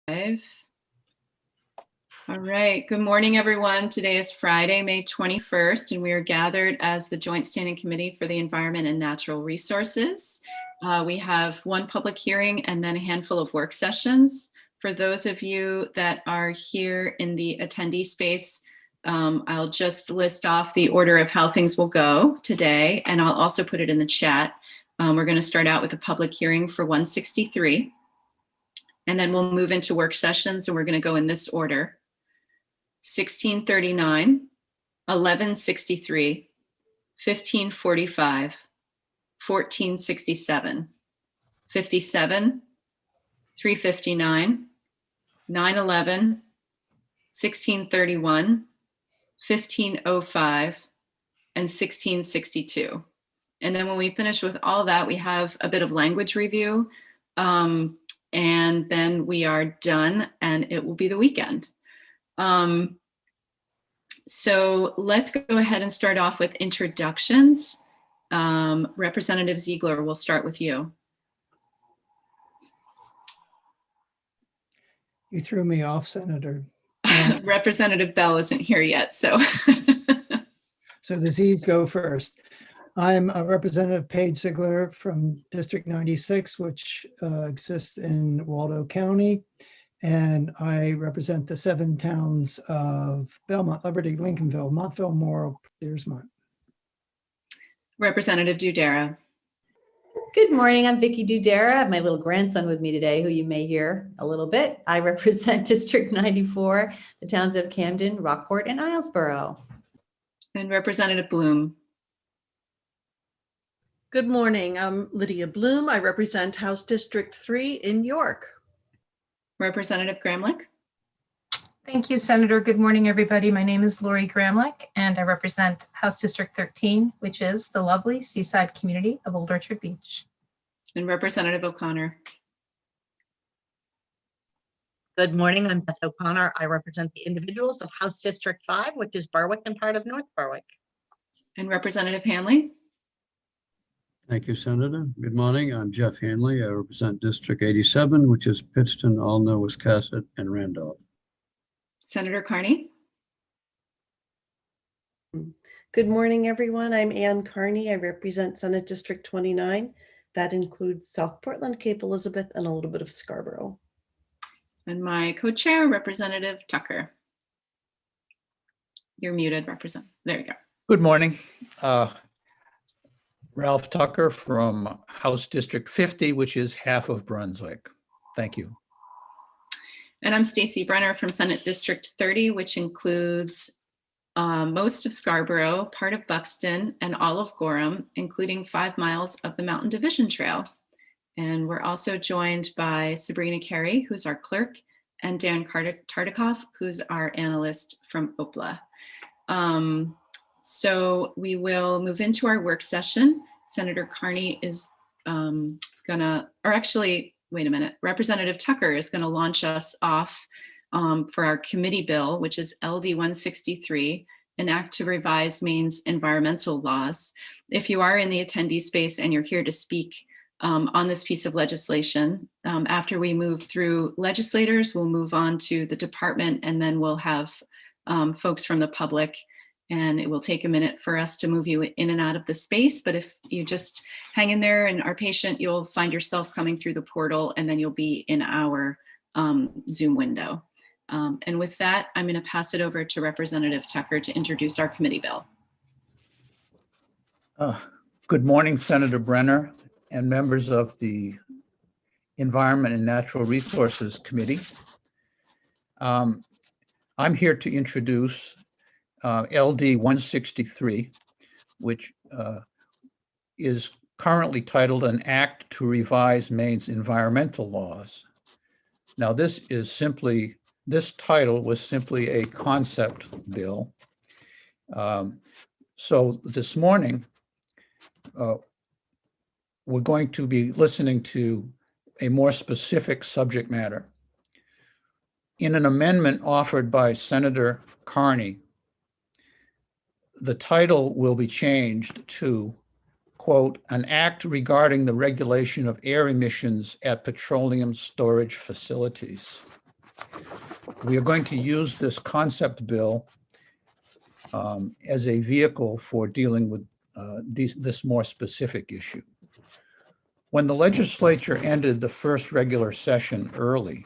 All right, good morning, everyone. Today is Friday, May 21st, and we are gathered as the Joint Standing Committee for the Environment and Natural Resources. We have one public hearing and then a handful of work sessions. For those of you that are here in the attendee space, I'll just list off the order of how things will go today, and I'll also put it in the chat. We're going to start out with a public hearing for 163. And then we'll move into work sessions, and we're going to go in this order: 1639, 1163, 1545, 1467, 57, 359, 911, 1631, 1505, and 1662. And then when we finish with all that, we have a bit of language review. And then we are done, and it will be the weekend. So let's go ahead and start off with introductions. Representative Ziegler, we'll start with you. You threw me off, Senator. Representative Bell isn't here yet, so. So the Z's go first. I'm a Representative Paige Ziegler from District 96, which exists in Waldo County. And I represent the 7 towns of Belmont, Liberty, Lincolnville, Montville, Morrow, Piermont. Representative Dudera. Good morning, I'm Vicki Dudera. I have my little grandson with me today, who you may hear a little bit. I represent District 94, the towns of Camden, Rockport, and Islesboro. And Representative Bloom. Good morning, I'm Lydia Bloom. I represent House District 3 in York. Representative Gramlich. Thank you, Senator. Good morning, everybody. My name is Lori Gramlich, and I represent House District 13, which is the lovely seaside community of Old Orchard Beach. And Representative O'Connor. Good morning, I'm Beth O'Connor. I represent the individuals of House District 5, which is Berwick and part of North Berwick. And Representative Hanley. Thank you, Senator. Good morning. I'm Jeff Hanley. I represent District 87, which is Pittston, Alna, Wiscasset, and Randolph. Senator Carney. Good morning, everyone. I'm Ann Carney. I represent Senate District 29. That includes South Portland, Cape Elizabeth, and a little bit of Scarborough. And my co-chair, Representative Tucker. You're muted, Representative. There you go. Good morning. Ralph Tucker from House District 50, which is half of Brunswick. Thank you. And I'm Stacy Brenner from Senate District 30, which includes most of Scarborough, part of Buxton, and all of Gorham, including 5 miles of the Mountain Division Trail. And we're also joined by Sabrina Carey, who's our clerk, and Dan Tardikoff, who's our analyst from OPLA. So we will move into our work session. Senator Carney is Representative Tucker is gonna launch us off for our committee bill, which is LD 163, an act to revise Maine's environmental laws. If you are in the attendee space and you're here to speak on this piece of legislation, after we move through legislators, we'll move on to the department, and then we'll have folks from the public. And it will take a minute for us to move you in and out of the space. But if you just hang in there and are patient, you'll find yourself coming through the portal, and then you'll be in our Zoom window. And with that, I'm going to pass it over to Representative Tucker to introduce our committee bill. Good morning, Senator Brenner and members of the Environment and Natural Resources Committee. I'm here to introduce LD 163, which is currently titled An Act to Revise Maine's Environmental Laws. Now, this title was simply a concept bill. So this morning, we're going to be listening to a more specific subject matter. In an amendment offered by Senator Carney, the title will be changed to, quote, an act regarding the regulation of air emissions at petroleum storage facilities. we are going to use this concept bill as a vehicle for dealing with this more specific issue. When the legislature ended the first regular session early,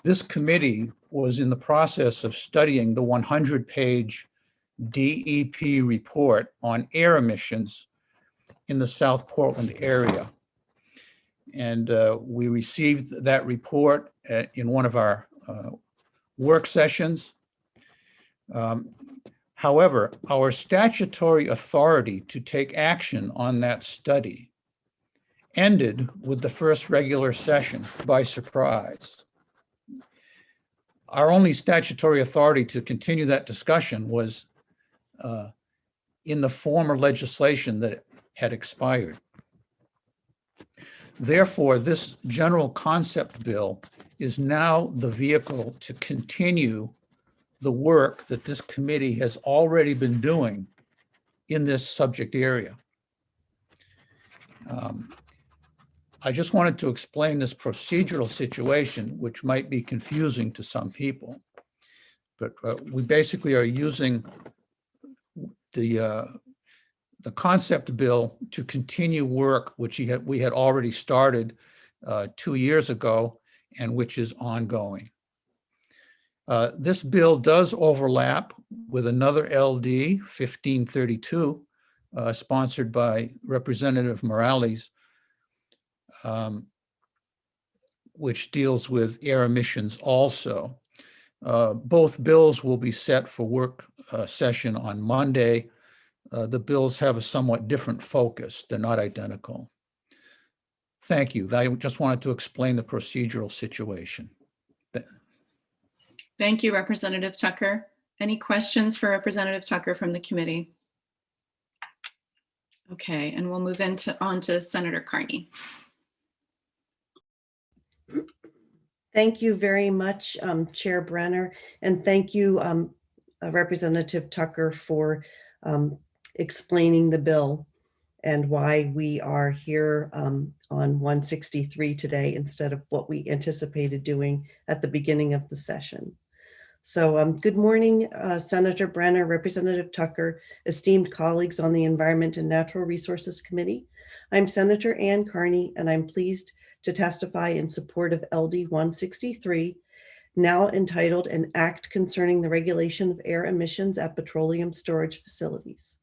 this committee was in the process of studying the 100-page DEP report on air emissions in the South Portland area. And we received that report in one of our work sessions. However, our statutory authority to take action on that study ended with the first regular session by surprise. Our only statutory authority to continue that discussion was in the former legislation that had expired. Therefore, this general concept bill is now the vehicle to continue the work that this committee has already been doing in this subject area. I just wanted to explain this procedural situation, which might be confusing to some people. But we basically are using the concept bill to continue work which we had already started 2 years ago and which is ongoing. This bill does overlap with another LD 1532 sponsored by Representative Morales, which deals with air emissions also. Both bills will be set for work session on Monday. The bills have a somewhat different focus. They're not identical. Thank you. I just wanted to explain the procedural situation. Thank you, Representative Tucker. Any questions for Representative Tucker from the committee? Okay, and we'll move on to Senator Carney. Thank you very much, Chair Brenner, and thank you, Representative Tucker, for explaining the bill and why we are here on 163 today instead of what we anticipated doing at the beginning of the session. So good morning, Senator Brenner, Representative Tucker, esteemed colleagues on the Environment and Natural Resources Committee. I'm Senator Ann Carney, and I'm pleased to testify in support of LD 163, now entitled An Act Concerning the Regulation of Air Emissions at Petroleum Storage Facilities.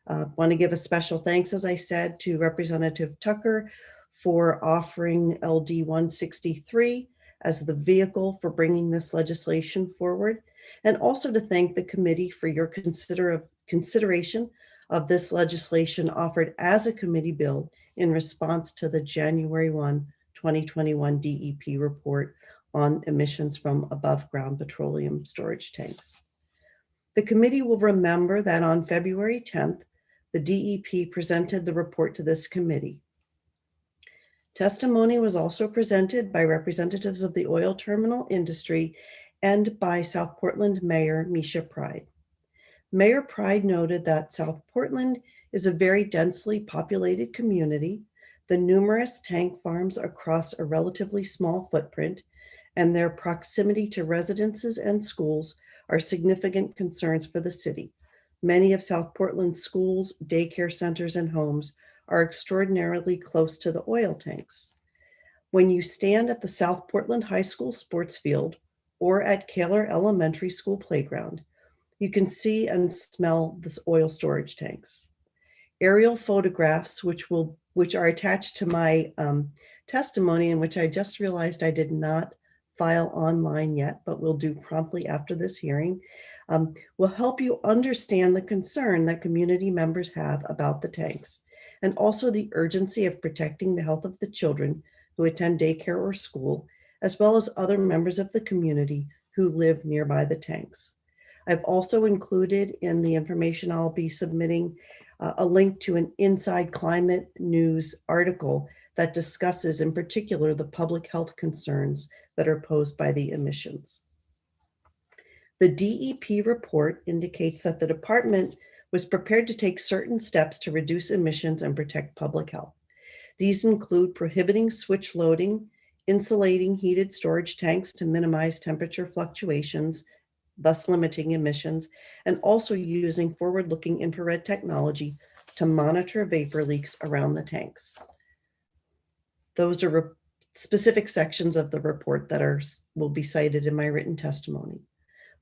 Want to give a special thanks, as I said, to Representative Tucker for offering LD 163 as the vehicle for bringing this legislation forward, and also to thank the committee for your consideration of this legislation offered as a committee bill in response to the January 1, 2021 DEP report on emissions from above ground petroleum storage tanks. The committee will remember that on February 10th, the DEP presented the report to this committee. Testimony was also presented by representatives of the oil terminal industry and by South Portland Mayor Misha Pride. Mayor Pride noted that South Portland is a very densely populated community, the numerous tank farms across a relatively small footprint, and their proximity to residences and schools are significant concerns for the city. Many of South Portland's schools, daycare centers, and homes are extraordinarily close to the oil tanks. When you stand at the South Portland High School sports field or at Kaler Elementary School playground, you can see and smell the oil storage tanks. Aerial photographs, which are attached to my testimony, and which I just realized I did not file online yet, but will do promptly after this hearing, will help you understand the concern that community members have about the tanks, and also the urgency of protecting the health of the children who attend daycare or school, as well as other members of the community who live nearby the tanks. I've also included in the information I'll be submitting a link to an Inside Climate News article that discusses in particular the public health concerns that are posed by the emissions. The DEP report indicates that the department was prepared to take certain steps to reduce emissions and protect public health. These include prohibiting switch loading insulating heated storage tanks to minimize temperature fluctuations, thus limiting emissions, and also using forward-looking infrared technology to monitor vapor leaks around the tanks. Those are specific sections of the report that will be cited in my written testimony.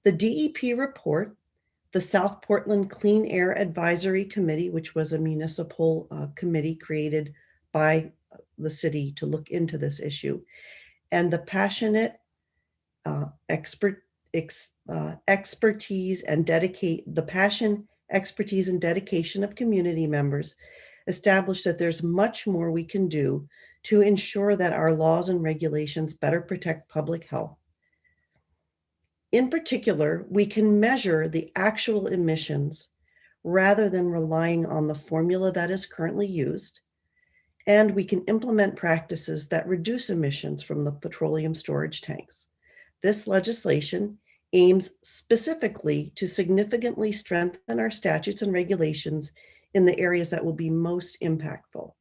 The DEP report, the South Portland Clean Air Advisory Committee, which was a municipal committee created by the city to look into this issue, and the passionate expertise and dedication of community members established that there's much more we can do to ensure that our laws and regulations better protect public health. In particular, we can measure the actual emissions rather than relying on the formula that is currently used, and we can implement practices that reduce emissions from the petroleum storage tanks. This legislation aims specifically to significantly strengthen our statutes and regulations in the areas that will be most impactful.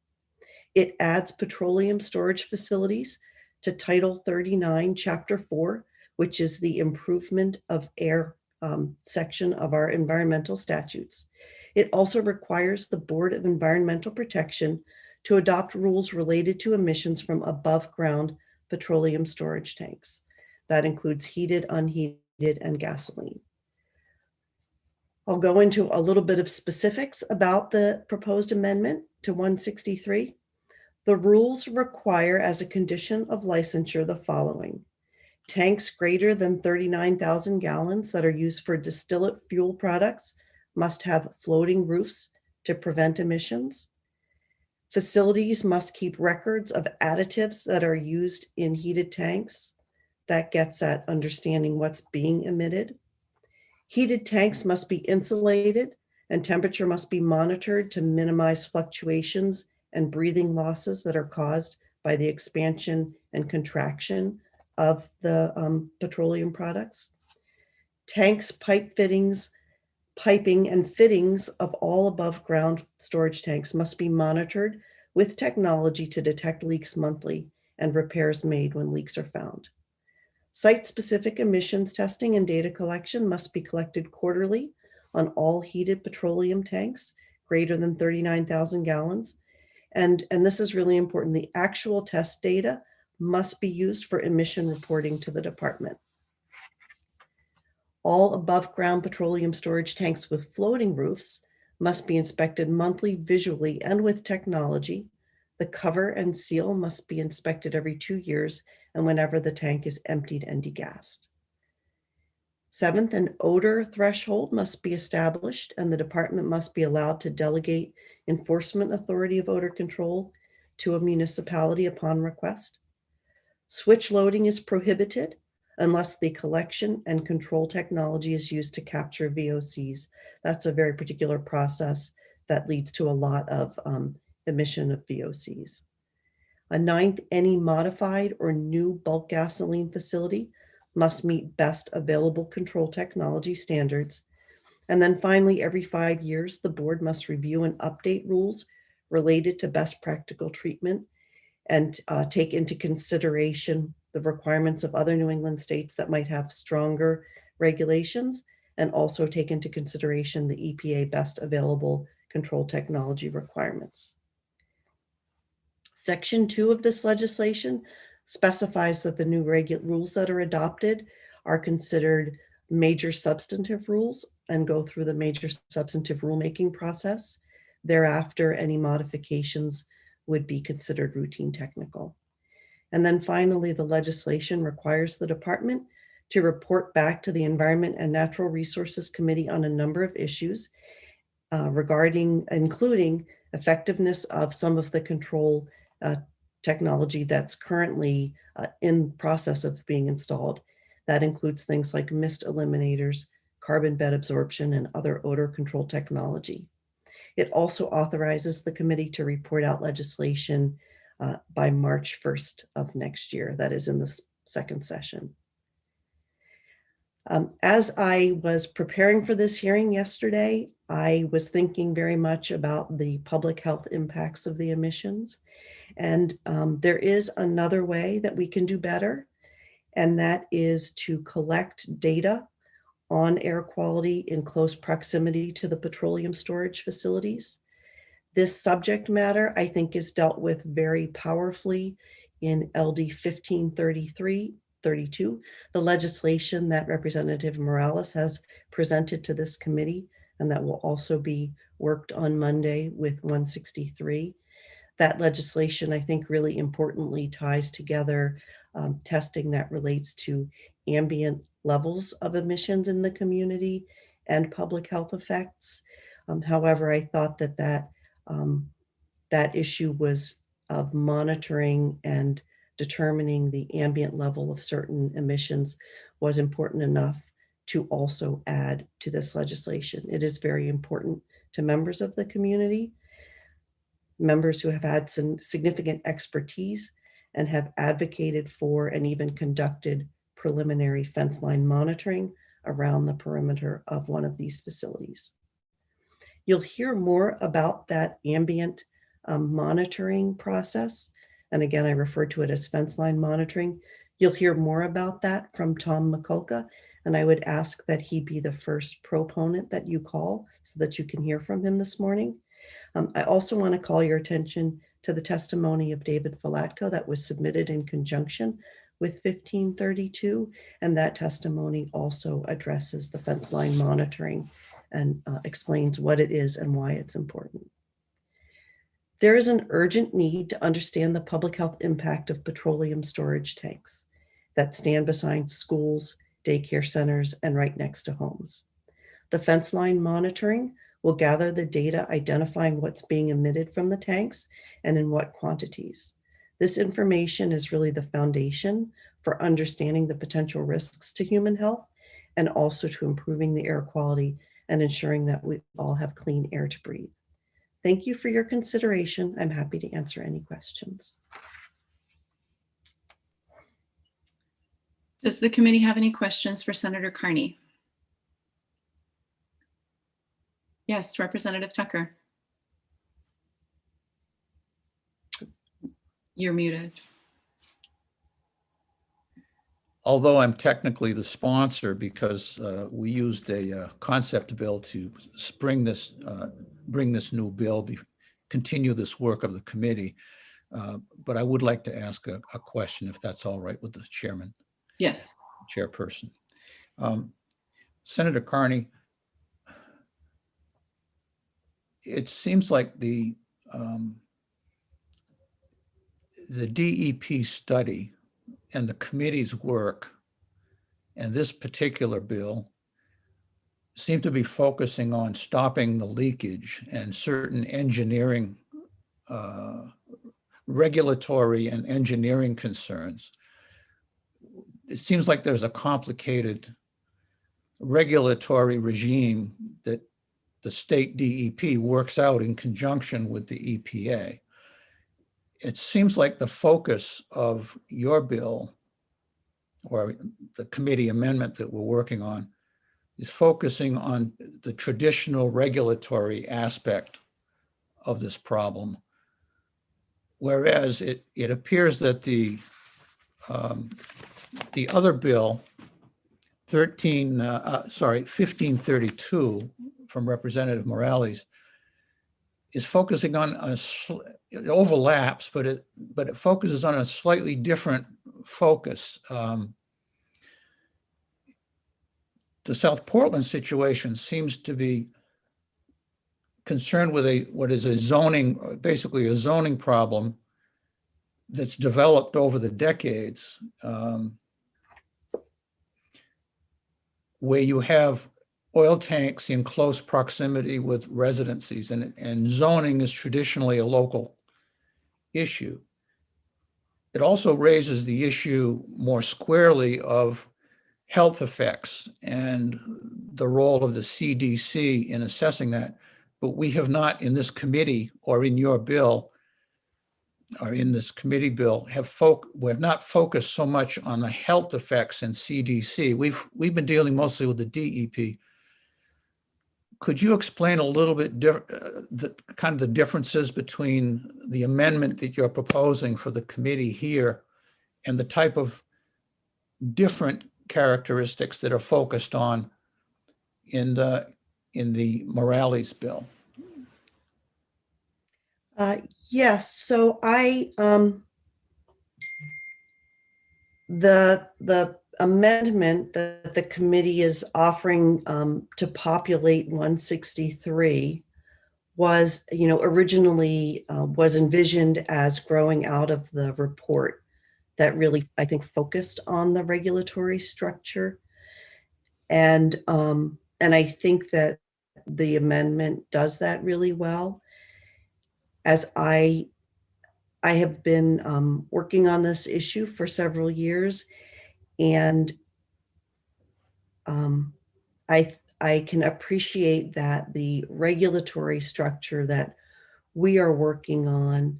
It adds petroleum storage facilities to Title 39, Chapter 4, which is the improvement of air section of our environmental statutes. It also requires the Board of Environmental Protection to adopt rules related to emissions from above ground petroleum storage tanks. That includes heated, unheated, and gasoline. I'll go into a little bit of specifics about the proposed amendment to 163. The rules require, as a condition of licensure, the following: tanks greater than 39,000 gallons that are used for distillate fuel products must have floating roofs to prevent emissions. Facilities must keep records of additives that are used in heated tanks. That gets at understanding what's being emitted. Heated tanks must be insulated and temperature must be monitored to minimize fluctuations and breathing losses that are caused by the expansion and contraction of the petroleum products. Tanks, piping and fittings of all above ground storage tanks must be monitored with technology to detect leaks monthly and repairs made when leaks are found. Site-specific emissions testing and data collection must be collected quarterly on all heated petroleum tanks greater than 39,000 gallons. And this is really important. The actual test data must be used for emission reporting to the department. All above ground petroleum storage tanks with floating roofs must be inspected monthly visually and with technology. The cover and seal must be inspected every 2 years and whenever the tank is emptied and degassed. Seventh, an odor threshold must be established and the department must be allowed to delegate enforcement authority of odor control to a municipality upon request. Switch loading is prohibited unless the collection and control technology is used to capture VOCs. That's a very particular process that leads to a lot of emission of VOCs. A ninth, any modified or new bulk gasoline facility must meet best available control technology standards. And then finally, every 5 years, the board must review and update rules related to best practical treatment and take into consideration the requirements of other New England states that might have stronger regulations, and also take into consideration the EPA best available control technology requirements. Section 2 of this legislation specifies that the new rules that are adopted are considered major substantive rules and go through the major substantive rulemaking process. Thereafter, any modifications would be considered routine technical. And then finally, the legislation requires the department to report back to the Environment and Natural Resources Committee on a number of issues including effectiveness of some of the control technology that's currently in process of being installed. That includes things like mist eliminators, carbon bed absorption, and other odor control technology. It also authorizes the committee to report out legislation by March 1st of next year. That is in the second session. As I was preparing for this hearing yesterday, I was thinking very much about the public health impacts of the emissions. And there is another way that we can do better, and that is to collect data on air quality in close proximity to the petroleum storage facilities. This subject matter, I think, is dealt with very powerfully in LD 1533-32, the legislation that Representative Morales has presented to this committee, and that will also be worked on Monday with 163. That legislation, I think, really importantly ties together testing that relates to ambient levels of emissions in the community and public health effects. However, I thought that that issue was of monitoring and determining the ambient level of certain emissions was important enough to also add to this legislation. It is very important to members of the community, members who have had some significant expertise and have advocated for and even conducted preliminary fence line monitoring around the perimeter of one of these facilities. You'll hear more about that ambient monitoring process. And again, I refer to it as fence line monitoring. You'll hear more about that from Tom Mikulka, and I would ask that he be the first proponent that you call so that you can hear from him this morning. I also want to call your attention to the testimony of David Falatko that was submitted in conjunction with 1532, and that testimony also addresses the fence line monitoring and explains what it is and why it's important. There is an urgent need to understand the public health impact of petroleum storage tanks that stand beside schools, daycare centers, and right next to homes. The fence line monitoring will gather the data identifying what's being emitted from the tanks and in what quantities. This information is really the foundation for understanding the potential risks to human health and also to improving the air quality and ensuring that we all have clean air to breathe. Thank you for your consideration. I'm happy to answer any questions. Does the committee have any questions for Senator Carney? Yes, Representative Tucker. You're muted. Although I'm technically the sponsor because we used a concept bill to bring this new bill, continue this work of the committee. But I would like to ask a question, if that's all right with the chairman. Yes. Chairperson. Senator Carney, it seems like the DEP study and the committee's work and this particular bill seem to be focusing on stopping the leakage and certain engineering, regulatory and engineering concerns. It seems like there's a complicated regulatory regime that the state DEP works out in conjunction with the EPA. It seems like the focus of your bill or the committee amendment that we're working on is focusing on the traditional regulatory aspect of this problem. Whereas it appears that the other bill, 1532 from Representative Morales, is focusing on it overlaps, but it focuses on a slightly different focus. The South Portland situation seems to be concerned with what is basically a zoning problem that's developed over the decades, where you have oil tanks in close proximity with residencies, and zoning is traditionally a local issue. It also raises the issue more squarely of health effects and the role of the CDC in assessing that. But we have not in this committee or in your bill or in this committee bill we have not focused so much on the health effects and CDC. We've been dealing mostly with the DEP. Could you explain a little bit the kind of the differences between the amendment that you're proposing for the committee here and the type of different characteristics that are focused on in the Morales bill? Yes, so the amendment that the committee is offering to populate 163 was, originally was envisioned as growing out of the report that really, I think, focused on the regulatory structure. And I think that the amendment does that really well. As I have been working on this issue for several years, and I can appreciate that the regulatory structure that we are working on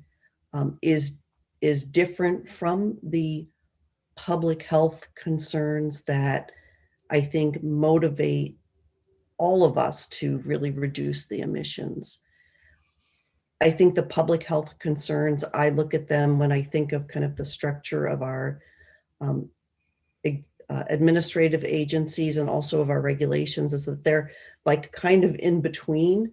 is different from the public health concerns that I think motivate all of us to really reduce the emissions. I think the public health concerns, I look at them when I think of kind of the structure of our administrative agencies and also of our regulations, is that they're like kind of in between.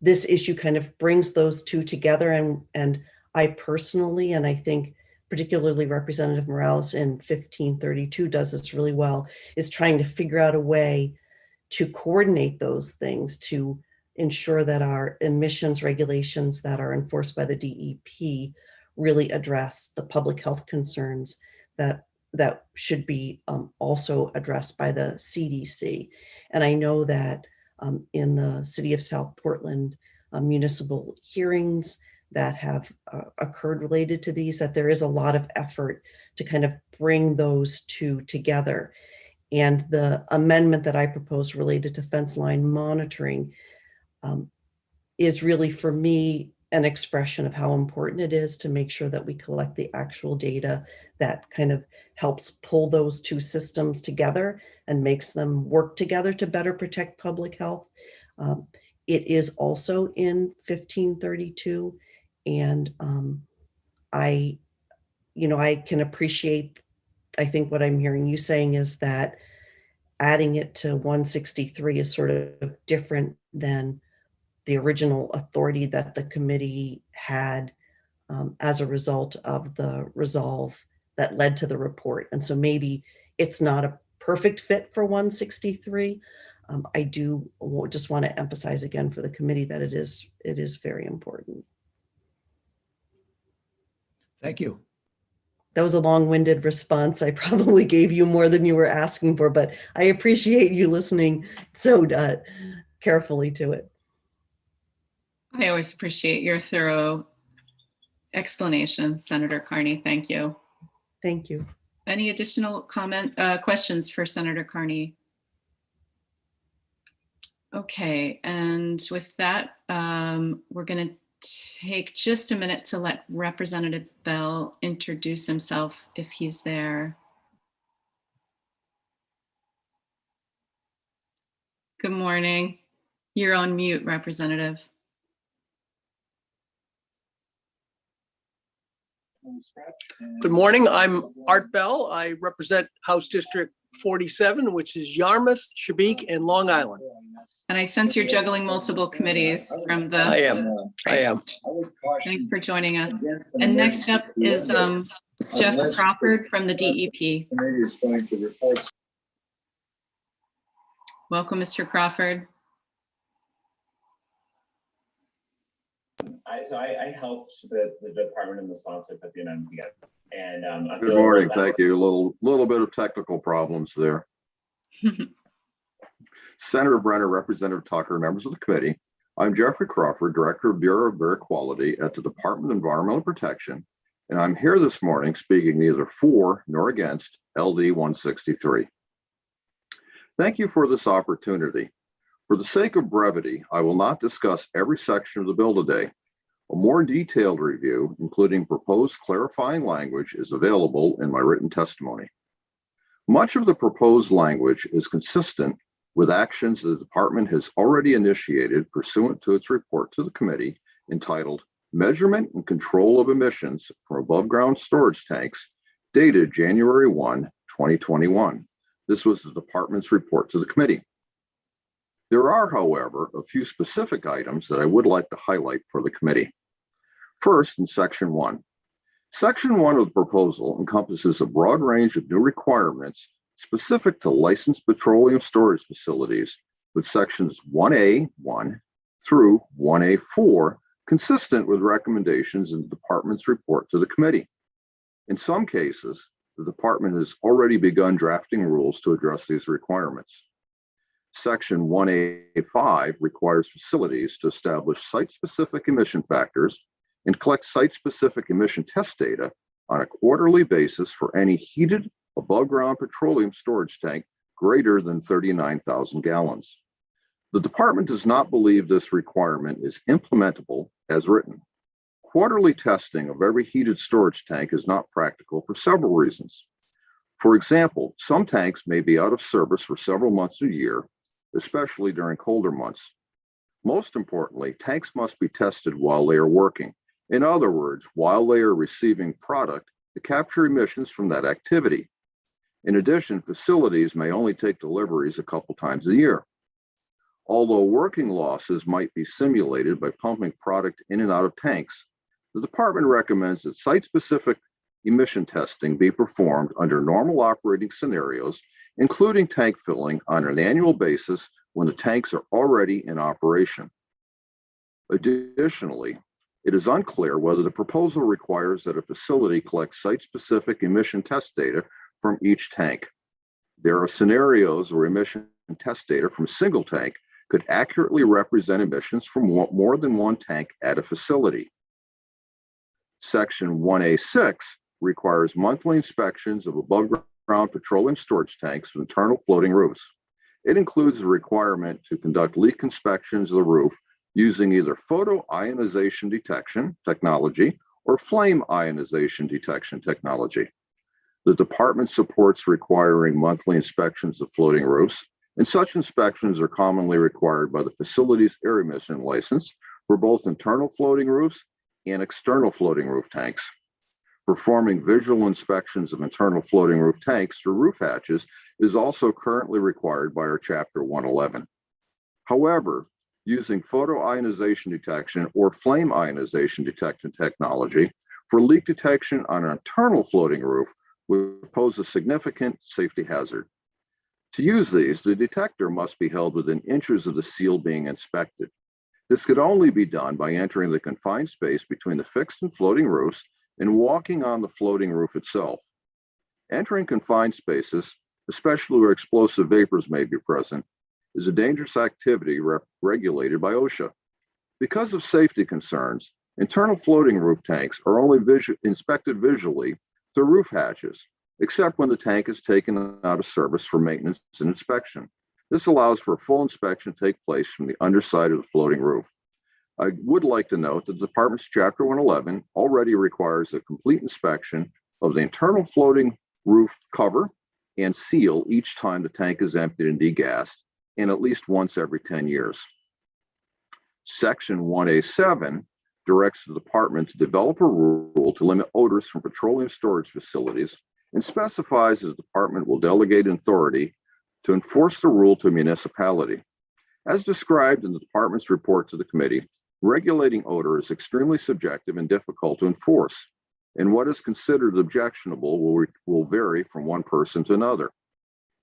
This issue kind of brings those two together, and I personally, and I think particularly Representative Morales in 1532 does this really well, is trying to figure out a way to coordinate those things to ensure that our emissions regulations that are enforced by the DEP really address the public health concerns that should be also addressed by the CDC. And I know that in the City of South Portland municipal hearings that have occurred related to these, that there is a lot of effort to kind of bring those two together. And the amendment that I proposed related to fence line monitoring is really, for me, an expression of how important it is to make sure that we collect the actual data that kind of helps pull those two systems together and makes them work together to better protect public health. It is also in 1532, and I can appreciate, I think what I'm hearing you saying is that adding it to 163 is sort of different than the original authority that the committee had as a result of the resolve that led to the report. And so maybe it's not a perfect fit for 163. I do just want to emphasize again for the committee that it is very important. Thank you. That was a long-winded response. I probably gave you more than you were asking for, but I appreciate you listening so carefully to it. I always appreciate your thorough explanation, Senator Carney. Thank you. Thank you. Any additional questions for Senator Carney? Okay, and with that, we're going to take just a minute to let Representative Bell introduce himself if he's there. Good morning. You're on mute, Representative. Good morning. I'm Art Bell. I represent House District 47, which is Yarmouth, Chesapeake, and Long Island. And I sense you're juggling multiple committees from the... I am. Thanks for joining us. And next up is Jeff Crawford from the DEP. Welcome, Mr. Crawford. I helped the department and the sponsor put the amendment together. And good morning. Thank you. A little bit of technical problems there. Senator Brenner, Representative Tucker, members of the committee. I'm Jeffrey Crawford, Director of Bureau of Air Quality at the Department of Environmental Protection, and I'm here this morning speaking neither for nor against LD 163. Thank you for this opportunity. For the sake of brevity, I will not discuss every section of the bill today. A more detailed review, including proposed clarifying language, is available in my written testimony. Much of the proposed language is consistent with actions the department has already initiated pursuant to its report to the committee entitled Measurement and Control of Emissions from Above Ground Storage Tanks, dated January 1, 2021. This was the department's report to the committee. There are, however, a few specific items that I would like to highlight for the committee. First, in Section 1. Section 1 of the proposal encompasses a broad range of new requirements specific to licensed petroleum storage facilities, with sections 1A1 through 1A4 consistent with recommendations in the department's report to the committee. In some cases, the department has already begun drafting rules to address these requirements. Section 1A5 requires facilities to establish site-specific emission factors and collect site-specific emission test data on a quarterly basis for any heated above-ground petroleum storage tank greater than 39,000 gallons. The department does not believe this requirement is implementable as written. Quarterly testing of every heated storage tank is not practical for several reasons. For example, some tanks may be out of service for several months a year, especially during colder months. Most importantly, tanks must be tested while they are working. In other words, while they are receiving product to capture emissions from that activity. In addition, facilities may only take deliveries a couple times a year. Although working losses might be simulated by pumping product in and out of tanks, the department recommends that site-specific emission testing be performed under normal operating scenarios, including tank filling on an annual basis when the tanks are already in operation. Additionally, it is unclear whether the proposal requires that a facility collect site-specific emission test data from each tank. There are scenarios where emission test data from a single tank could accurately represent emissions from more than one tank at a facility. Section 1A6 requires monthly inspections of above-ground petroleum storage tanks with internal floating roofs. It includes the requirement to conduct leak inspections of the roof using either photoionization detection technology or flame ionization detection technology. The department supports requiring monthly inspections of floating roofs, and such inspections are commonly required by the facility's air emission license for both internal floating roofs and external floating roof tanks. Performing visual inspections of internal floating roof tanks through roof hatches is also currently required by our Chapter 111. However, using photoionization detection or flame ionization detection technology for leak detection on an internal floating roof would pose a significant safety hazard. To use these, the detector must be held within inches of the seal being inspected. This could only be done by entering the confined space between the fixed and floating roofs and walking on the floating roof itself. Entering confined spaces, especially where explosive vapors may be present, is a dangerous activity regulated by OSHA. Because of safety concerns, internal floating roof tanks are only inspected visually through roof hatches, except when the tank is taken out of service for maintenance and inspection. This allows for a full inspection to take place from the underside of the floating roof. I would like to note that the department's Chapter 111 already requires a complete inspection of the internal floating roof cover and seal each time the tank is emptied and degassed, and at least once every 10 years. Section 1A7 directs the department to develop a rule to limit odors from petroleum storage facilities and specifies that the department will delegate authority to enforce the rule to a municipality. As described in the department's report to the committee, regulating odor is extremely subjective and difficult to enforce, and what is considered objectionable will vary from one person to another.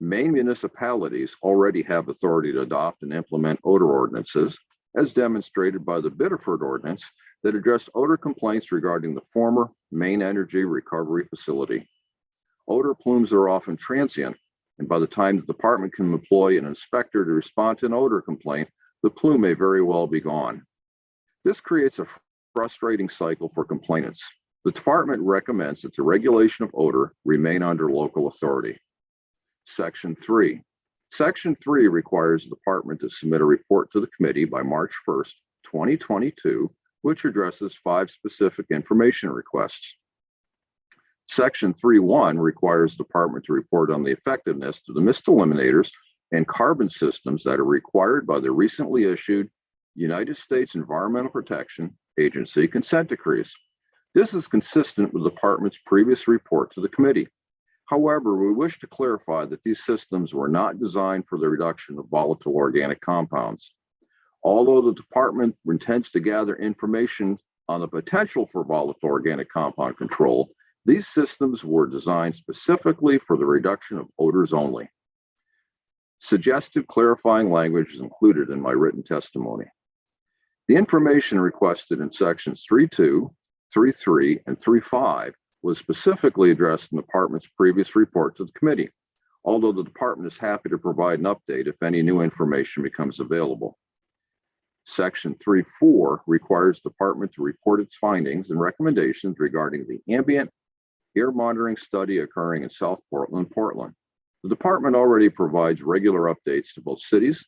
Maine municipalities already have authority to adopt and implement odor ordinances, as demonstrated by the Biddeford ordinance that addressed odor complaints regarding the former Maine Energy Recovery Facility. Odor plumes are often transient, and by the time the department can employ an inspector to respond to an odor complaint, the plume may very well be gone. This creates a frustrating cycle for complainants. The department recommends that the regulation of odor remain under local authority. Section 3. Section 3 requires the department to submit a report to the committee by March 1st, 2022, which addresses 5 specific information requests. Section 3.1 requires the department to report on the effectiveness of the mist eliminators and carbon systems that are required by the recently issued United States Environmental Protection Agency consent decrees. This is consistent with the department's previous report to the committee. However, we wish to clarify that these systems were not designed for the reduction of volatile organic compounds. Although the department intends to gather information on the potential for volatile organic compound control, these systems were designed specifically for the reduction of odors only. Suggested clarifying language is included in my written testimony. The information requested in sections 3.2, 3.3, and 3.5 was specifically addressed in the department's previous report to the committee, although the department is happy to provide an update if any new information becomes available. Section 3.4 requires the department to report its findings and recommendations regarding the ambient air monitoring study occurring in South Portland, Portland. The department already provides regular updates to both cities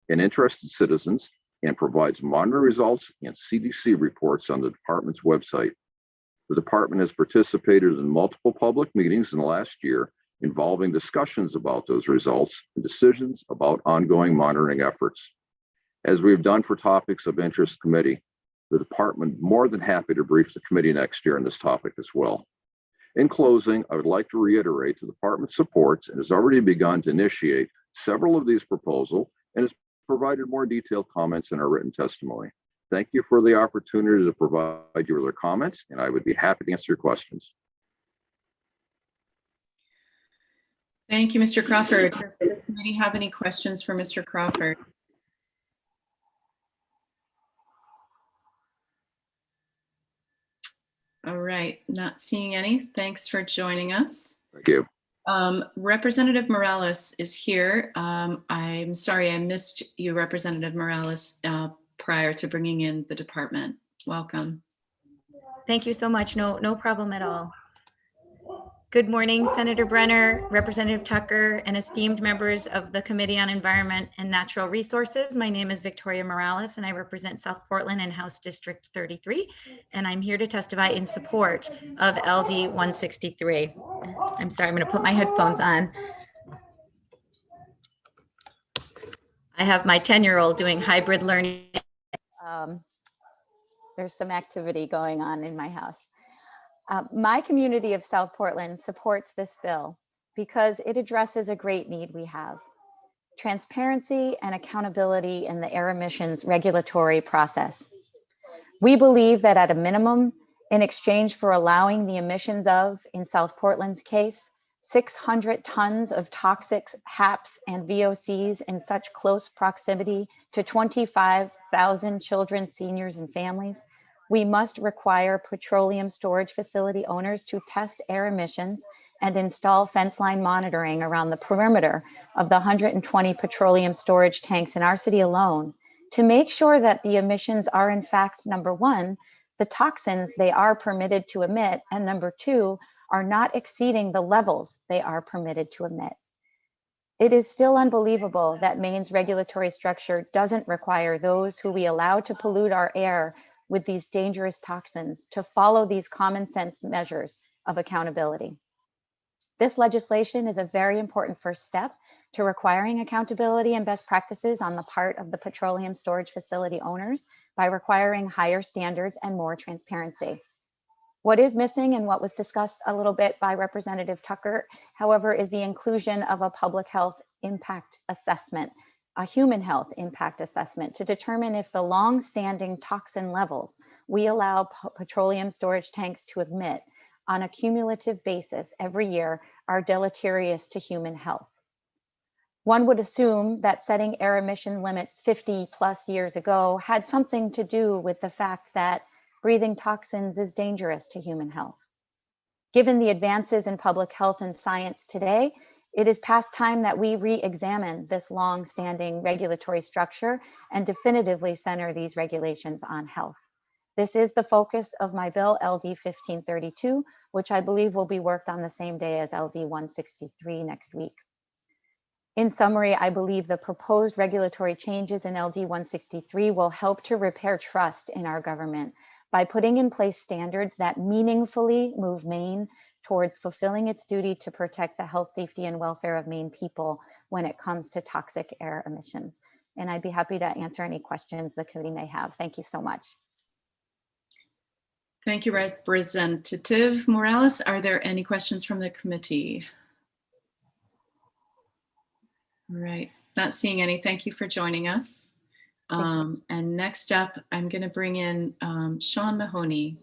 and interested citizens and provides monitoring results and CDC reports on the department's website. The department has participated in multiple public meetings in the last year involving discussions about those results and decisions about ongoing monitoring efforts. As we've done for topics of interest committee, the department more than happy to brief the committee next year on this topic as well. In closing, I would like to reiterate the department supports and has already begun to initiate several of these proposals and has provided more detailed comments in our written testimony. Thank you for the opportunity to provide you with their comments, and I would be happy to answer your questions. Thank you, Mr. Crawford. Does the committee have any questions for Mr. Crawford? All right, not seeing any. Thanks for joining us. Thank you. Representative Morales is here. I'm sorry I missed you, Representative Morales, prior to bringing in the department. Welcome. Thank you so much. No problem at all. Good morning, Senator Brenner, Representative Tucker, and esteemed members of the Committee on Environment and Natural Resources. My name is Victoria Morales, and I represent South Portland and House District 33, and I'm here to testify in support of LD 163. I'm sorry, I'm going to put my headphones on. I have my 10-year-old doing hybrid learning. There's some activity going on in my house. My community of South Portland supports this bill because it addresses a great need we have: transparency and accountability in the air emissions regulatory process. We believe that at a minimum, in exchange for allowing the emissions of, in South Portland's case, 600 tons of toxic HAPs and VOCs in such close proximity to 25,000 children, seniors, and families, we must require petroleum storage facility owners to test air emissions and install fence line monitoring around the perimeter of the 120 petroleum storage tanks in our city alone to make sure that the emissions are in fact, number one, the toxins they are permitted to emit, and number two, are not exceeding the levels they are permitted to emit. It is still unbelievable that Maine's regulatory structure doesn't require those who we allow to pollute our air with these dangerous toxins to follow these common sense measures of accountability. This legislation is a very important first step to requiring accountability and best practices on the part of the petroleum storage facility owners by requiring higher standards and more transparency. What is missing, and what was discussed a little bit by Representative Tucker, however, is the inclusion of a public health impact assessment, a human health impact assessment, to determine if the long-standing toxin levels we allow petroleum storage tanks to emit on a cumulative basis every year are deleterious to human health. One would assume that setting air emission limits 50 plus years ago had something to do with the fact that breathing toxins is dangerous to human health. Given the advances in public health and science today, it is past time that we re-examine this long-standing regulatory structure and definitively center these regulations on health. This is the focus of my bill, LD 1532, which I believe will be worked on the same day as LD 163 next week. In summary, I believe the proposed regulatory changes in LD 163 will help to repair trust in our government by putting in place standards that meaningfully move Maine towards fulfilling its duty to protect the health, safety, and welfare of Maine people when it comes to toxic air emissions. And I'd be happy to answer any questions the committee may have. Thank you so much. Thank you, Representative Morales. Are there any questions from the committee? All right, not seeing any. Thank you for joining us. And next up, I'm going to bring in Sean Mahoney.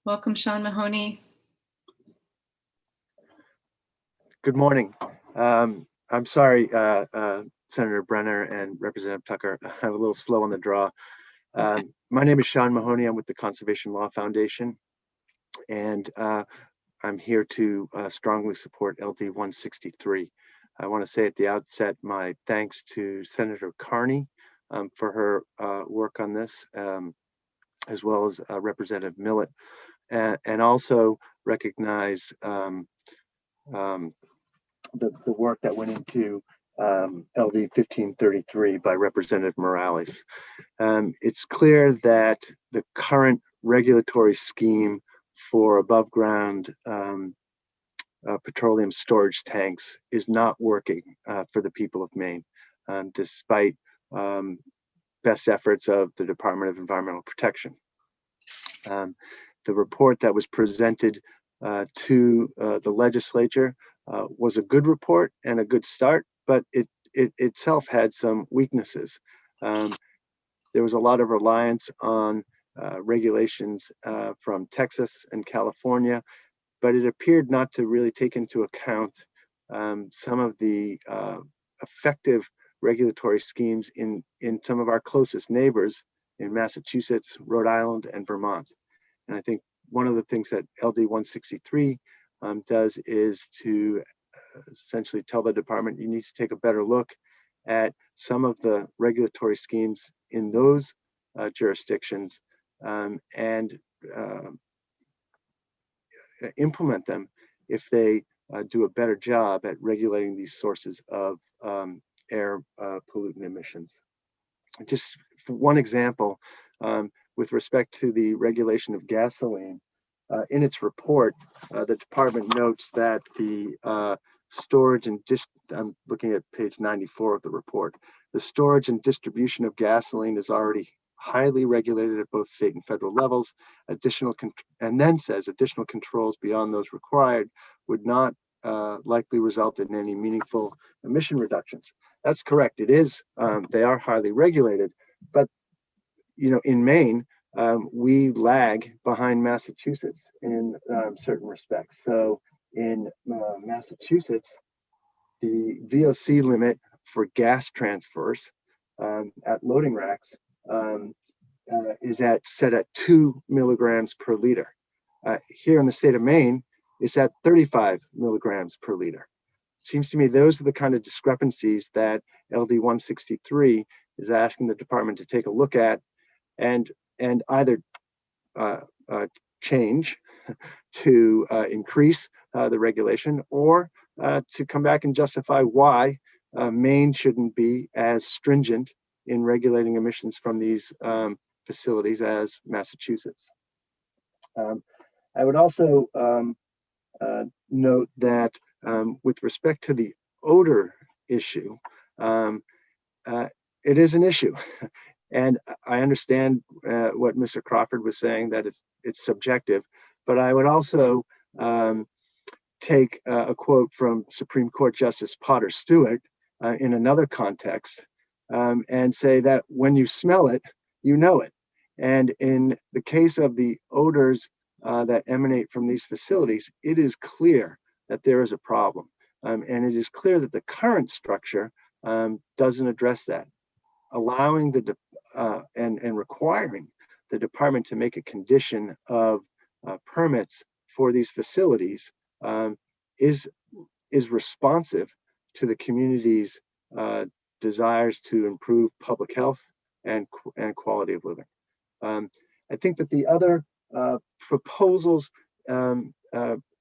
Welcome, Sean Mahoney. Good morning. I'm sorry, Senator Brenner and Representative Tucker. I'm a little slow on the draw. Okay. My name is Sean Mahoney. I'm with the Conservation Law Foundation, and I'm here to strongly support LD 163. I want to say at the outset my thanks to Senator Carney for her work on this, as well as Representative Millett, and also recognize the work that went into LD 1533 by Representative Morales. It's clear that the current regulatory scheme for above ground petroleum storage tanks is not working for the people of Maine, despite best efforts of the Department of Environmental Protection. The report that was presented to the legislature was a good report and a good start, but it itself had some weaknesses. There was a lot of reliance on regulations from Texas and California, but it appeared not to really take into account some of the effective regulatory schemes in some of our closest neighbors in Massachusetts, Rhode Island, and Vermont. And I think one of the things that LD 163 does is to essentially tell the department you need to take a better look at some of the regulatory schemes in those jurisdictions and implement them if they do a better job at regulating these sources of air pollutant emissions. Just for one example, with respect to the regulation of gasoline, in its report, the department notes that the storage and I'm looking at page 94 of the report. The storage and distribution of gasoline is already highly regulated at both state and federal levels. And then says additional controls beyond those required would not likely result in any meaningful emission reductions. That's correct. It is. They are highly regulated, but in Maine, we lag behind Massachusetts in certain respects. So in Massachusetts, the VOC limit for gas transfers at loading racks is set at 2 milligrams per liter. Here in the state of Maine, it's at 35 milligrams per liter. Seems to me those are the kind of discrepancies that LD 163 is asking the department to take a look at and either change to increase the regulation or to come back and justify why Maine shouldn't be as stringent in regulating emissions from these facilities as Massachusetts. I would also note that with respect to the odor issue, it is an issue. And I understand what Mr. Crawford was saying, that it's subjective, but I would also take a quote from Supreme Court Justice Potter Stewart in another context and say that when you smell it, you know it. And in the case of the odors that emanate from these facilities, it is clear that there is a problem. And it is clear that the current structure doesn't address that. Allowing and requiring the department to make a condition of permits for these facilities is responsive to the community's desires to improve public health and quality of living. I think that the other proposals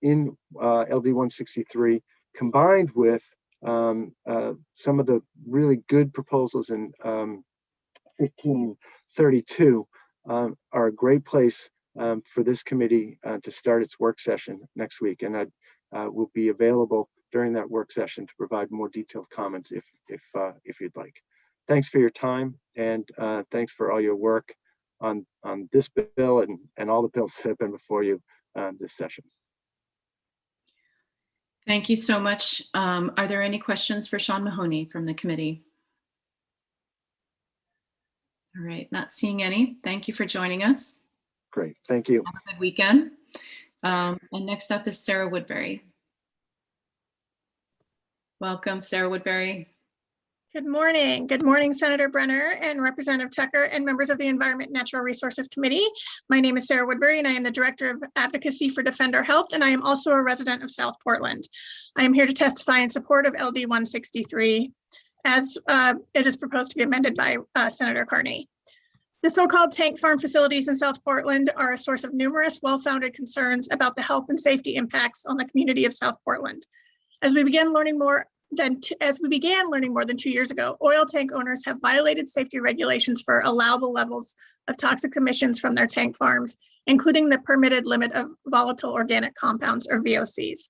in LD 163, combined with some of the really good proposals in 1532, are a great place for this committee to start its work session next week. And I will be available during that work session to provide more detailed comments if you'd like. Thanks for your time, and thanks for all your work on this bill and all the bills that have been before you this session. Thank you so much. Are there any questions for Sean Mahoney from the committee? All right, not seeing any. Thank you for joining us. Great, thank you. Have a good weekend. And next up is Sarah Woodbury. Welcome, Sarah Woodbury. Good morning. Good morning, Senator Brenner and Representative Tucker and members of the Environment and Natural Resources Committee. My name is Sarah Woodbury and I am the Director of Advocacy for Defend Our Health, and I am also a resident of South Portland. I am here to testify in support of LD 163 as it is proposed to be amended by Senator Carney. The so-called tank farm facilities in South Portland are a source of numerous well-founded concerns about the health and safety impacts on the community of South Portland. As we began learning more than 2 years ago, oil tank owners have violated safety regulations for allowable levels of toxic emissions from their tank farms, including the permitted limit of volatile organic compounds, or VOCs.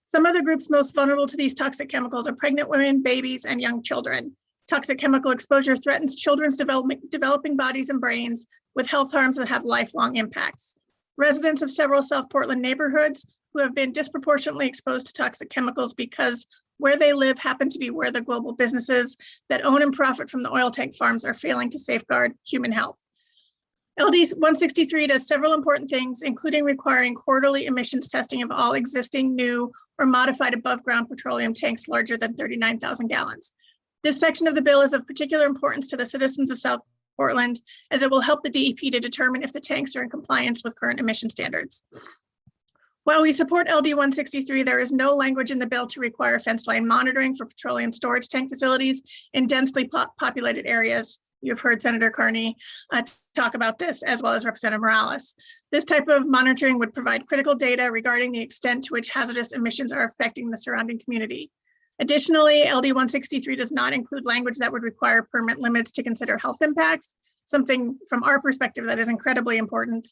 Some of the groups most vulnerable to these toxic chemicals are pregnant women, babies, and young children. Toxic chemical exposure threatens children's developing bodies and brains with health harms that have lifelong impacts. Residents of several South Portland neighborhoods who have been disproportionately exposed to toxic chemicals because where they live happen to be where the global businesses that own and profit from the oil tank farms are failing to safeguard human health. LD 163 does several important things, including requiring quarterly emissions testing of all existing, new, or modified above ground petroleum tanks larger than 39,000 gallons. This section of the bill is of particular importance to the citizens of South Portland, as it will help the DEP to determine if the tanks are in compliance with current emission standards. While we support LD 163, there is no language in the bill to require fence line monitoring for petroleum storage tank facilities in densely populated areas. You've heard Senator Carney talk about this, as well as Representative Morales. This type of monitoring would provide critical data regarding the extent to which hazardous emissions are affecting the surrounding community. Additionally, LD 163 does not include language that would require permit limits to consider health impacts, something from our perspective that is incredibly important.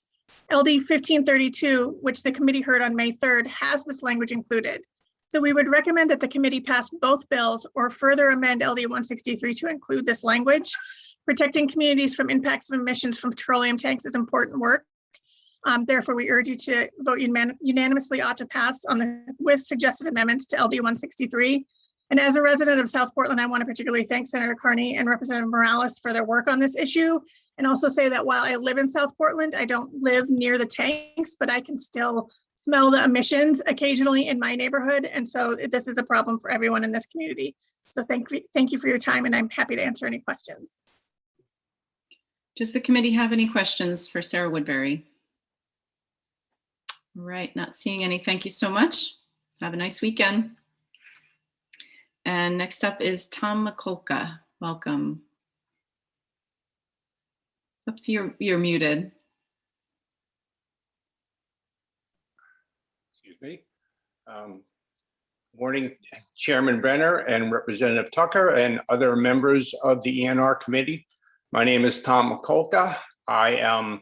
LD 1532, which the committee heard on May 3rd, has this language included. So we would recommend that the committee pass both bills or further amend LD 163 to include this language. Protecting communities from impacts of emissions from petroleum tanks is important work. Therefore, we urge you to vote unanimously ought to pass with suggested amendments to LD 163. And as a resident of South Portland, I want to particularly thank Senator Carney and Representative Morales for their work on this issue. And also say that while I live in South Portland, I don't live near the tanks, but I can still smell the emissions occasionally in my neighborhood. And so this is a problem for everyone in this community. So thank you for your time, and I'm happy to answer any questions. Does the committee have any questions for Sarah Woodbury? All right, not seeing any. Thank you so much. Have a nice weekend. And next up is Tom Mikulka. Welcome. Oops, you're muted. Excuse me. Morning, Chairman Brenner and Representative Tucker and other members of the ENR committee. My name is Tom Mikulka. I am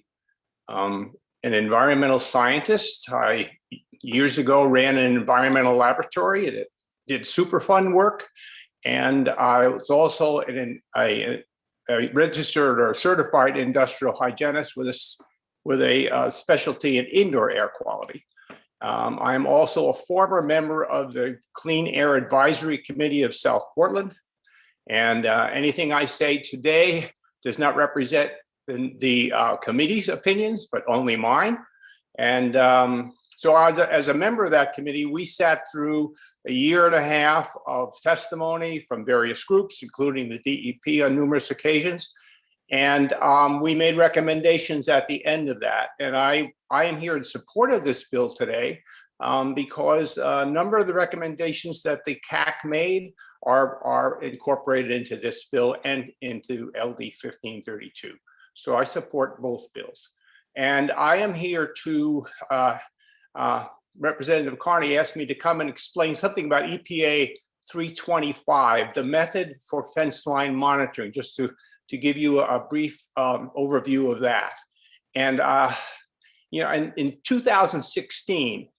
an environmental scientist. I years ago ran an environmental laboratory. It did Superfund work, and I was also a registered or certified industrial hygienist with a specialty in indoor air quality. I am also a former member of the Clean Air Advisory Committee of South Portland, and anything I say today does not represent the committee's opinions, but only mine. And so as a member of that committee, we sat through a year and a half of testimony from various groups, including the DEP on numerous occasions. And we made recommendations at the end of that. And I am here in support of this bill today because a number of the recommendations that the CAC made are incorporated into this bill and into LD 1532. So I support both bills. And I am here to Representative Carney asked me to come and explain something about EPA 325, the method for fence line monitoring, just to give you a brief overview of that. And, you know, in 2016,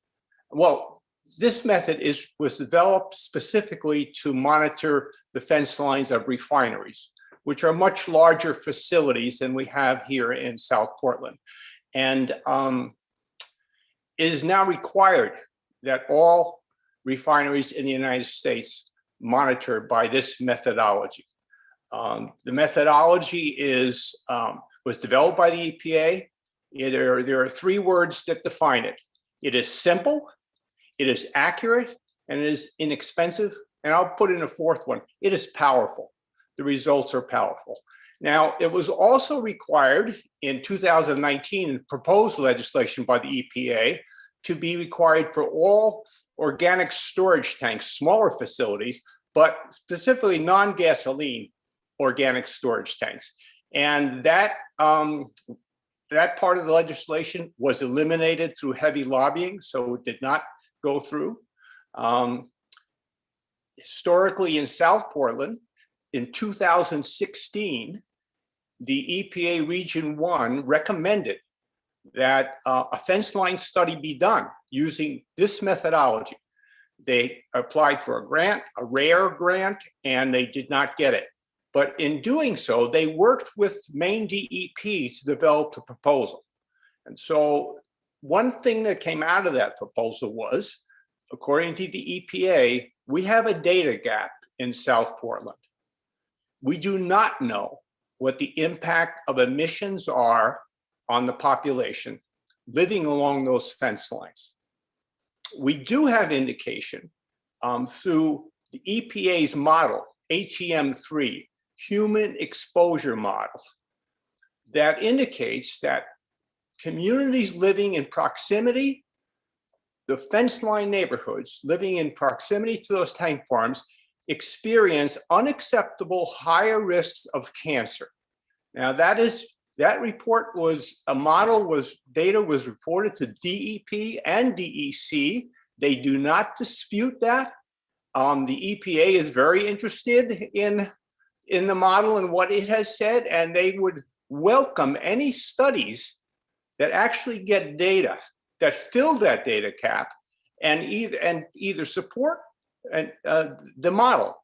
well, this method was developed specifically to monitor the fence lines of refineries, which are much larger facilities than we have here in South Portland. And it is now required that all refineries in the United States monitor by this methodology. The methodology was developed by the EPA. There are 3 words that define it. It is simple, it is accurate, and it is inexpensive. And I'll put in a 4th one. It is powerful. The results are powerful. Now, it was also required in 2019 in proposed legislation by the EPA to be required for all organic storage tanks, smaller facilities, but specifically non-gasoline organic storage tanks. And that part of the legislation was eliminated through heavy lobbying, so it did not go through. Historically in South Portland, in 2016, the EPA Region 1 recommended that a fence line study be done using this methodology. They applied for a grant, a rare grant, and they did not get it. But in doing so, they worked with Maine DEP to develop the proposal. And so one thing that came out of that proposal was, according to the EPA, we have a data gap in South Portland. We do not know what the impact of emissions are on the population living along those fence lines. We do have indication through the EPA's model, HEM3, Human Exposure Model, that indicates that communities living in proximity, the fence line neighborhoods living in proximity to those tank farms, experience unacceptable higher risks of cancer. Now that report was, data was reported to DEP and DEC. They do not dispute that. The EPA is very interested in the model and what it has said, and they would welcome any studies that actually get data that fill that data cap and either support the model,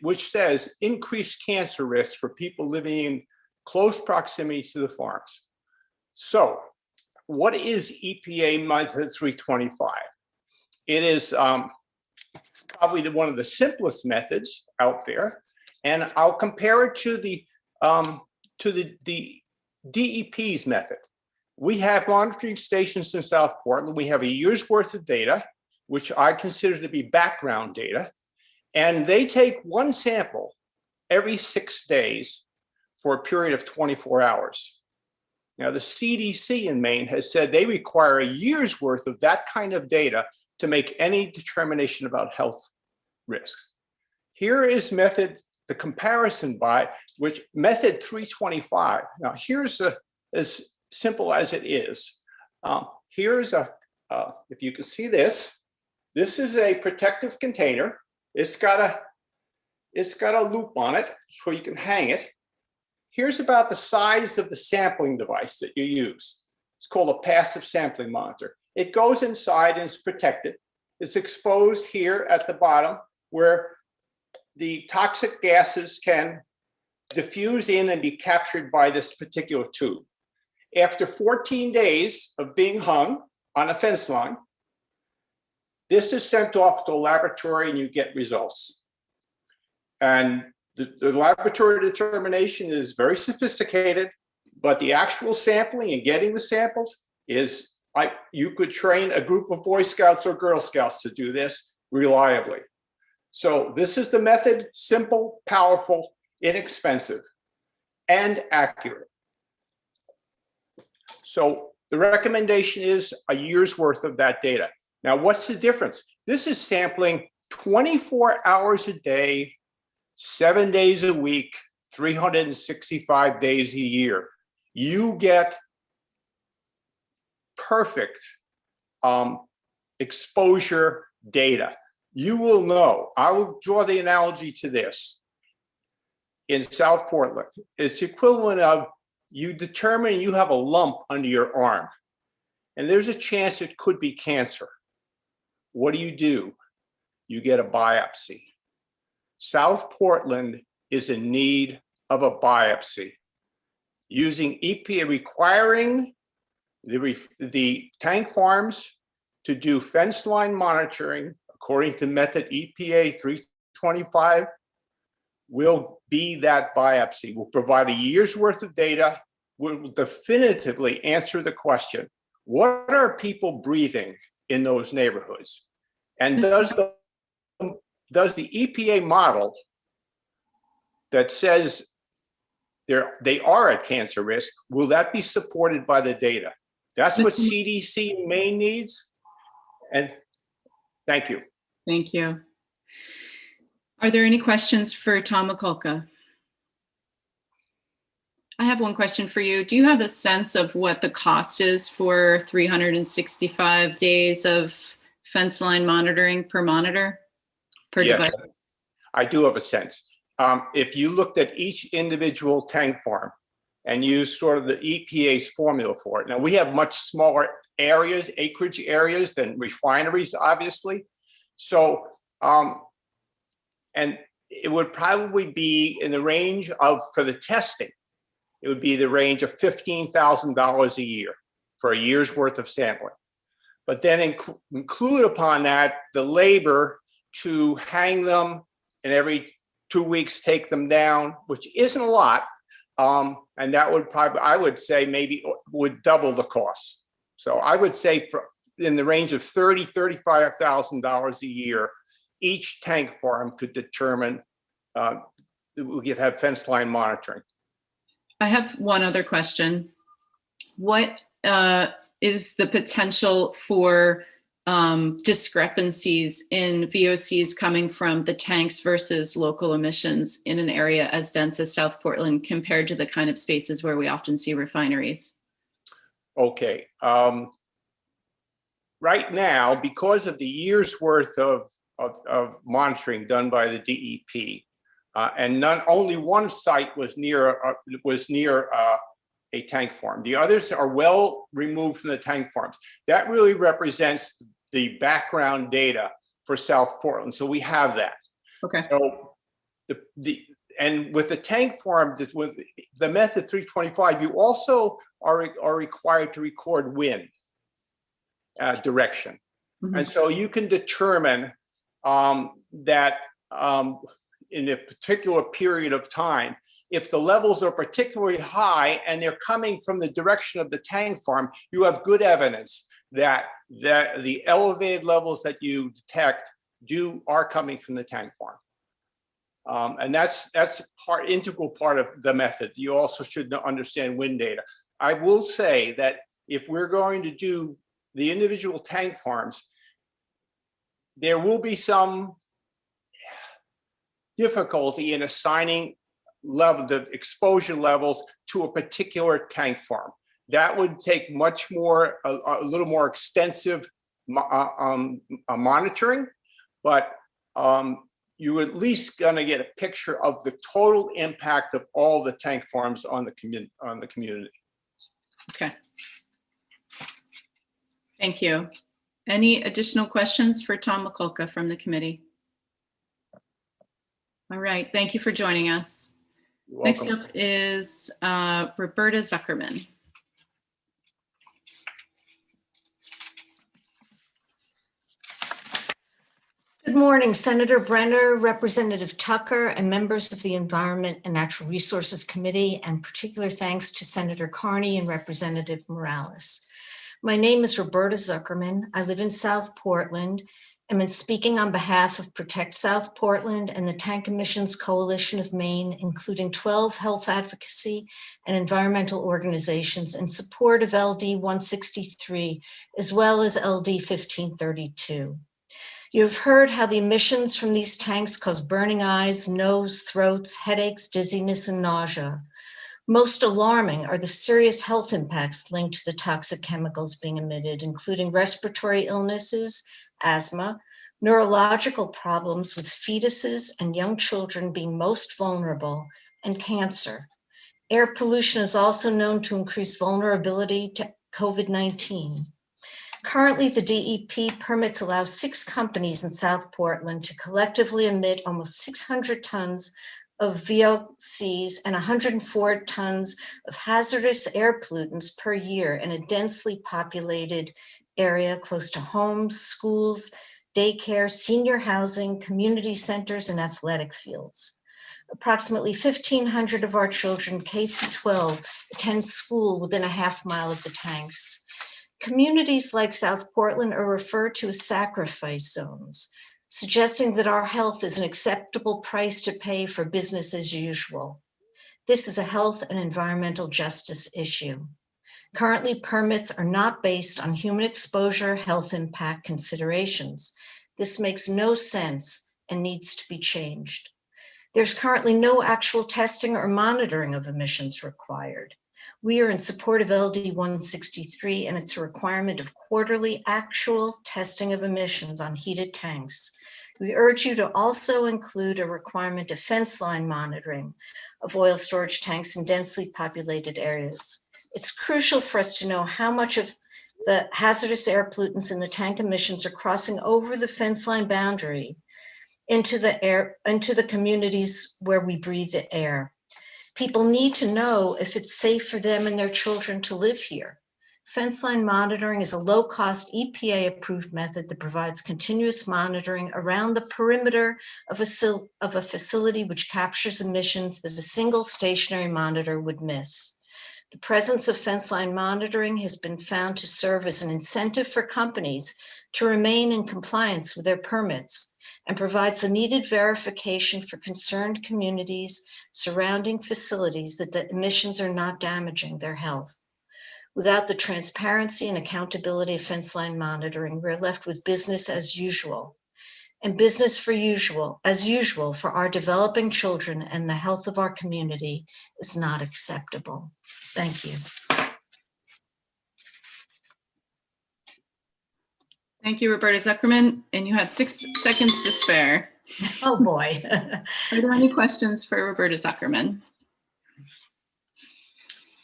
which says increased cancer risks for people living in close proximity to the farms. So what is EPA method 325? It is probably one of the simplest methods out there. And I'll compare it to the DEP's method. We have monitoring stations in South Portland. We have a year's worth of data, which I consider to be background data. And they take one sample every 6 days for a period of 24 hours. Now, the CDC in Maine has said they require a year's worth of that kind of data to make any determination about health risks. Here is the comparison by which method 325. Now, here's as simple as it is. Here's if you can see this is a protective container. It's got a loop on it so you can hang it. Here's about the size of the sampling device that you use. It's called a passive sampling monitor. It goes inside and it's protected. It's exposed here at the bottom where the toxic gases can diffuse in and be captured by this particular tube. After 14 days of being hung on a fence line, this is sent off to a laboratory and you get results. And the laboratory determination is very sophisticated, but the actual sampling and getting the samples is like you could train a group of Boy Scouts or Girl Scouts to do this reliably. So this is the method: simple, powerful, inexpensive, and accurate. So the recommendation is a year's worth of that data. Now, what's the difference? This is sampling 24 hours a day, 7 days a week, 365 days a year. You get perfect exposure data. You will know, I will draw the analogy to this. In South Portland, it's the equivalent of you determine you have a lump under your arm and there's a chance it could be cancer. What do? You get a biopsy. South Portland is in need of a biopsy. Using EPA requiring the tank farms to do fence line monitoring according to method EPA 325 will be that biopsy. Will provide a year's worth of data, will definitively answer the question, what are people breathing in those neighborhoods? And does the EPA model that says they are at cancer risk, will that be supported by the data? That's what CDC in Maine needs. And thank you. Thank you. Are there any questions for Tom Mikulka? I have one question for you. Do you have a sense of what the cost is for 365 days of fence line monitoring per monitor, per device? I do have a sense. If you looked at each individual tank farm and used sort of the EPA's formula for it. Now we have much smaller areas, acreage areas than refineries, obviously. So, and it would probably be in the range of, for the testing, it would be the range of $15,000 a year for a year's worth of sampling. But then include upon that the labor to hang them and every 2 weeks take them down, which isn't a lot. And that would probably, I would say maybe would double the cost. So I would say for in the range of $30,000, $35,000 a year, each tank farm could determine, we could have fence line monitoring. I have one other question. What is the potential for discrepancies in VOCs coming from the tanks versus local emissions in an area as dense as South Portland compared to the kind of spaces where we often see refineries? Okay. Right now, because of the year's worth of monitoring done by the DEP, and not only one site was near a tank farm. The others are well removed from the tank farms. That really represents the background data for South Portland. So we have that. Okay. So and with the tank farm, with the method 325, you also are required to record wind direction. Mm-hmm. And so you can determine that in a particular period of time, if the levels are particularly high and they're coming from the direction of the tank farm, you have good evidence that the elevated levels that you detect are coming from the tank farm. And that's integral part of the method. You also should understand wind data. I will say that if we're going to do the individual tank farms, there will be some difficulty in assigning the exposure levels to a particular tank farm. That would take much more, a little more extensive monitoring, but you're at least going to get a picture of the total impact of all the tank farms on the community. Okay. Thank you. Any additional questions for Tom Mikulka from the committee? All right, thank you for joining us. Next up is Roberta Zuckerman. Good morning, Senator Brenner, Representative Tucker, and members of the Environment and Natural Resources Committee, and particular thanks to Senator Carney and Representative Morales. My name is Roberta Zuckerman. I live in South Portland. I'm speaking on behalf of Protect South Portland and the Tank Emissions Coalition of Maine, including 12 health advocacy and environmental organizations in support of LD 163, as well as LD 1532. You have heard how the emissions from these tanks cause burning eyes, nose, throats, headaches, dizziness, and nausea. Most alarming are the serious health impacts linked to the toxic chemicals being emitted, including respiratory illnesses, asthma, neurological problems with fetuses and young children being most vulnerable, and cancer. Air pollution is also known to increase vulnerability to COVID-19. Currently, the DEP permits allow 6 companies in South Portland to collectively emit almost 600 tons of VOCs and 104 tons of hazardous air pollutants per year in a densely populated area close to homes, schools, daycare, senior housing, community centers, and athletic fields. Approximately 1,500 of our children, K through 12, attend school within a half-mile of the tanks. Communities like South Portland are referred to as sacrifice zones, suggesting that our health is an acceptable price to pay for business as usual. This is a health and environmental justice issue. Currently, permits are not based on human exposure health impact considerations. This makes no sense and needs to be changed. There's currently no actual testing or monitoring of emissions required. We are in support of LD 163 and its requirement of quarterly actual testing of emissions on heated tanks. We urge you to also include a requirement of fence line monitoring of oil storage tanks in densely populated areas. It's crucial for us to know how much of the hazardous air pollutants in the tank emissions are crossing over the fence line boundary into the communities where we breathe the air. People need to know if it's safe for them and their children to live here. Fence line monitoring is a low-cost EPA-approved method that provides continuous monitoring around the perimeter of a facility which captures emissions that a single stationary monitor would miss. The presence of fence line monitoring has been found to serve as an incentive for companies to remain in compliance with their permits, and provides the needed verification for concerned communities surrounding facilities that the emissions are not damaging their health. Without the transparency and accountability of fence line monitoring, we're left with business as usual. And business as usual for our developing children and the health of our community is not acceptable. Thank you. Thank you, Roberta Zuckerman. And you have 6 seconds to spare. Oh, boy. Are there any questions for Roberta Zuckerman?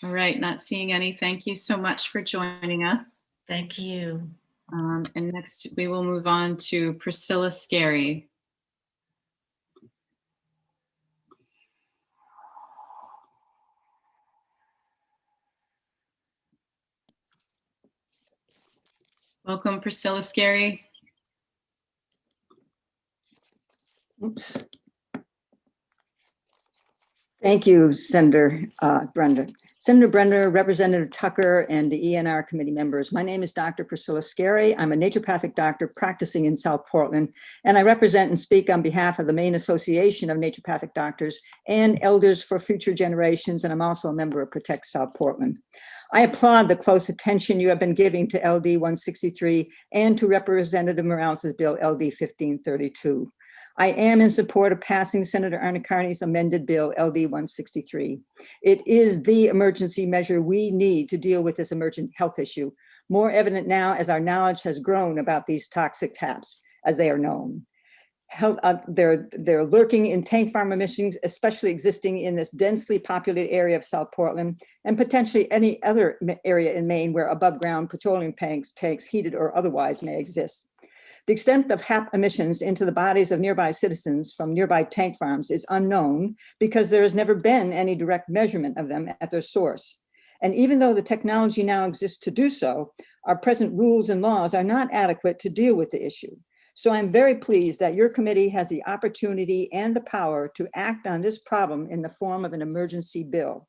All right, not seeing any. Thank you so much for joining us. Thank you. And next we will move on to Priscilla Scarry. Welcome, Priscilla Scarry. Oops. Thank you, Senator Brenda. Senator Brenda, Representative Tucker, and the ENR committee members. My name is Dr. Priscilla Scarry. I'm a naturopathic doctor practicing in South Portland, and I represent and speak on behalf of the Maine Association of Naturopathic Doctors and Elders for Future Generations, and I'm also a member of Protect South Portland. I applaud the close attention you have been giving to LD 163 and to Representative Morales' bill LD 1532. I am in support of passing Senator Arne Carney's amended bill LD 163. It is the emergency measure we need to deal with this emergent health issue, more evident now as our knowledge has grown about these toxic TAPs, as they are known. They're lurking in tank farm emissions, especially existing in this densely populated area of South Portland, and potentially any other area in Maine where above ground petroleum tanks, heated or otherwise, may exist. The extent of HAP emissions into the bodies of nearby citizens from nearby tank farms is unknown because there has never been any direct measurement of them at their source. And even though the technology now exists to do so, our present rules and laws are not adequate to deal with the issue. So I'm very pleased that your committee has the opportunity and the power to act on this problem in the form of an emergency bill.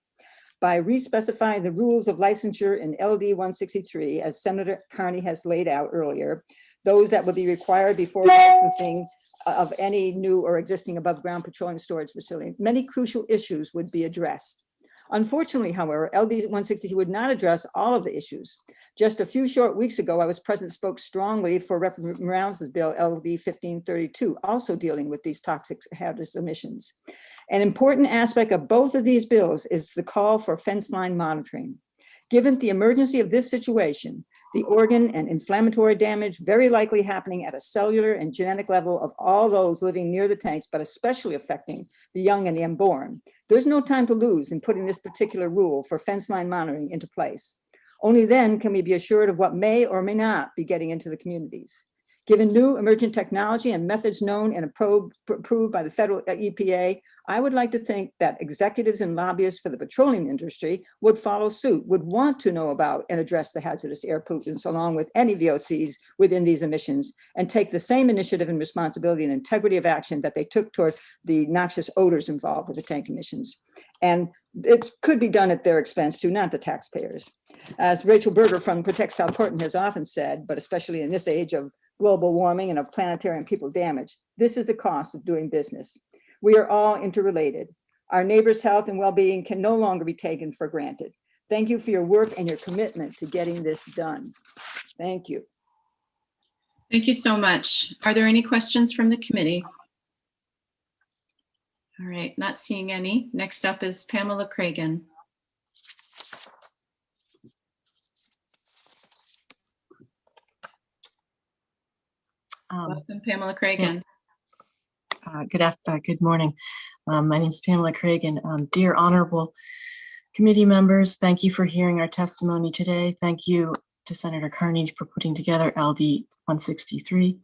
By respecifying the rules of licensure in LD 163, as Senator Carney has laid out earlier, those that would be required before licensing of any new or existing above ground petroleum storage facility, many crucial issues would be addressed. Unfortunately, however, LD 163 would not address all of the issues. Just a few short weeks ago, I was present and spoke strongly for Representative Morales' bill LD 1532, also dealing with these toxic hazardous emissions. An important aspect of both of these bills is the call for fence line monitoring. Given the emergency of this situation, the organ and inflammatory damage very likely happening at a cellular and genetic level of all those living near the tanks, but especially affecting the young and the unborn, there's no time to lose in putting this particular rule for fence line monitoring into place. Only then can we be assured of what may or may not be getting into the communities. Given new emergent technology and methods known and approved by the federal EPA, I would like to think that executives and lobbyists for the petroleum industry would follow suit, would want to know about and address the hazardous air pollutants along with any VOCs within these emissions, and take the same initiative and responsibility and integrity of action that they took toward the noxious odors involved with the tank emissions. And it could be done at their expense too, not the taxpayers. As Rachel Berger from Protect South Portland has often said, but especially in this age of global warming and of planetary and people damage, this is the cost of doing business. We are all interrelated. Our neighbors' health and well-being can no longer be taken for granted. Thank you for your work and your commitment to getting this done. Thank you. Thank you so much. Are there any questions from the committee? All right, not seeing any. Next up is Pamela Cragen. Welcome, Pamela Cragen. Good morning. My name is Pamela Cragen. Dear honorable committee members, thank you for hearing our testimony today. Thank you to Senator Carney for putting together LD 163.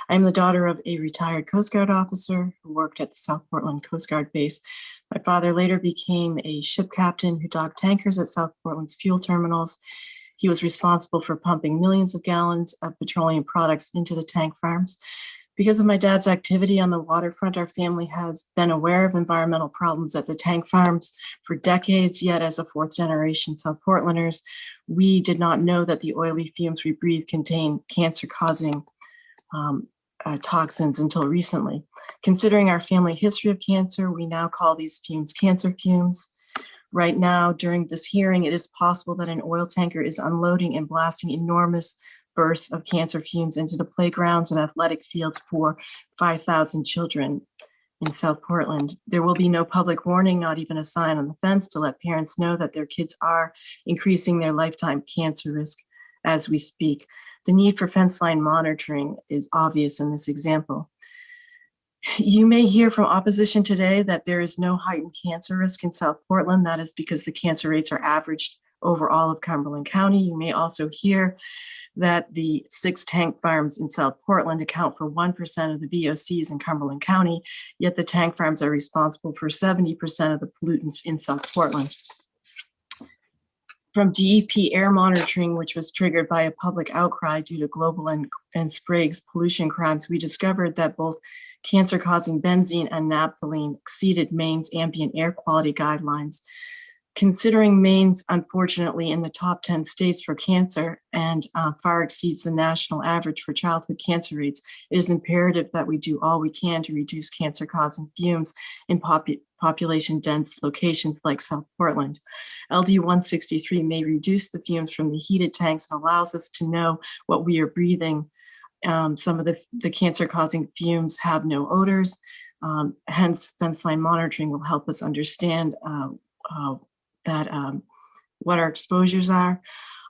I am the daughter of a retired Coast Guard officer who worked at the South Portland Coast Guard base. My father later became a ship captain who docked tankers at South Portland's fuel terminals. He was responsible for pumping millions of gallons of petroleum products into the tank farms. Because of my dad's activity on the waterfront, our family has been aware of environmental problems at the tank farms for decades, yet as a fourth generation South Portlanders, we did not know that the oily fumes we breathe contain cancer-causing toxins until recently. Considering our family history of cancer, we now call these fumes cancer fumes. Right now, during this hearing, it is possible that an oil tanker is unloading and blasting enormous bursts of cancer fumes into the playgrounds and athletic fields for 5,000 children in South Portland. There will be no public warning, not even a sign on the fence to let parents know that their kids are increasing their lifetime cancer risk as we speak. The need for fence line monitoring is obvious in this example. You may hear from opposition today that there is no heightened cancer risk in South Portland. That is because the cancer rates are averaged over all of Cumberland County. You may also hear that the 6 tank farms in South Portland account for 1% of the VOCs in Cumberland County, yet the tank farms are responsible for 70% of the pollutants in South Portland. From DEP air monitoring, which was triggered by a public outcry due to global and Sprague's pollution crimes, we discovered that both cancer-causing benzene and naphthalene exceeded Maine's ambient air quality guidelines. Considering Maine's, unfortunately, in the top 10 states for cancer and far exceeds the national average for childhood cancer rates, it is imperative that we do all we can to reduce cancer-causing fumes in population-dense locations like South Portland. LD 163 may reduce the fumes from the heated tanks and allows us to know what we are breathing. Some of the cancer-causing fumes have no odors. Hence, fence line monitoring will help us understand what our exposures are.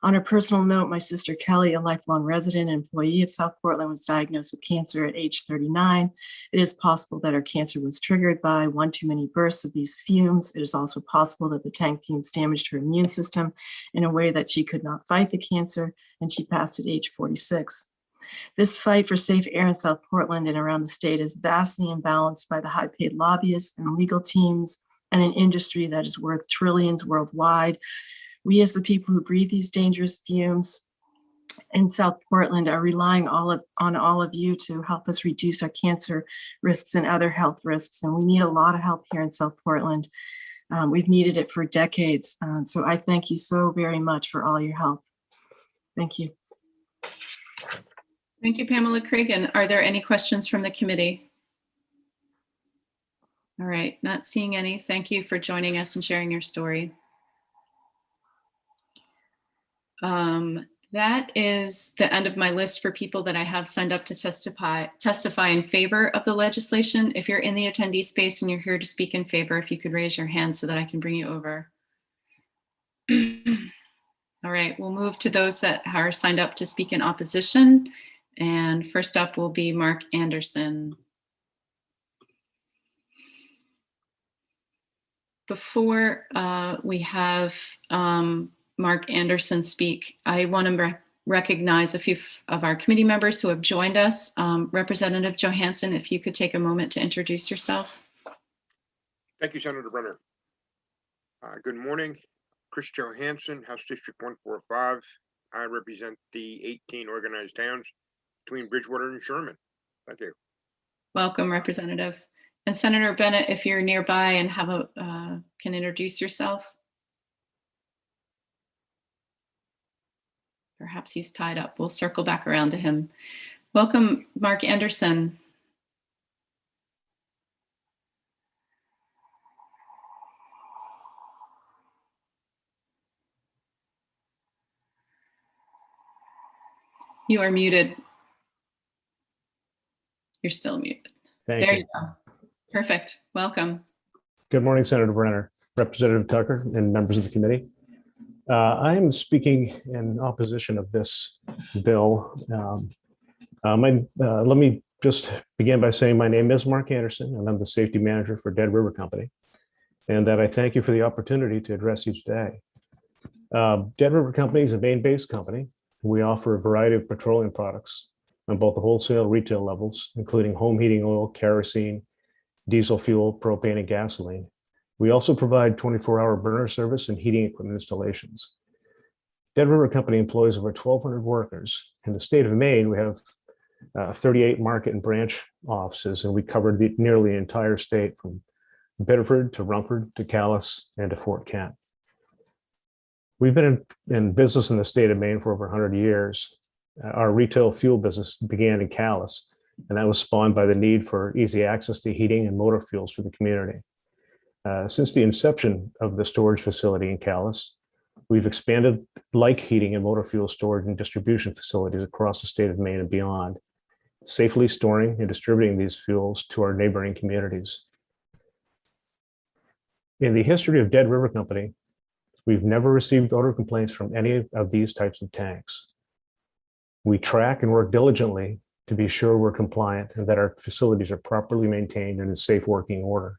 On a personal note, my sister Kelly, a lifelong resident and employee of South Portland, was diagnosed with cancer at age 39. It is possible that her cancer was triggered by one too many bursts of these fumes. It is also possible that the tank fumes damaged her immune system in a way that she could not fight the cancer, and she passed at age 46. This fight for safe air in South Portland and around the state is vastly imbalanced by the high-paid lobbyists and legal teams and an industry that is worth trillions worldwide. We, as the people who breathe these dangerous fumes in South Portland, are relying on all of you to help us reduce our cancer risks and other health risks. And we need a lot of help here in South Portland. We've needed it for decades. So I thank you so very much for all your help. Thank you. Thank you, Pamela Cragen. Are there any questions from the committee? All right, not seeing any. Thank you for joining us and sharing your story. That is the end of my list for people that I have signed up to testify in favor of the legislation. If you're in the attendee space and you're here to speak in favor, if you could raise your hand so that I can bring you over. All right, we'll move to those that are signed up to speak in opposition. And first up will be Mark Anderson. Before we have Mark Anderson speak, I want to recognize a few of our committee members who have joined us. Representative Johansson, if you could take a moment to introduce yourself. Thank you, Senator Brenner. Good morning. Chris Johansson, House District 145. I represent the 18 organized towns between Bridgewater and Sherman. Thank you. Welcome, Representative. And Senator Bennett, if you're nearby and have can introduce yourself. Perhaps he's tied up. We'll circle back around to him. Welcome, Mark Anderson. You are muted. You're still muted. Thank there you. You go. Perfect. Welcome. Good morning, Senator Brenner, Representative Tucker, and members of the committee. I am speaking in opposition of this bill. Let me just begin by saying my name is Mark Anderson, and I'm the safety manager for Dead River Company, and that I thank you for the opportunity to address you today. Dead River Company is a Maine-based company. We offer a variety of petroleum products on both the wholesale and retail levels, including home heating oil, kerosene, diesel fuel, propane, and gasoline. We also provide 24-hour burner service and heating equipment installations. Dead River Company employs over 1,200 workers. In the state of Maine, we have 38 market and branch offices, and we cover nearly the entire state from Biddeford to Rumford to Calais and to Fort Kent. We've been in business in the state of Maine for over 100 years. Our retail fuel business began in Calais, and that was spawned by the need for easy access to heating and motor fuels for the community. Since the inception of the storage facility in Calais, we've expanded like heating and motor fuel storage and distribution facilities across the state of Maine and beyond, safely storing and distributing these fuels to our neighboring communities. In the history of Dead River Company, we've never received odor complaints from any of these types of tanks. We track and work diligently to be sure we're compliant and that our facilities are properly maintained and in safe working order.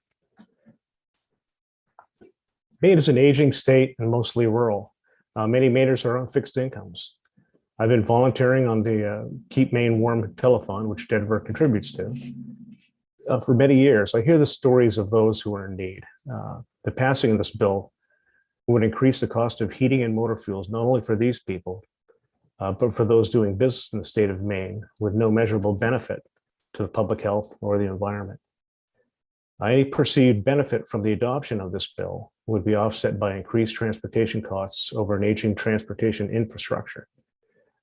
Maine is an aging state and mostly rural. Many Mainers are on fixed incomes. I've been volunteering on the Keep Maine Warm telethon, which Denver contributes to, for many years. I hear the stories of those who are in need. The passing of this bill would increase the cost of heating and motor fuels, not only for these people, but for those doing business in the state of Maine with no measurable benefit to the public health or the environment. I perceived benefit from the adoption of this bill would be offset by increased transportation costs over an aging transportation infrastructure.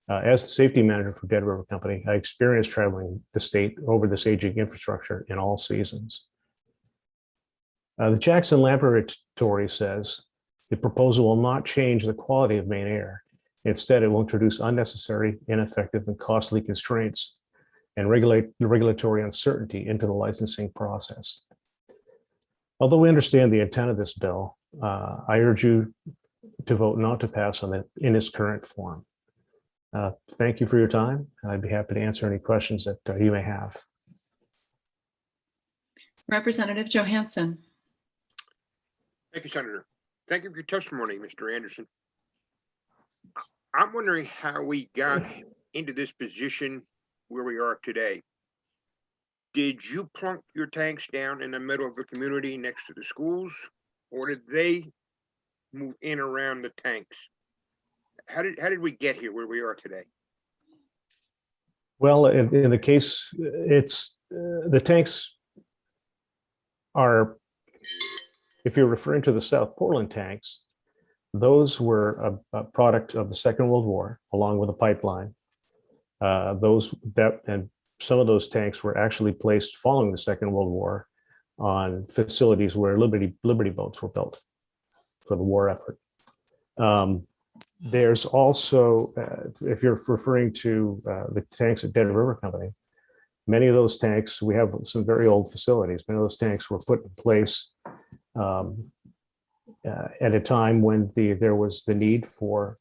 As the safety manager for Dead River Company, I experienced traveling the state over this aging infrastructure in all seasons. The Jackson Laboratory says the proposal will not change the quality of Maine air. Instead, it will introduce unnecessary, ineffective, and costly constraints and regulatory uncertainty into the licensing process. Although we understand the intent of this bill, I urge you to vote not to pass on it in its current form. Thank you for your time. I'd be happy to answer any questions that you may have. Representative Johansson. Thank you, Senator. Thank you for your testimony, Mr. Anderson. I'm wondering how we got into this position where we are today. Did you plunk your tanks down in the middle of the community next to the schools, or did they move in around the tanks? How did we get here where we are today? Well, in the case, it's the tanks are, if you're referring to the South Portland tanks, those were a product of the Second World War, along with a pipeline. And some of those tanks were actually placed following the Second World War on facilities where Liberty boats were built for the war effort. There's also, if you're referring to the tanks at Dead River Company, many of those tanks, we have some very old facilities. Many of those tanks were put in place at a time when there was the need for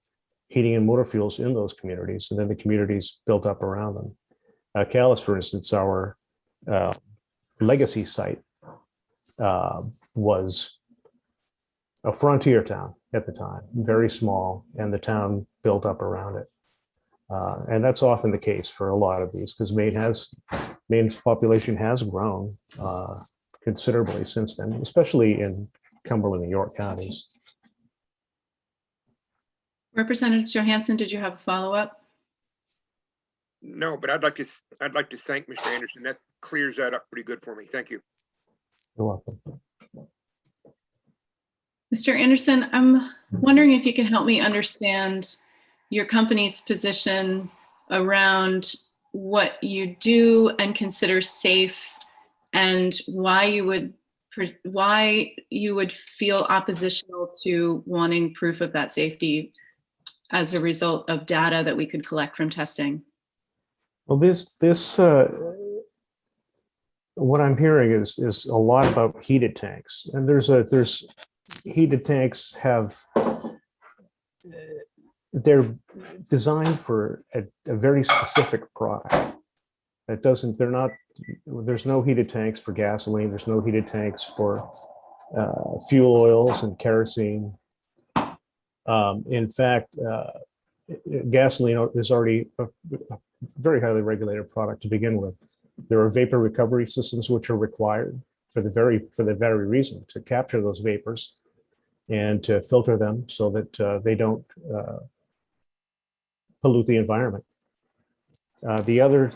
heating and motor fuels in those communities, and then the communities built up around them. Calais, for instance, our legacy site, was a frontier town at the time, very small, and the town built up around it. And that's often the case for a lot of these, because Maine's population has grown considerably since then, especially in Cumberland and York counties. Representative Johansson, did you have a follow-up? No, but I'd like to thank Mr. Anderson. That clears that up pretty good for me. Thank you. You're welcome. Mr. Anderson, I'm wondering if you can help me understand your company's position around what you do and consider safe, and why you would feel oppositional to wanting proof of that safety as a result of data that we could collect from testing. Well, what I'm hearing is a lot about heated tanks, and there's heated tanks they're designed for a very specific product. There's no heated tanks for gasoline. There's no heated tanks for fuel oils and kerosene. In fact, gasoline is already a very highly regulated product to begin with. There are vapor recovery systems which are required for the very reason, to capture those vapors and to filter them so that they don't pollute the environment. The other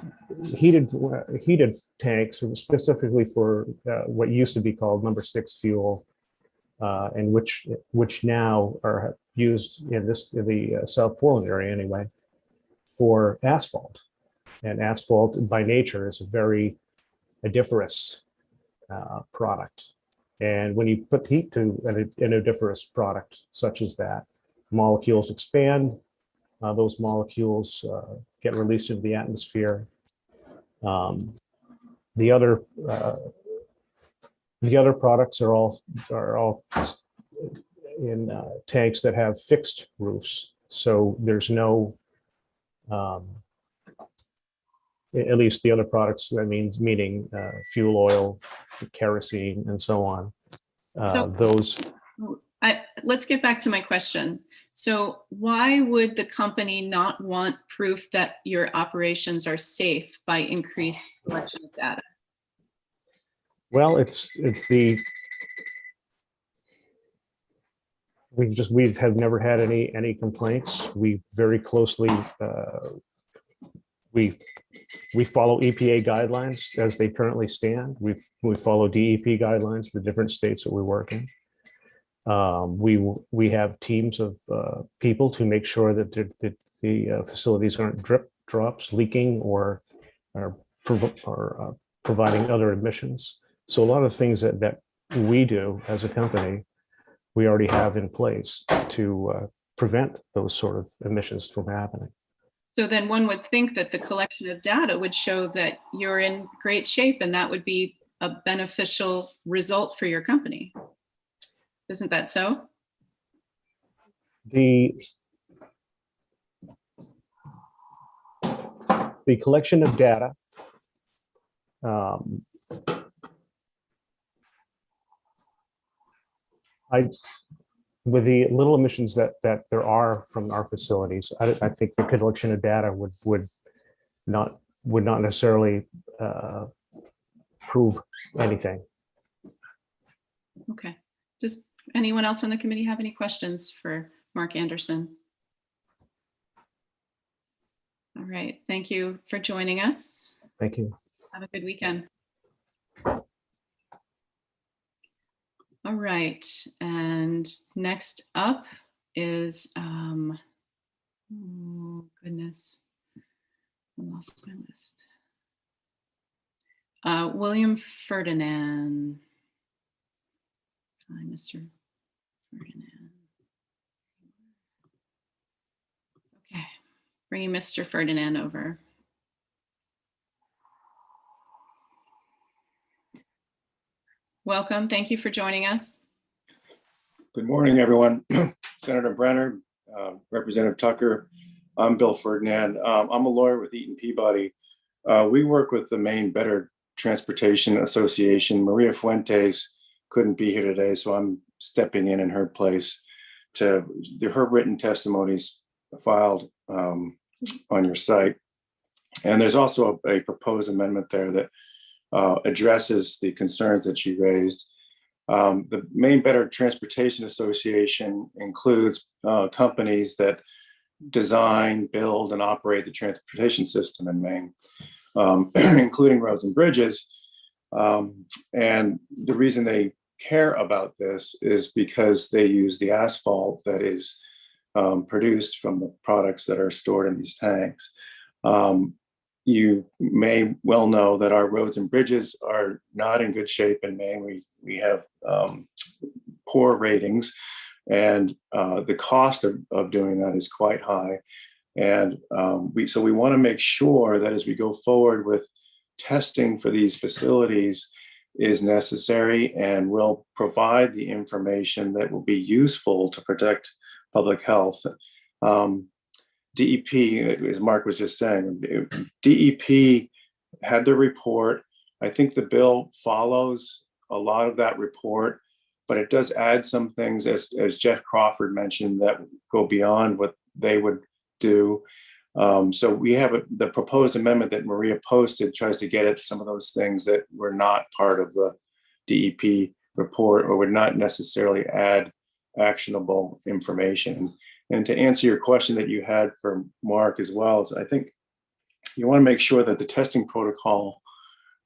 heated tanks are specifically for what used to be called number 6 fuel, and which now are used in the South Portland area anyway, for asphalt. And asphalt by nature is a very odoriferous product. And when you put heat to an odoriferous product such as that, molecules expand. Those molecules get released into the atmosphere. The other products are all in tanks that have fixed roofs, so there's no, at least the other products, meaning fuel oil, kerosene, and so on. Let's get back to my question. So why would the company not want proof that your operations are safe by increased collection of data? Well, we have never had any complaints. We very closely, we follow EPA guidelines as they currently stand. We follow DEP guidelines, the different states that we work in. We have teams of people to make sure that the facilities aren't drops, leaking, or providing other emissions. So a lot of things that we do as a company, we already have in place to prevent those sort of emissions from happening. So then one would think that the collection of data would show that you're in great shape, and that would be a beneficial result for your company. Isn't that so? The collection of data with the little emissions that there are from our facilities, I think the collection of data would not necessarily prove anything. Okay. Does anyone else on the committee have any questions for Mark Anderson? All right. Thank you for joining us. Thank you. Have a good weekend. All right, and next up is, oh goodness, I lost my list. William Ferdinand. Hi, Mr. Ferdinand. Bringing Mr. Ferdinand over. Welcome. Thank you for joining us. Good morning, everyone. Senator Brenner, Representative Tucker. I'm Bill Ferdinand. I'm a lawyer with Eaton Peabody. We work with the Maine Better Transportation Association. Maria Fuentes couldn't be here today, so I'm stepping in her place. Her written testimonies filed on your site. And there's also a proposed amendment there that addresses the concerns that you raised. The Maine Better Transportation Association includes companies that design, build, and operate the transportation system in Maine, including roads and bridges. And the reason they care about this is because they use the asphalt that is produced from the products that are stored in these tanks. You may well know that our roads and bridges are not in good shape in Maine. We have poor ratings, and the cost of doing that is quite high. And so we want to make sure that as we go forward with testing for these facilities is necessary and will provide the information that will be useful to protect public health. DEP, as Mark was just saying, DEP had the report. I think the bill follows a lot of that report, but it does add some things, as Jeff Crawford mentioned, that go beyond what they would do. So we have the proposed amendment that Maria posted tries to get at some of those things that were not part of the DEP report or would not necessarily add actionable information. And to answer your question that you had for Mark as well, is I think you want to make sure that the testing protocol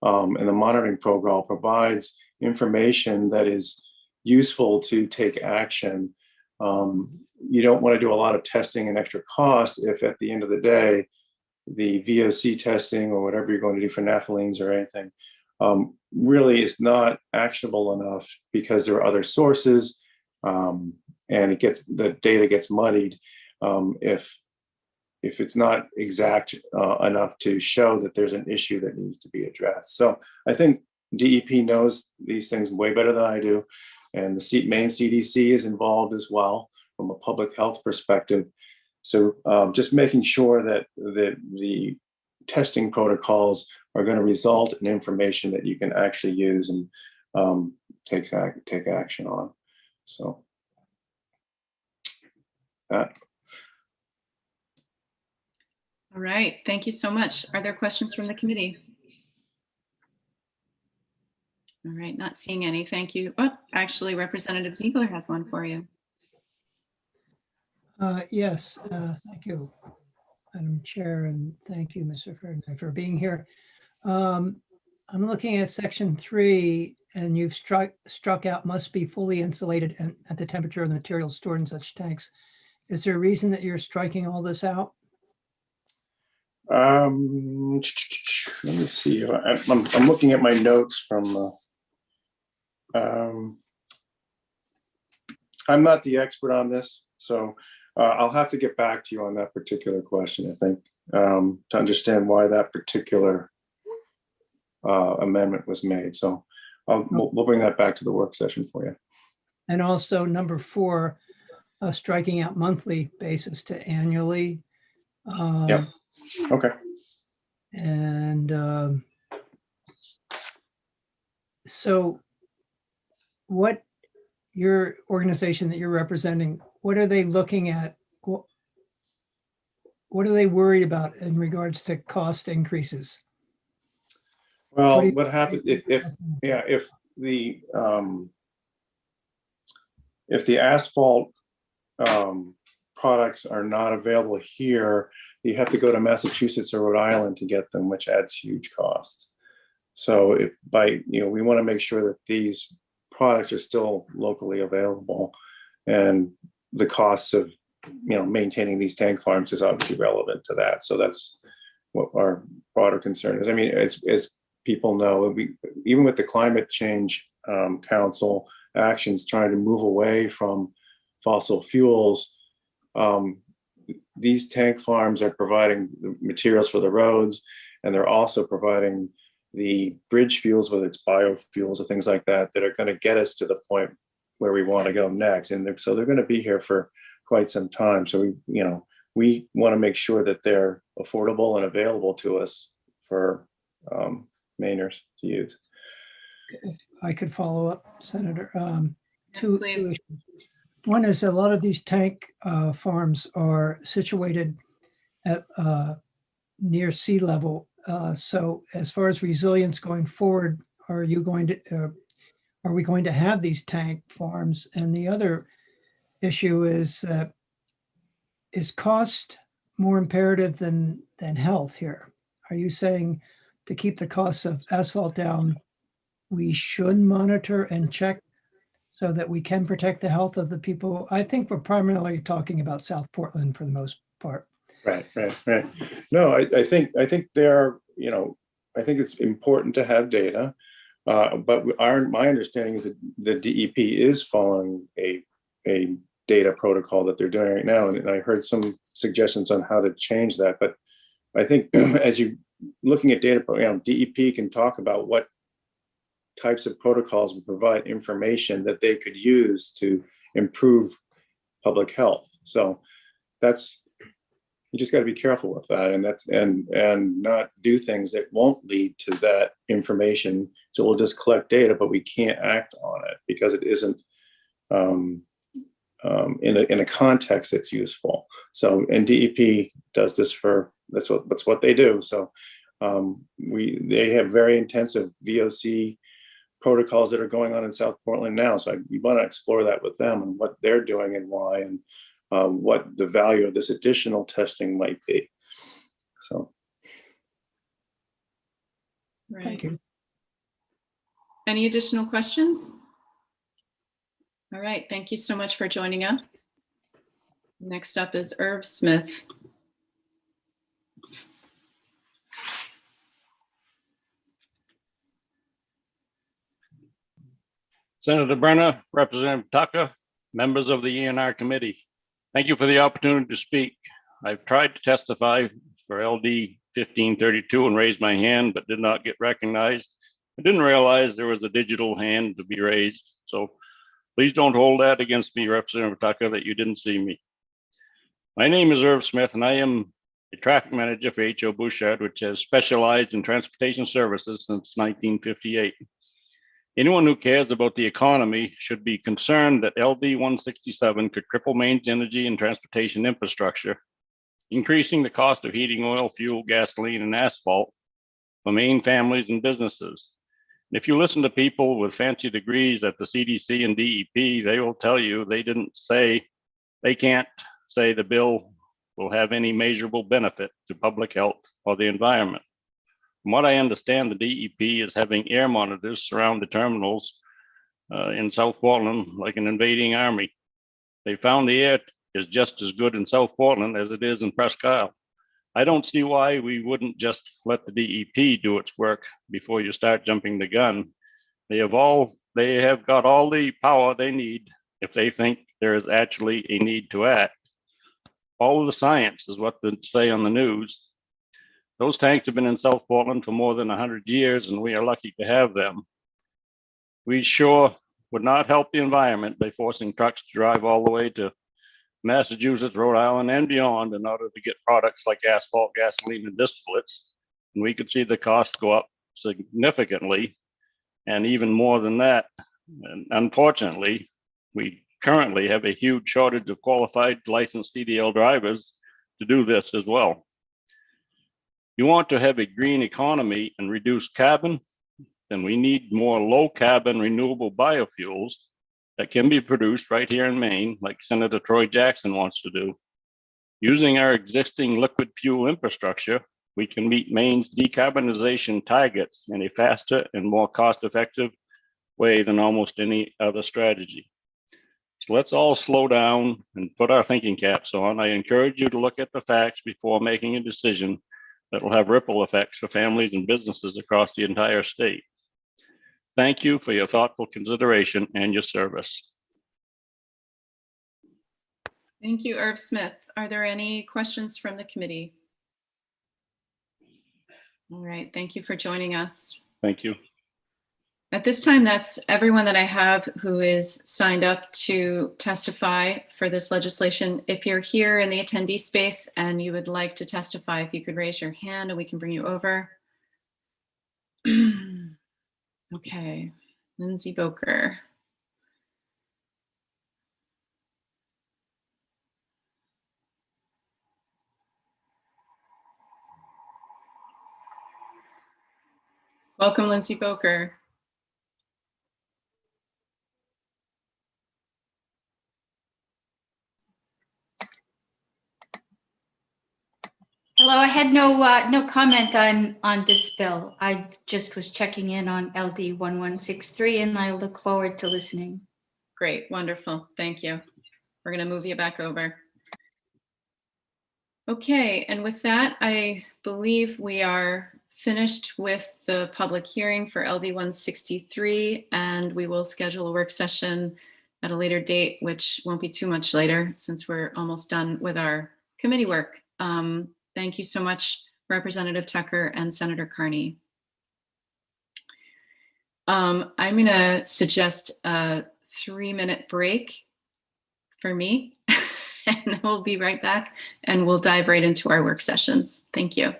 and the monitoring protocol provides information that is useful to take action. You don't want to do a lot of testing and extra cost if at the end of the day, the VOC testing or whatever you're going to do for naphthalenes or anything really is not actionable enough because there are other sources. And the data gets muddied if it's not exact enough to show that there's an issue that needs to be addressed. So I think DEP knows these things way better than I do, and the Maine CDC is involved as well from a public health perspective. So just making sure that the testing protocols are going to result in information that you can actually use and take action on. So. All right, thank you so much. Are there questions from the committee? All right, not seeing any, thank you. Oh, actually, Representative Ziegler has one for you. Yes, thank you, Madam Chair, and thank you, Mr. Ferdinand, for being here. I'm looking at section 3, and you've struck out must be fully insulated at the temperature of the material stored in such tanks. Is there a reason that you're striking all this out? Let me see. I'm looking at my notes from. I'm not the expert on this, so I'll have to get back to you on that particular question, I think, to understand why that particular amendment was made. So we'll bring that back to the work session for you. And also number 4, striking out monthly basis to annually. Yeah. Okay. And so what your organization that you're representing, what are they looking at? What are they worried about in regards to cost increases? Well, what happens if the asphalt products are not available here, you have to go to Massachusetts or Rhode Island to get them, which adds huge costs. So we want to make sure that these products are still locally available, and the costs of maintaining these tank farms is obviously relevant to that. So that's what our broader concern is. I mean, as people know, even with the Climate Change Council actions trying to move away from fossil fuels, these tank farms are providing the materials for the roads, and they're also providing the bridge fuels, whether it's biofuels or things like that, that are going to get us to the point where we want to go next. And so they're going to be here for quite some time. So we want to make sure that they're affordable and available to us for Mainers to use. If I could follow up, Senator. Yes, Two please. issues. One is a lot of these tank farms are situated at near sea level. So as far as resilience going forward, are we going to have these tank farms? And the other issue is cost more imperative than health here? Are you saying to keep the costs of asphalt down, we should monitor and check so that we can protect the health of the people? I think we're primarily talking about South Portland for the most part. Right. No, I think there are, I think it's important to have data, but my understanding is that the DEP is following a data protocol that they're doing right now, and I heard some suggestions on how to change that. But I think as you looking at data, DEP can talk about what types of protocols will provide information that they could use to improve public health. So you just got to be careful with that, and not do things that won't lead to that information. So we'll just collect data, but we can't act on it because it isn't in a context that's useful. So, and DEP does this that's what they do. So they have very intensive VOC protocols that are going on in South Portland now. So we want to explore that with them and what they're doing and why, and what the value of this additional testing might be. So. Right. Thank you. Any additional questions? All right, thank you so much for joining us. Next up is Irv Smith. Senator Brenner, Representative Tucker, members of the ENR committee. Thank you for the opportunity to speak. I've tried to testify for LD 1532 and raised my hand, but did not get recognized. I didn't realize there was a digital hand to be raised. So please don't hold that against me, Representative Tucker, that you didn't see me. My name is Irv Smith, and I am a traffic manager for H.O. Bouchard, which has specialized in transportation services since 1958. Anyone who cares about the economy should be concerned that LD 167 could cripple Maine's energy and transportation infrastructure, increasing the cost of heating oil, fuel, gasoline, and asphalt for Maine families and businesses. And if you listen to people with fancy degrees at the CDC and DEP, they will tell you they can't say the bill will have any measurable benefit to public health or the environment. From what I understand, the DEP is having air monitors surround the terminals in South Portland like an invading army. They found the air is just as good in South Portland as it is in Presque Isle. I don't see why we wouldn't just let the DEP do its work before you start jumping the gun. They have got all the power they need if they think there is actually a need to act. All of the science is what they say on the news. Those tanks have been in South Portland for more than 100 years, and we are lucky to have them. We sure would not help the environment by forcing trucks to drive all the way to Massachusetts, Rhode Island, and beyond in order to get products like asphalt, gasoline, and distillates. And we could see the cost go up significantly, and even more than that. And unfortunately, we currently have a huge shortage of qualified licensed CDL drivers to do this as well. You want to have a green economy and reduce carbon, then we need more low carbon renewable biofuels that can be produced right here in Maine, like Senator Troy Jackson wants to do. Using our existing liquid fuel infrastructure, we can meet Maine's decarbonization targets in a faster and more cost-effective way than almost any other strategy. So let's all slow down and put our thinking caps on. I encourage you to look at the facts before making a decision that will have ripple effects for families and businesses across the entire state. Thank you for your thoughtful consideration and your service. Thank you, Irv Smith. Are there any questions from the committee? All right, thank you for joining us. Thank you. At this time, that's everyone that I have who is signed up to testify for this legislation. If you're here in the attendee space and you would like to testify, if you could raise your hand and we can bring you over. Okay, Lindsay Boker. Welcome, Lindsay Boker. Hello, I had no comment on this bill. I just was checking in on LD 1163 and I look forward to listening. Great, wonderful, thank you. We're gonna move you back over. Okay, and with that, I believe we are finished with the public hearing for LD 163, and we will schedule a work session at a later date, which won't be too much later since we're almost done with our committee work. Thank you so much, Representative Tucker and Senator Carney. I'm gonna suggest a 3-minute break for me. And then we'll be right back and we'll dive right into our work sessions. Thank you.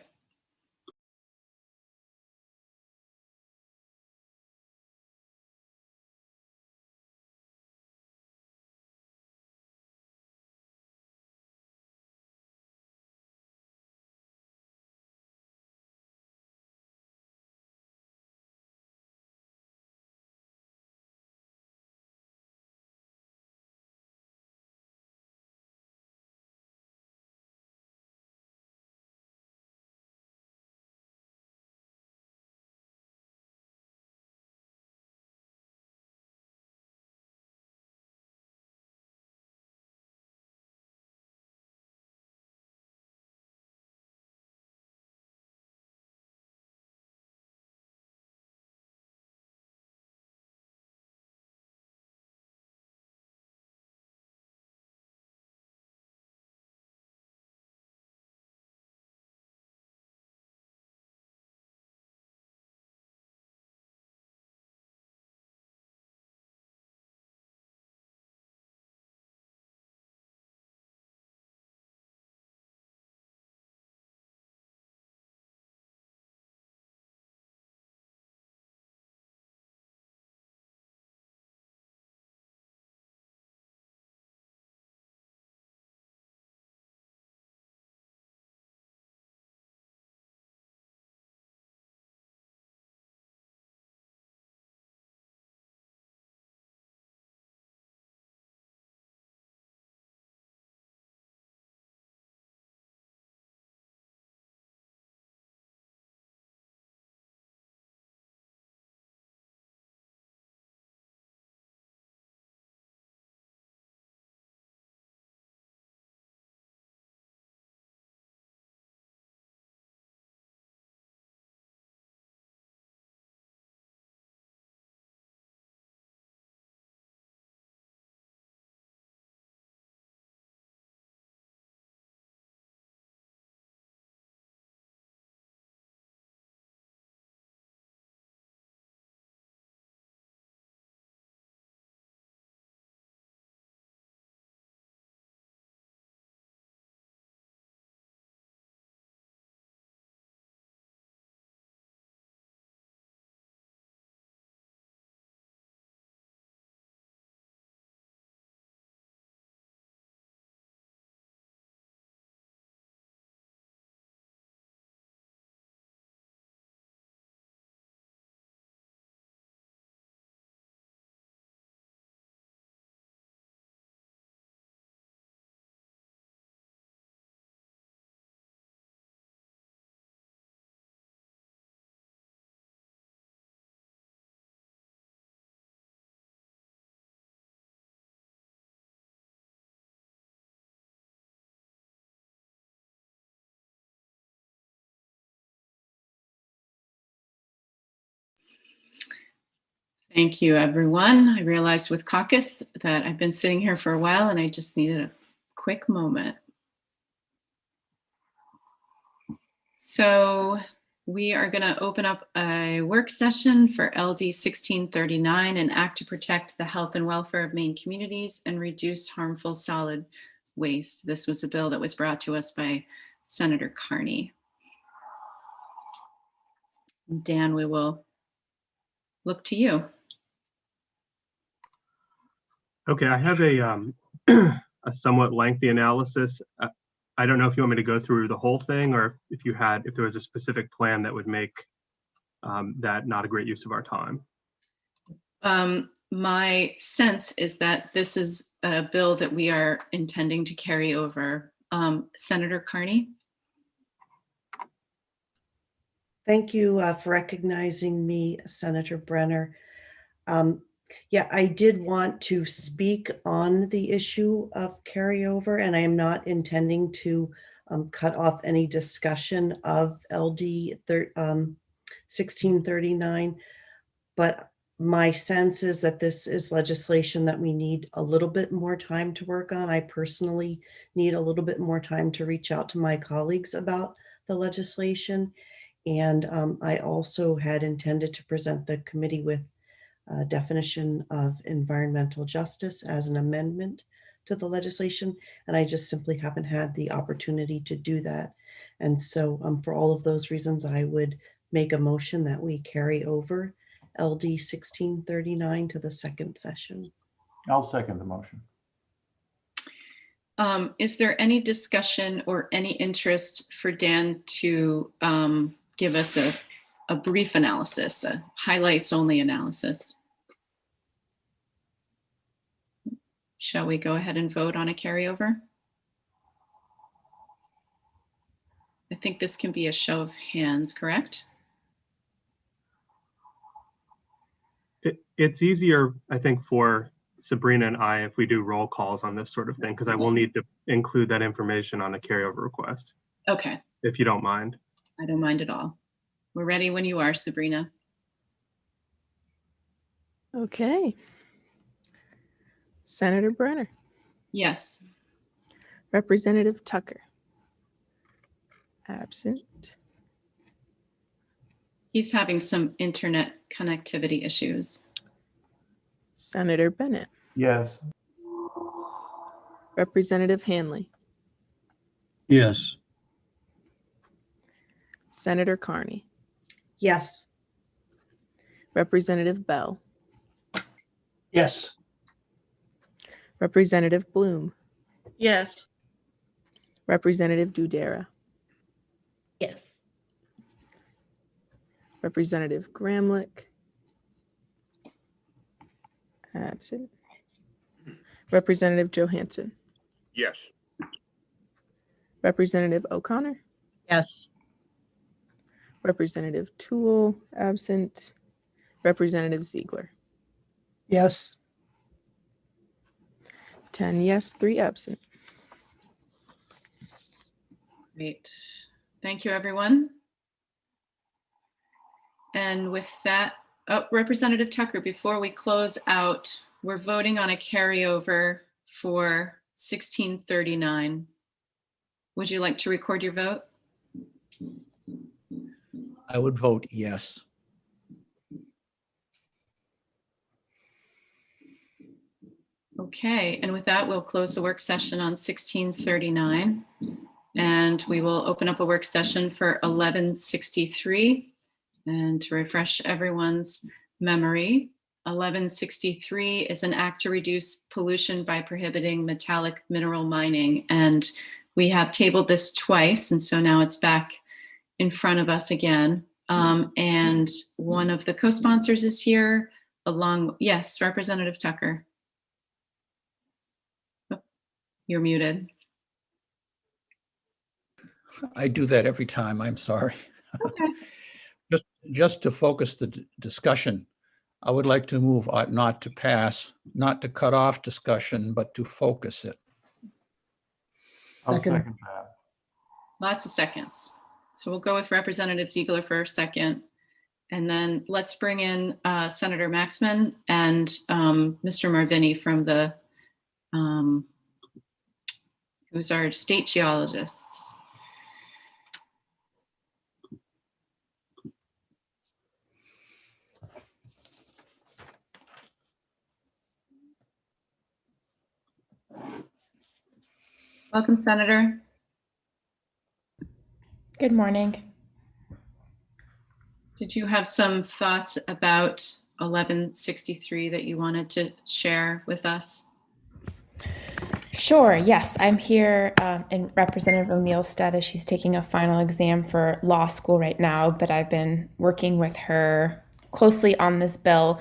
Thank you, everyone. I realized with caucus that I've been sitting here for a while and I just needed a quick moment. So we are going to open up a work session for LD 1639, an act to protect the health and welfare of Maine communities and reduce harmful solid waste. This was a bill that was brought to us by Senator Carney. Dan, we will look to you. Okay, I have a a somewhat lengthy analysis. I don't know if you want me to go through the whole thing, or if there was a specific plan that would make that not a great use of our time. My sense is that this is a bill that we are intending to carry over. Senator Carney? Thank you for recognizing me, Senator Brenner. Yeah, I did want to speak on the issue of carryover, and I am not intending to cut off any discussion of LD 1639, but my sense is that this is legislation that we need a little bit more time to work on. I personally need a little bit more time to reach out to my colleagues about the legislation. And I also had intended to present the committee with a definition of environmental justice as an amendment to the legislation. And I just simply haven't had the opportunity to do that. And so for all of those reasons, I would make a motion that we carry over LD 1639 to the second session. I'll second the motion. Is there any discussion or any interest for Dan to give us a brief analysis, a highlights only analysis? Shall we go ahead and vote on a carryover? I think this can be a show of hands, correct? It's easier, I think, for Sabrina and I if we do roll calls on this sort of thing, because I will need to include that information on a carryover request. Okay. If you don't mind. I don't mind at all. We're ready when you are, Sabrina. Okay. Senator Brenner. Yes. Representative Tucker. Absent. He's having some internet connectivity issues. Senator Bennett. Yes. Representative Hanley. Yes. Senator Carney. Yes. Representative Bell. Yes. Representative Bloom. Yes. Representative Dudera. Yes. Representative Gramlich. Absent. Representative Johansson. Yes. Representative O'Connor. Yes. Representative Toole, absent. Representative Ziegler. Yes. 10 yes, 3 absent. Great. Thank you, everyone. And with that, Representative Tucker, before we close out, we're voting on a carryover for 1639. Would you like to record your vote? I would vote yes. Okay, and with that, we'll close the work session on 1639. And we will open up a work session for 1163. And to refresh everyone's memory, 1163 is an act to reduce pollution by prohibiting metallic mineral mining. And we have tabled this twice, and so now it's back in front of us again. And one of the co-sponsors is here yes, Representative Tucker. Oh, you're muted. I do that every time. I'm sorry. Okay. Just to focus the discussion, I would like to move not to pass, not to cut off discussion, but to focus it. I'll Second. second that. Lots of seconds. So we'll go with Representative Ziegler for a second. And then let's bring in Senator Maxman and Mr. Marvini from the who's our state geologist. Welcome, Senator. Good morning. Did you have some thoughts about 1163 that you wanted to share with us? Sure, yes, I'm here in Representative O'Neill's stead as she's taking a final exam for law school right now, but I've been working with her closely on this bill.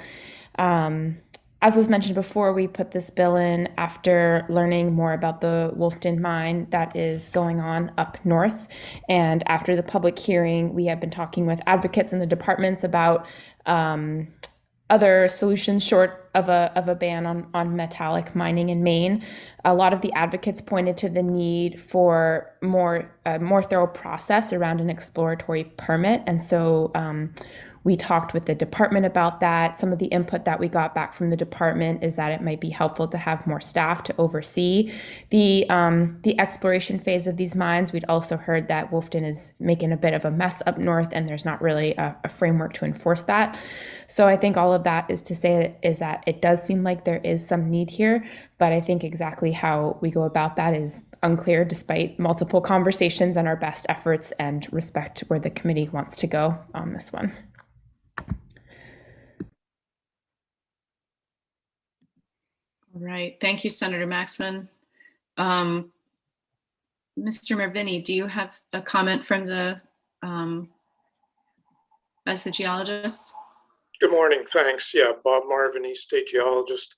As was mentioned before, we put this bill in after learning more about the Wolfton mine that is going on up north. And after the public hearing, we have been talking with advocates in the departments about other solutions short of a ban on metallic mining in Maine. A lot of the advocates pointed to the need for more thorough process around an exploratory permit. And so we talked with the department about that. Some of the input that we got back from the department is that it might be helpful to have more staff to oversee the exploration phase of these mines. We'd also heard that Wolfton is making a bit of a mess up north, and there's not really a framework to enforce that. So I think all of that is to say is that it does seem like there is some need here, but I think exactly how we go about that is unclear despite multiple conversations and our best efforts, and respect where the committee wants to go on this one. All right, thank you, Senator Maxman. Mr. Mervini, do you have a comment from the, as the geologist? Good morning, thanks. Yeah, Bob Marvin, state geologist.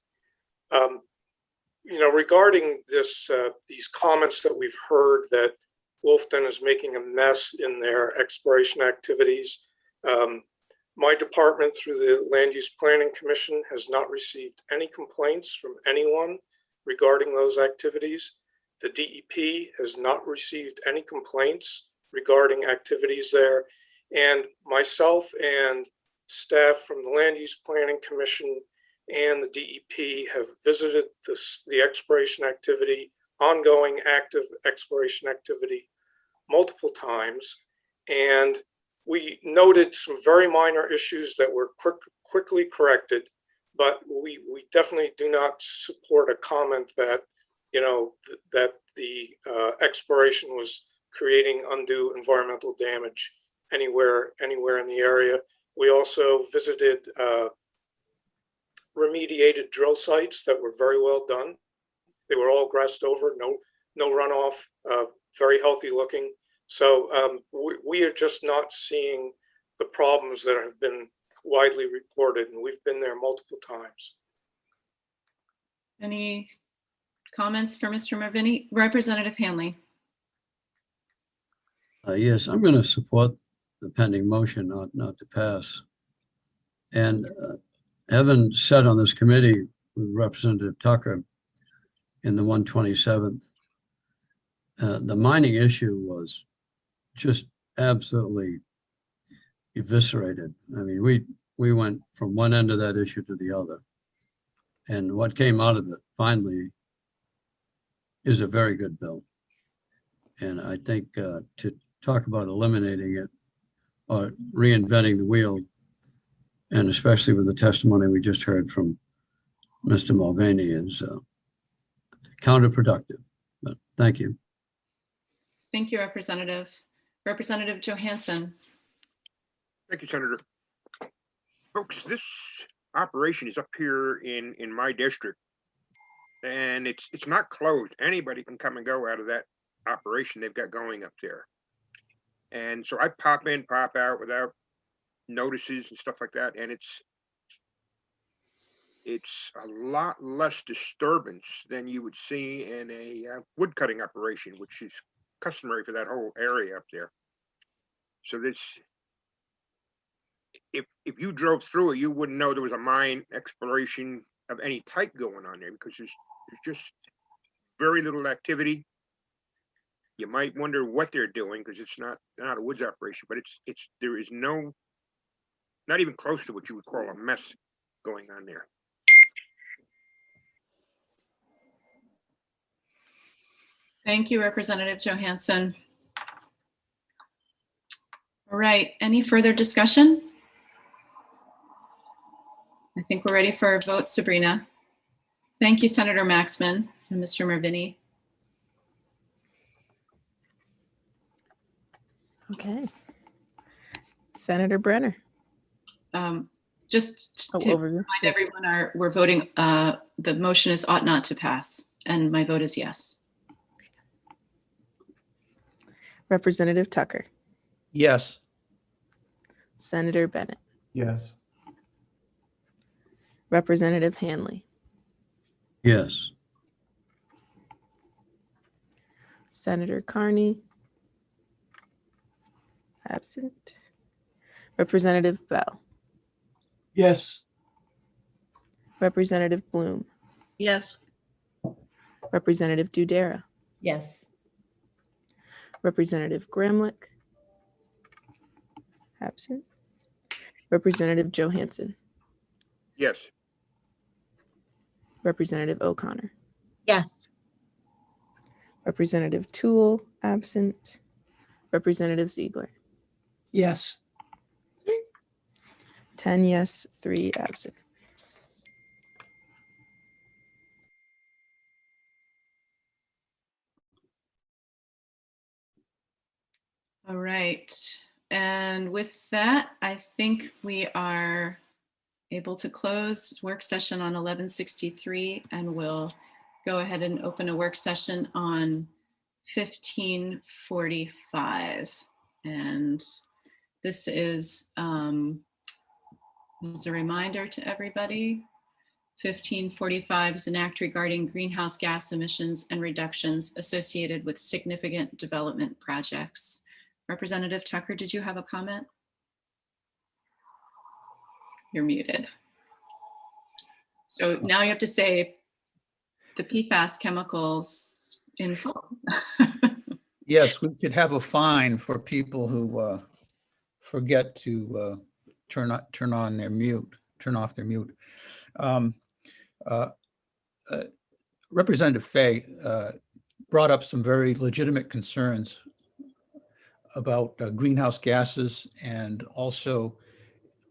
Regarding this, these comments that we've heard that Wolfton is making a mess in their exploration activities, my department through the Land Use Planning Commission has not received any complaints from anyone regarding those activities. The DEP has not received any complaints regarding activities there. And myself and staff from the Land Use Planning Commission and the DEP have visited the exploration activity, ongoing active exploration activity, multiple times. And we noted some very minor issues that were quickly corrected, but we definitely do not support a comment that, that the exploration was creating undue environmental damage anywhere in the area. We also visited remediated drill sites that were very well done. They were all grassed over, no runoff, very healthy looking. So we are just not seeing the problems that have been widely reported, and we've been there multiple times. Any comments for Mr. Mervini? Representative Hanley. Yes, I'm going to support the pending motion not to pass. And having sat on this committee with Representative Tucker in the 127th, the mining issue was just absolutely eviscerated. I mean, we went from one end of that issue to the other. And what came out of it finally is a very good bill. And I think to talk about eliminating it or reinventing the wheel, and especially with the testimony we just heard from Mr. Mulvaney, is counterproductive. But thank you. Thank you, Representative. Representative Johansson. Thank you, Senator. Folks, this operation is up here in my district, and it's not closed. Anybody can come and go out of that operation they've got going up there. And so I pop in, pop out without notices and stuff like that, and it's a lot less disturbance than you would see in a wood cutting operation, which is customary for that whole area up there. So this, if you drove through it, you wouldn't know there was a mine exploration of any type going on there, because there's just very little activity. You might wonder what they're doing, because it's not a woods operation, but there is not even close to what you would call a mess going on there. Thank you, Representative Johansson. All right, any further discussion? I think we're ready for a vote, Sabrina. Thank you, Senator Maxman and Mr. Mervini. Okay. Senator Brenner. Just to overview. remind everyone, we're voting, the motion is ought not to pass, and my vote is yes. Representative Tucker. Yes. Senator Bennett. Yes. Representative Hanley. Yes. Senator Carney. Absent. Representative Bell. Yes. Representative Bloom. Yes. Representative Dudera. Yes. Representative Gramlich. Absent. Representative Johansson. Yes. Representative O'Connor. Yes. Representative Toole. Absent. Representative Ziegler. Yes. 10 yes, 3 absent. All right, and with that, I think we are able to close work session on 1163, and we'll go ahead and open a work session on 1545. And this is, as a reminder to everybody, 1545 is an act regarding greenhouse gas emissions and reductions associated with significant development projects. Representative Tucker, did you have a comment? You're muted. So now you have to say the PFAS chemicals in full. Yes, we could have a fine for people who forget to turn off their mute. Representative Fay brought up some very legitimate concerns about greenhouse gases, and also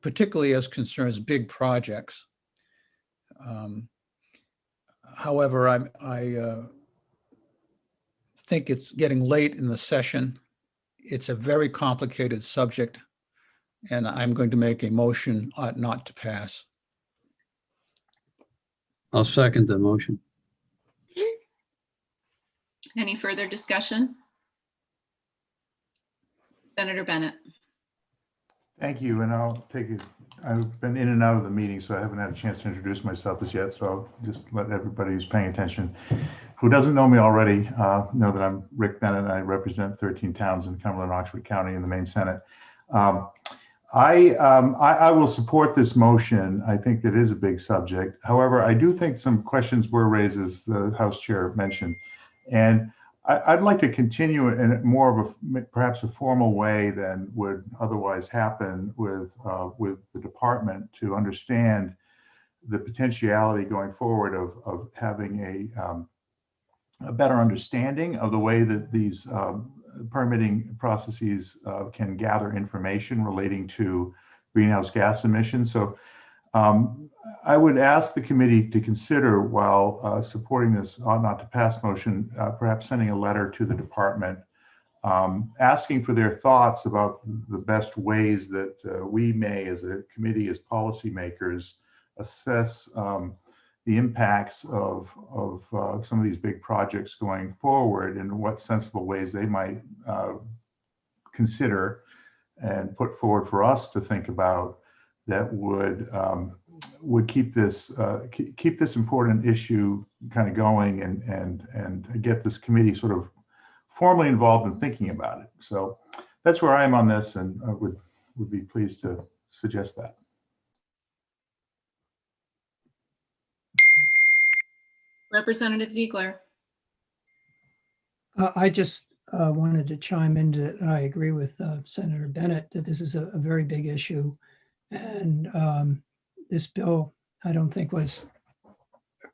particularly as concerns big projects. However, I think it's getting late in the session. It's a very complicated subject, and I'm going to make a motion ought not to pass. I'll second the motion. Any further discussion? Senator Bennett. Thank you, and I'll take it. I've been in and out of the meeting, so I haven't had a chance to introduce myself as yet, so I'll just let everybody who's paying attention, who doesn't know me already, know that I'm Rick Bennett, and I represent 13 towns in Cumberland and Oxford County in the Maine Senate. I will support this motion. I think that is a big subject. However, I do think some questions were raised, as the House Chair mentioned, and I'd like to continue in more of a perhaps a formal way than would otherwise happen with the department to understand the potentiality going forward of having a better understanding of the way that these permitting processes can gather information relating to greenhouse gas emissions. So I would ask the committee to consider, while supporting this ought not to pass motion, perhaps sending a letter to the department asking for their thoughts about the best ways that we may, as a committee, as policymakers, assess the impacts of some of these big projects going forward, and what sensible ways they might consider and put forward for us to think about that would keep this important issue kind of going, and get this committee sort of formally involved in thinking about it. So that's where I am on this, and I would be pleased to suggest that. Representative Ziegler. I just wanted to chime in that I agree with Senator Bennett that this is a very big issue. And this bill, I don't think, was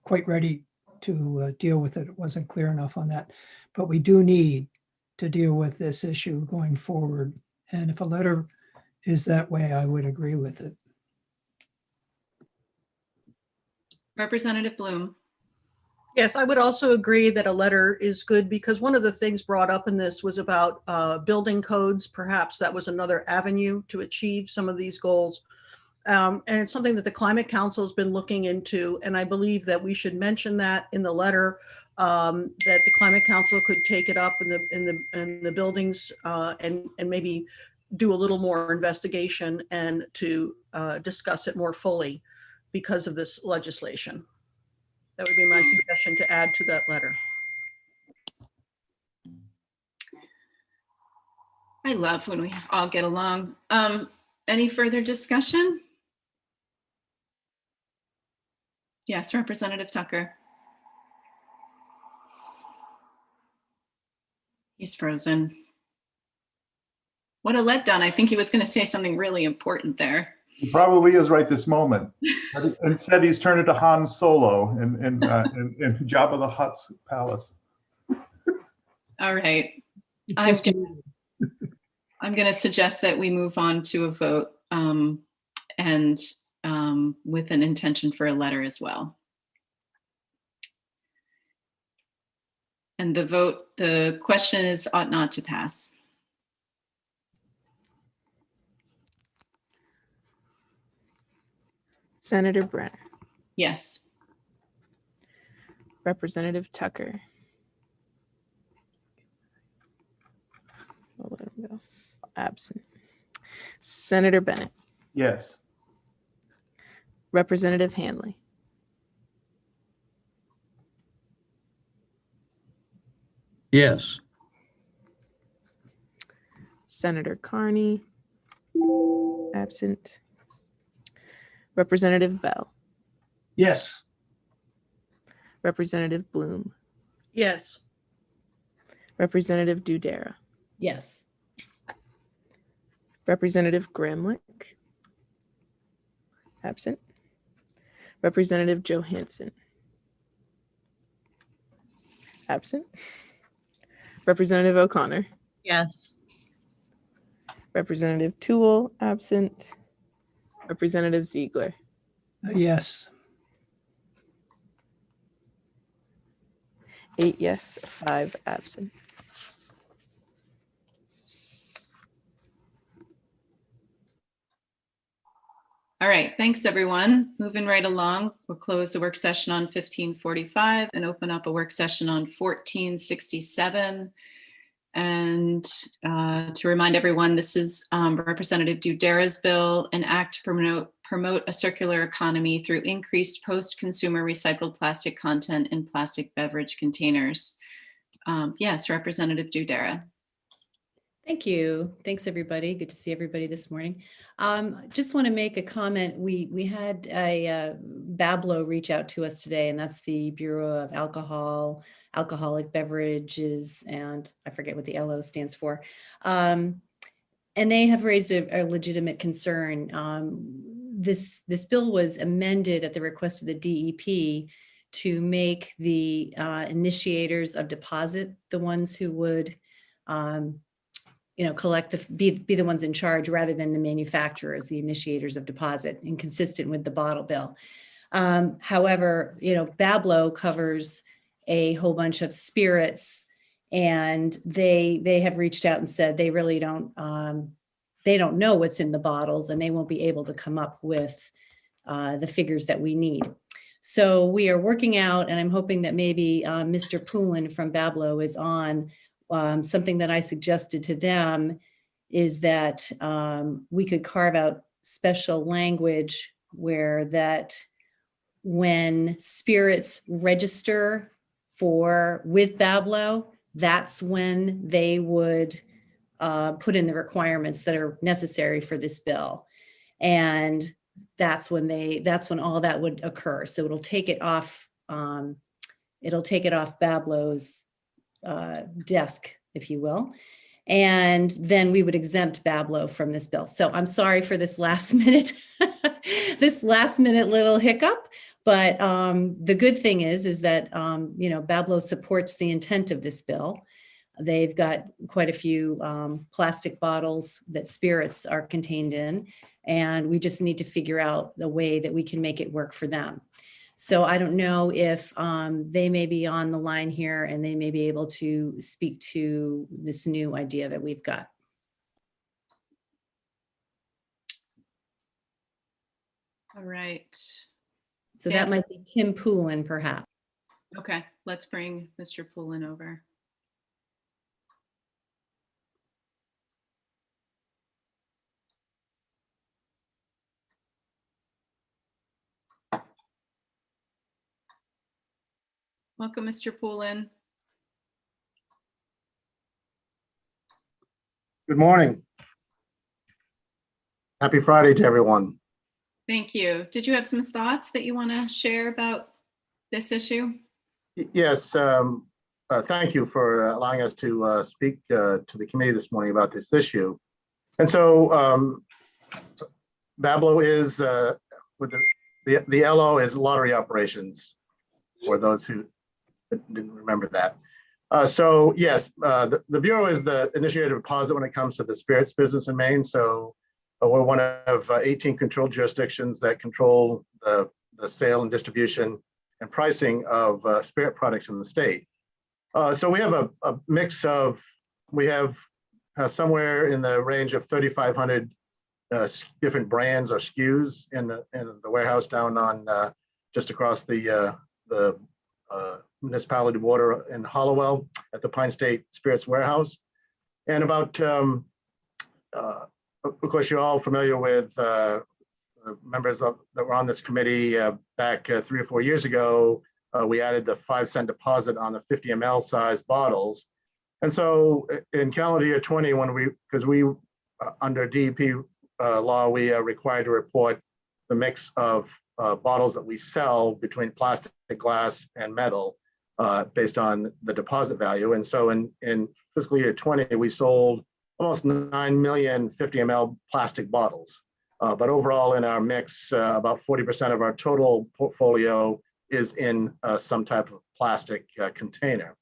quite ready to deal with it. It wasn't clear enough on that. But we do need to deal with this issue going forward. And if a letter is that way, I would agree with it. Representative Bloom. Yes, I would also agree that a letter is good because one of the things brought up in this was about building codes. Perhaps that was another avenue to achieve some of these goals. And it's something that the Climate Council has been looking into. And I believe that we should mention that in the letter, that the Climate Council could take it up in the buildings and maybe do a little more investigation and to discuss it more fully because of this legislation. That would be my suggestion to add to that letter. I love when we all get along. Any further discussion? Yes, Representative Tucker. He's frozen. What a letdown. I think he was going to say something really important there. He probably is right this moment. But instead, he's turned into Han Solo in Jabba the Hutt's palace. All right. I'm going to suggest that we move on to a vote and with an intention for a letter as well. And the question is ought not to pass. Senator Brenner. Yes. Representative Tucker. I'll let him go. Absent. Senator Bennett. Yes. Representative Hanley. Yes. Senator Carney. Absent. Representative Bell. Yes. Representative Bloom. Yes. Representative Dudera. Yes. Representative Gramlich. Absent. Representative Johansson. Absent. Representative O'Connor. Yes. Representative Toole. Absent. Representative Ziegler. Yes. 8 yes, 5 absent. All right, thanks everyone. Moving right along, we'll close the work session on 1545 and open up a work session on 1467. And to remind everyone, this is Representative Dudera's bill, an act to promote a circular economy through increased post-consumer recycled plastic content in plastic beverage containers. Yes, Representative Dudera. Thank you. Thanks, everybody. Good to see everybody this morning. Just want to make a comment. We had a BABLO reach out to us today, and that's the Bureau of Alcoholic Beverages, and I forget what the LO stands for. And they have raised a legitimate concern. This bill was amended at the request of the DEP to make the initiators of deposit the ones who would collect be the ones in charge rather than the manufacturers, the initiators of deposit, and consistent with the bottle bill. However, BABLO covers a whole bunch of spirits, and they have reached out and said they really don't know what's in the bottles, and they won't be able to come up with the figures that we need. So we are working out, and I'm hoping that maybe Mr. Poulin from BABLO is on. Something that I suggested to them is that we could carve out special language where that when spirits register with BABLO, that's when they would put in the requirements that are necessary for this bill. And that's when all that would occur. So it'll take it off BABLO's desk, if you will, and then we would exempt BABLO from this bill. So I'm sorry for this last minute little hiccup, But the good thing is that, Bablo supports the intent of this bill. They've got quite a few plastic bottles that spirits are contained in, and we just need to figure out the way that we can make it work for them. So I don't know if they may be on the line here and they may be able to speak to this new idea that we've got. All right. So Dan? that might be Tim Poulin, perhaps. Okay, let's bring Mr. Poulin over. Welcome, Mr. Poulin. Good morning. Happy Friday to everyone. Thank you. Did you have some thoughts that you want to share about this issue? Yes, thank you for allowing us to speak to the committee this morning about this issue. And so Bablo is, with the LO is lottery operations, for those who didn't remember that. So yes, the Bureau is the initiated deposit when it comes to the spirits business in Maine. So we're one of 18 controlled jurisdictions that control the sale and distribution and pricing of spirit products in the state. So we have a mix of, we have somewhere in the range of 3,500 different brands or SKUs in the warehouse down on just across the municipality border in Hollowell at the Pine State Spirits Warehouse. And about, of course, you're all familiar with the members that were on this committee back 3 or 4 years ago. We added the 5-cent deposit on the 50 ml size bottles. And so in calendar year 20, because we under DEP law, we are required to report the mix of bottles that we sell between plastic, glass, and metal based on the deposit value. And so in fiscal year 20, we sold almost 9 million 50 ml plastic bottles. But overall in our mix, about 40% of our total portfolio is in some type of plastic container.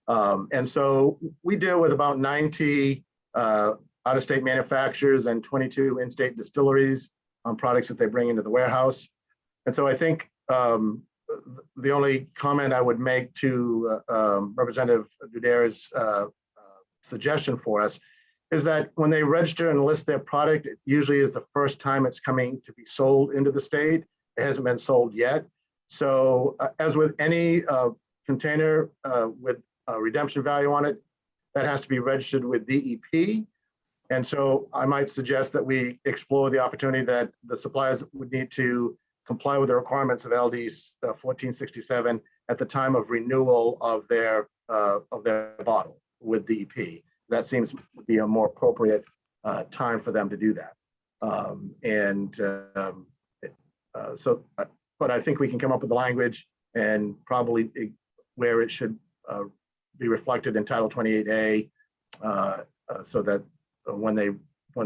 And so we deal with about 90 out-of-state manufacturers and 22 in-state distilleries on products that they bring into the warehouse. And so I think the only comment I would make to Representative Dudera's suggestion for us is that when they register and list their product, it usually is the first time it's coming to be sold into the state. It hasn't been sold yet. So as with any container with a redemption value on it, that has to be registered with DEP. And so I might suggest that we explore the opportunity that the suppliers would need to comply with the requirements of LD 1467 at the time of renewal of their bottle with DEP. That seems to be a more appropriate time for them to do that. But I think we can come up with the language and probably where it should be reflected in Title 28A so that when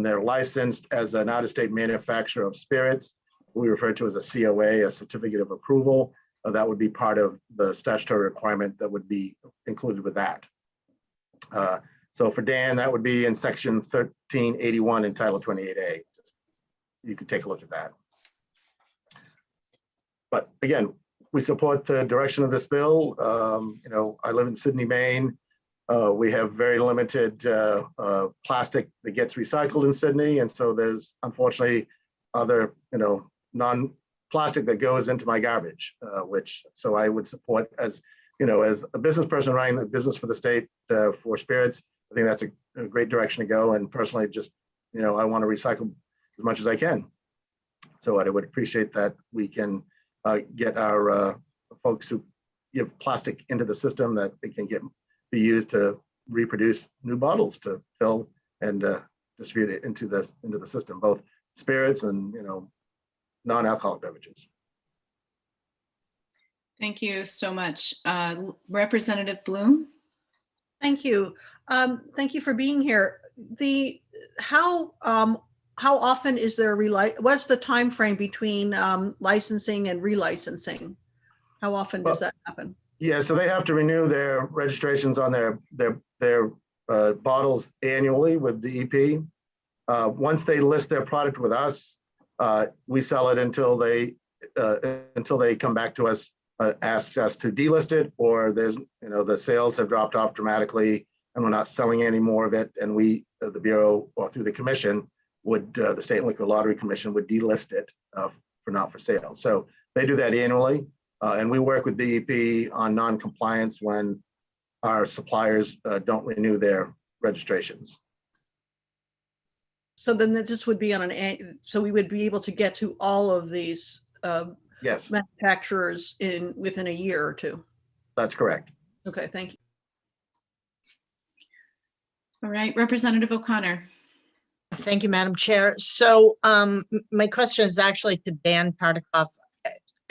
they're licensed as an out-of-state manufacturer of spirits, we refer to as a COA, a certificate of approval, that would be part of the statutory requirement that would be included with that. So for Dan, that would be in section 1381 in Title 28A. You could take a look at that. But again, we support the direction of this bill. I live in Sydney, Maine. We have very limited plastic that gets recycled in Sydney. And so there's unfortunately other, non-plastic that goes into my garbage, so I would support as a business person running the business for the state for spirits. I think that's a great direction to go. And personally, just, I want to recycle as much as I can. So I would appreciate that we can get our folks who give plastic into the system, that it can be used to reproduce new bottles to fill and distribute it into the system, both spirits and non-alcoholic beverages. Thank you so much. Representative Bloom. Thank you. Thank you for being here. How how often is there what's the time frame between licensing and relicensing? How often does that happen? Yeah, so they have to renew their registrations on their bottles annually with DEP. Once they list their product with us, we sell it until they come back to us, ask us to delist it, or there's, the sales have dropped off dramatically and we're not selling any more of it. And we, the Bureau, or through the commission, would, the State and Liquor Lottery Commission would delist it for not for sale. So they do that annually. And we work with DEP on non-compliance when our suppliers don't renew their registrations. So then this would be on so we would be able to get to all of these yes, manufacturers within a year or two. That's correct. Okay, thank you. All right, Representative O'Connor. Thank you, Madam Chair. So my question is actually to Dan Tartikoff.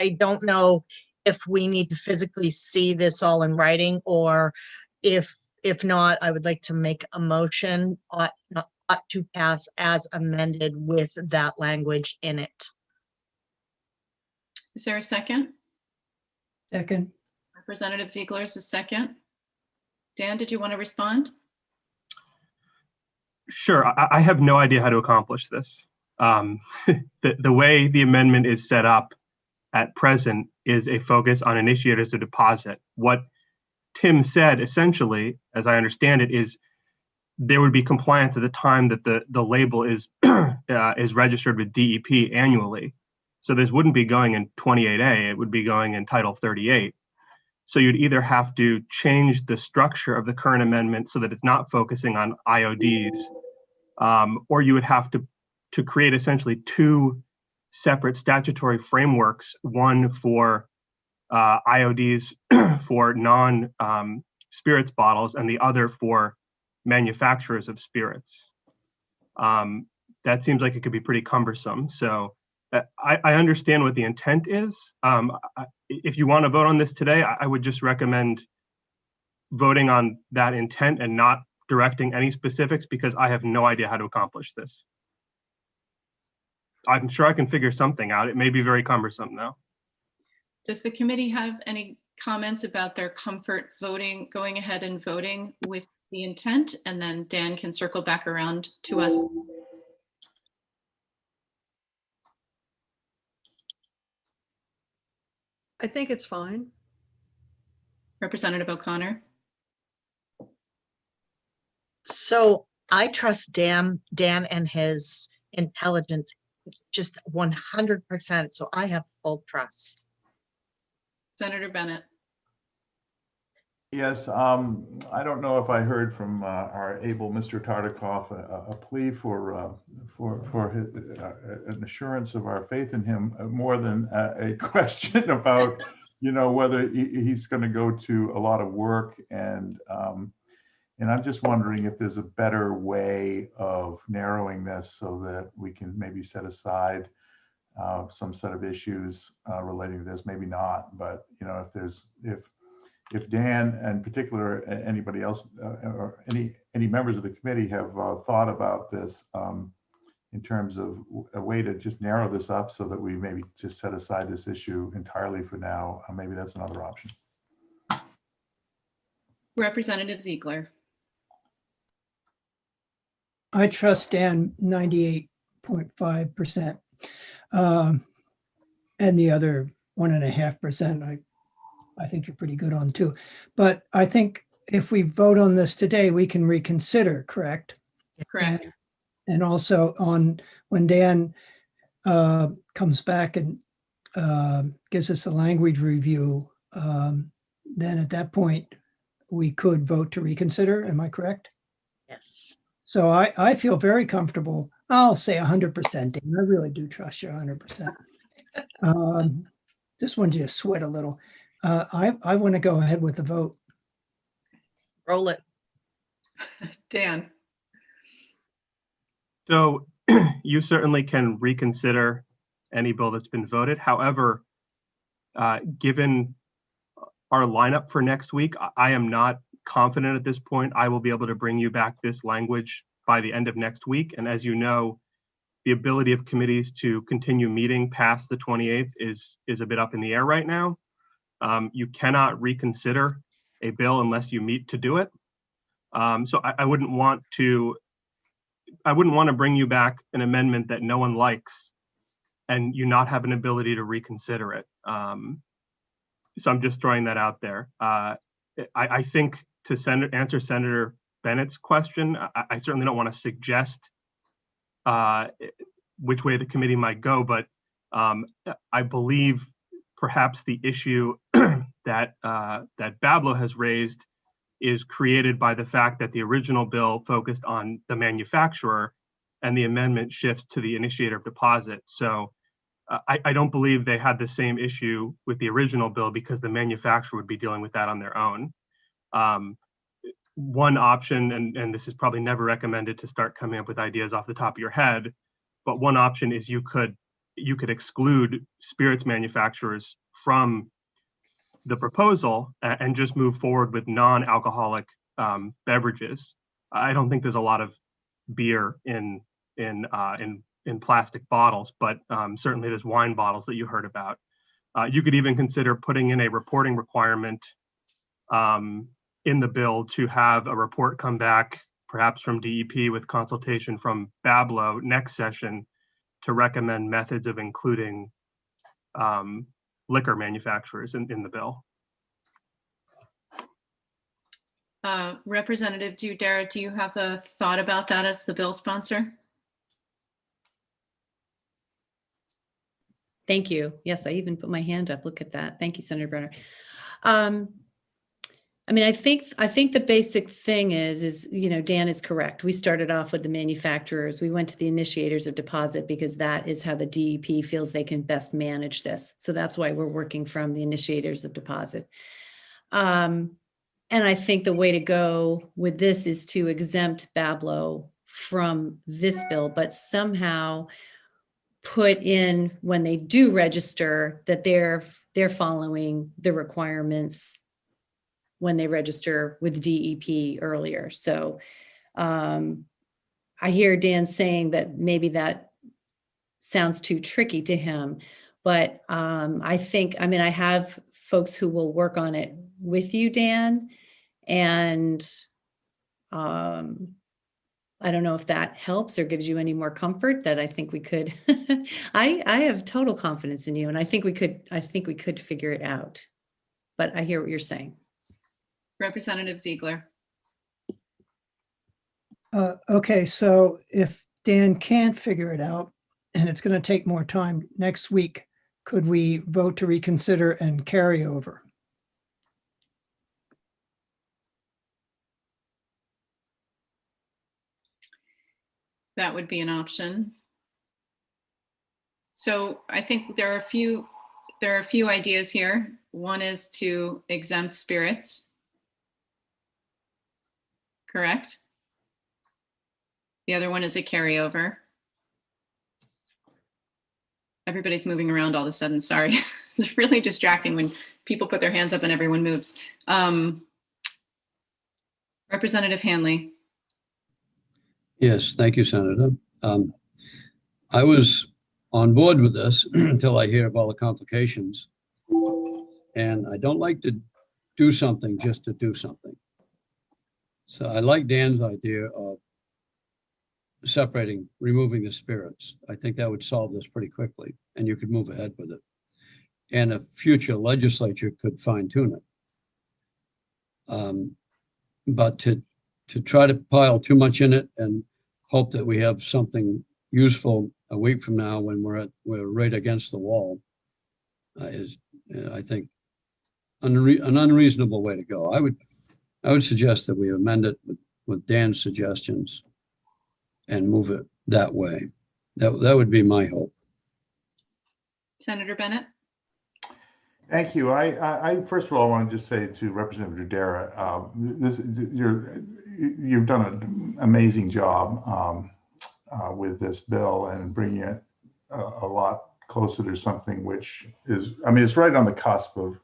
I don't know if we need to physically see this all in writing, or if not, I would like to make a motion ought to pass as amended with that language in it. Is there a second? Second. Representative Ziegler is a second. Dan, did you want to respond? Sure. I have no idea how to accomplish this. The way the amendment is set up at present is a focus on initiators of deposit. What Tim said, essentially, as I understand it, is there would be compliance at the time that the label is is registered with DEP annually. So this wouldn't be going in 28A, it would be going in Title 38. So you'd either have to change the structure of the current amendment so that it's not focusing on IODs, or you would have to create essentially two separate statutory frameworks, one for IODs for non-spirits bottles and the other for manufacturers of spirits. That seems like it could be pretty cumbersome. So I understand what the intent is. If you want to vote on this today, I would just recommend voting on that intent and not directing any specifics, because I have no idea how to accomplish this. I'm sure I can figure something out. It may be very cumbersome though. Does the committee have any comments about their comfort going ahead and voting with the intent? And then Dan can circle back around to us. I think it's fine. Representative O'Connor. So I trust Dan and his intelligence just 100%. So I have full trust. Senator Bennett. Yes, I don't know if I heard from our able Mr. Tartikoff a plea for an assurance of our faith in him, more than a question about, whether he's going to go to a lot of work, and I'm just wondering if there's a better way of narrowing this so that we can maybe set aside some set of issues relating to this, maybe not, but if Dan, and in particular anybody else or any members of the committee have thought about this in terms of a way to just narrow this up so that we maybe just set aside this issue entirely for now, maybe that's another option. Representative Ziegler. I trust Dan 98.5%. And the other 1.5%, I think you're pretty good on too. But I think if we vote on this today, we can reconsider, correct? Correct. And also on when Dan comes back and gives us a language review, then at that point, we could vote to reconsider. Am I correct? Yes. So I feel very comfortable. I'll say 100%, Dan. I really do trust you 100%. Just wanted you to sweat a little. I want to go ahead with the vote. Roll it. Dan. So you certainly can reconsider any bill that's been voted. However, given our lineup for next week, I am not confident at this point I will be able to bring you back this language by the end of next week. And as you know, the ability of committees to continue meeting past the 28th is a bit up in the air right now. You cannot reconsider a bill unless you meet to do it. So I wouldn't want to bring you back an amendment that no one likes and you not have an ability to reconsider it. So I'm just throwing that out there. I think to answer Senator Bennett's question, I certainly don't want to suggest which way the committee might go, but I believe perhaps the issue that Bablo has raised is created by the fact that the original bill focused on the manufacturer and the amendment shifts to the initiator of deposit. So I don't believe they had the same issue with the original bill because the manufacturer would be dealing with that on their own. One option, and this is probably never recommended to start coming up with ideas off the top of your head, but one option is you could exclude spirits manufacturers from the proposal and just move forward with non-alcoholic beverages. I don't think there's a lot of beer in plastic bottles, but certainly there's wine bottles that you heard about. You could even consider putting in a reporting requirement in the bill to have a report come back, perhaps from DEP with consultation from Bablo next session to recommend methods of including liquor manufacturers in the bill. Representative Dudera, do you have a thought about that as the bill sponsor? Thank you. Yes, I even put my hand up. Look at that. Thank you, Senator Brenner. I mean, I think the basic thing is, Dan is correct. We started off with the manufacturers. We went to the initiators of deposit because that is how the DEP feels they can best manage this. So that's why we're working from the initiators of deposit. And I think the way to go with this is to exempt Bablo from this bill, but somehow put in when they do register that they're following the requirements when they register with DEP earlier. So I hear Dan saying that maybe that sounds too tricky to him, but I have folks who will work on it with you, Dan, and I don't know if that helps or gives you any more comfort that I think we could. I have total confidence in you, and I think we could figure it out. But I hear what you're saying. Representative Ziegler. Okay, so if Dan can't figure it out and it's going to take more time next week, could we vote to reconsider and carry over? That would be an option. So I think there are a few ideas here. One is to exempt spirits. Correct? The other one is a carryover. Everybody's moving around all of a sudden, sorry. It's really distracting when people put their hands up and everyone moves. Representative Hanley. Yes, thank you, Senator. I was on board with this until I hear of all the complications. And I don't like to do something just to do something. So I like Dan's idea of removing the spirits. I think that would solve this pretty quickly and you could move ahead with it. And a future legislature could fine tune it. But to try to pile too much in it and hope that we have something useful a week from now when we're right against the wall is, I think, an unreasonable way to go. I would suggest that we amend it with Dan's suggestions and move it that way. That would be my hope. Senator Bennett. Thank you. I first of all, I want to just say to Representative Dudera, you've done an amazing job with this bill and bringing it a lot closer to something which is, I mean, it's right on the cusp of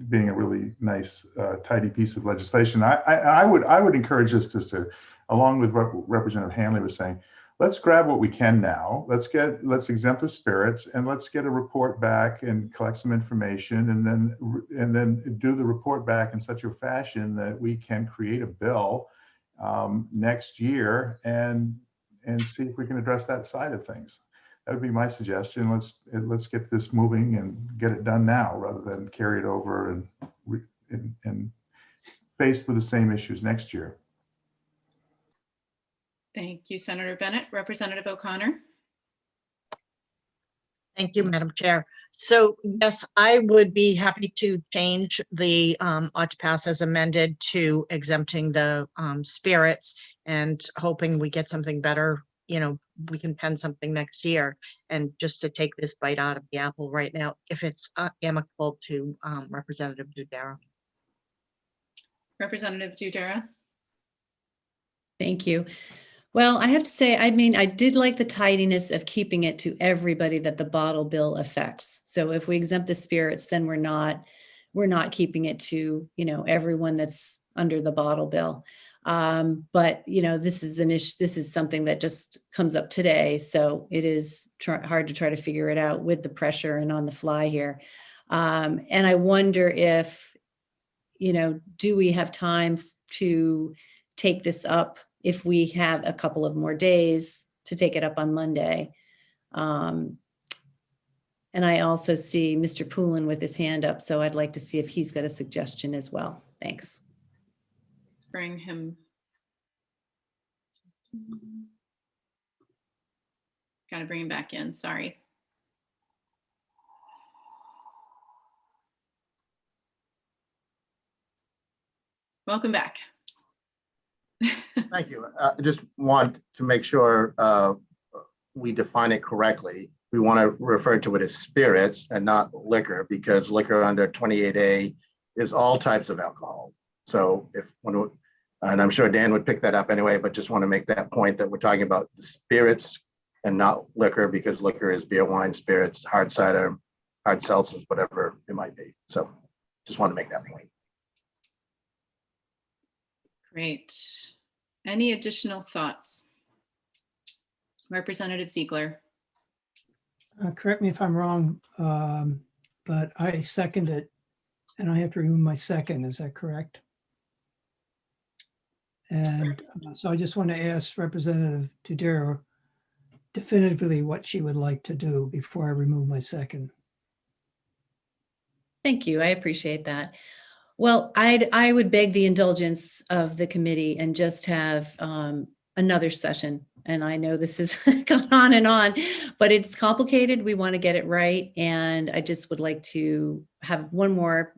being a really nice, tidy piece of legislation. I would encourage us just to, along with what Representative Hanley was saying, let's grab what we can now. Let's exempt the spirits, and let's get a report back and collect some information, and then do the report back in such a fashion that we can create a bill next year and see if we can address that side of things. That would be my suggestion. Let's get this moving and get it done now, rather than carry it over and faced with the same issues next year. Thank you, Senator Bennett. Representative O'Connor. Thank you, Madam Chair. So yes, I would be happy to change the ought to pass as amended to exempting the spirits, and hoping we get something better. You know, we can pen something next year, and just to take this bite out of the apple right now, if it's amicable to Representative Dudera. Representative Dudera. Thank you. Well, I have to say, I mean, I did like the tidiness of keeping it to everybody that the bottle bill affects. So if we exempt the spirits, then we're not keeping it to, you know, everyone that's under the bottle bill. But, you know, this is an issue. This is something that just comes up today. So it is hard to try to figure it out with the pressure and on the fly here. And I wonder if, you know, do we have time to take this up if we have a couple of more days to take it up on Monday? And I also see Mr. Poulin with his hand up, so I'd like to see if he's got a suggestion as well. Thanks. Let's bring him. Got to bring him back in, sorry. Welcome back. Thank you. I just want to make sure we define it correctly. We want to refer to it as spirits and not liquor, because liquor under 28A is all types of alcohol. So and I'm sure Dan would pick that up anyway, but just want to make that point that we're talking about the spirits and not liquor, because liquor is beer, wine, spirits, hard cider, hard seltzers, whatever it might be. So just want to make that point. Great. Any additional thoughts? Representative Ziegler. Correct me if I'm wrong, but I second it, and I have to remove my second. Is that correct? And so I just want to ask Representative Dudera definitively what she would like to do before I remove my second. Thank you. I appreciate that. Well, I would beg the indulgence of the committee and just have another session. And I know this has gone on, but it's complicated. We want to get it right. And I just would like to have one more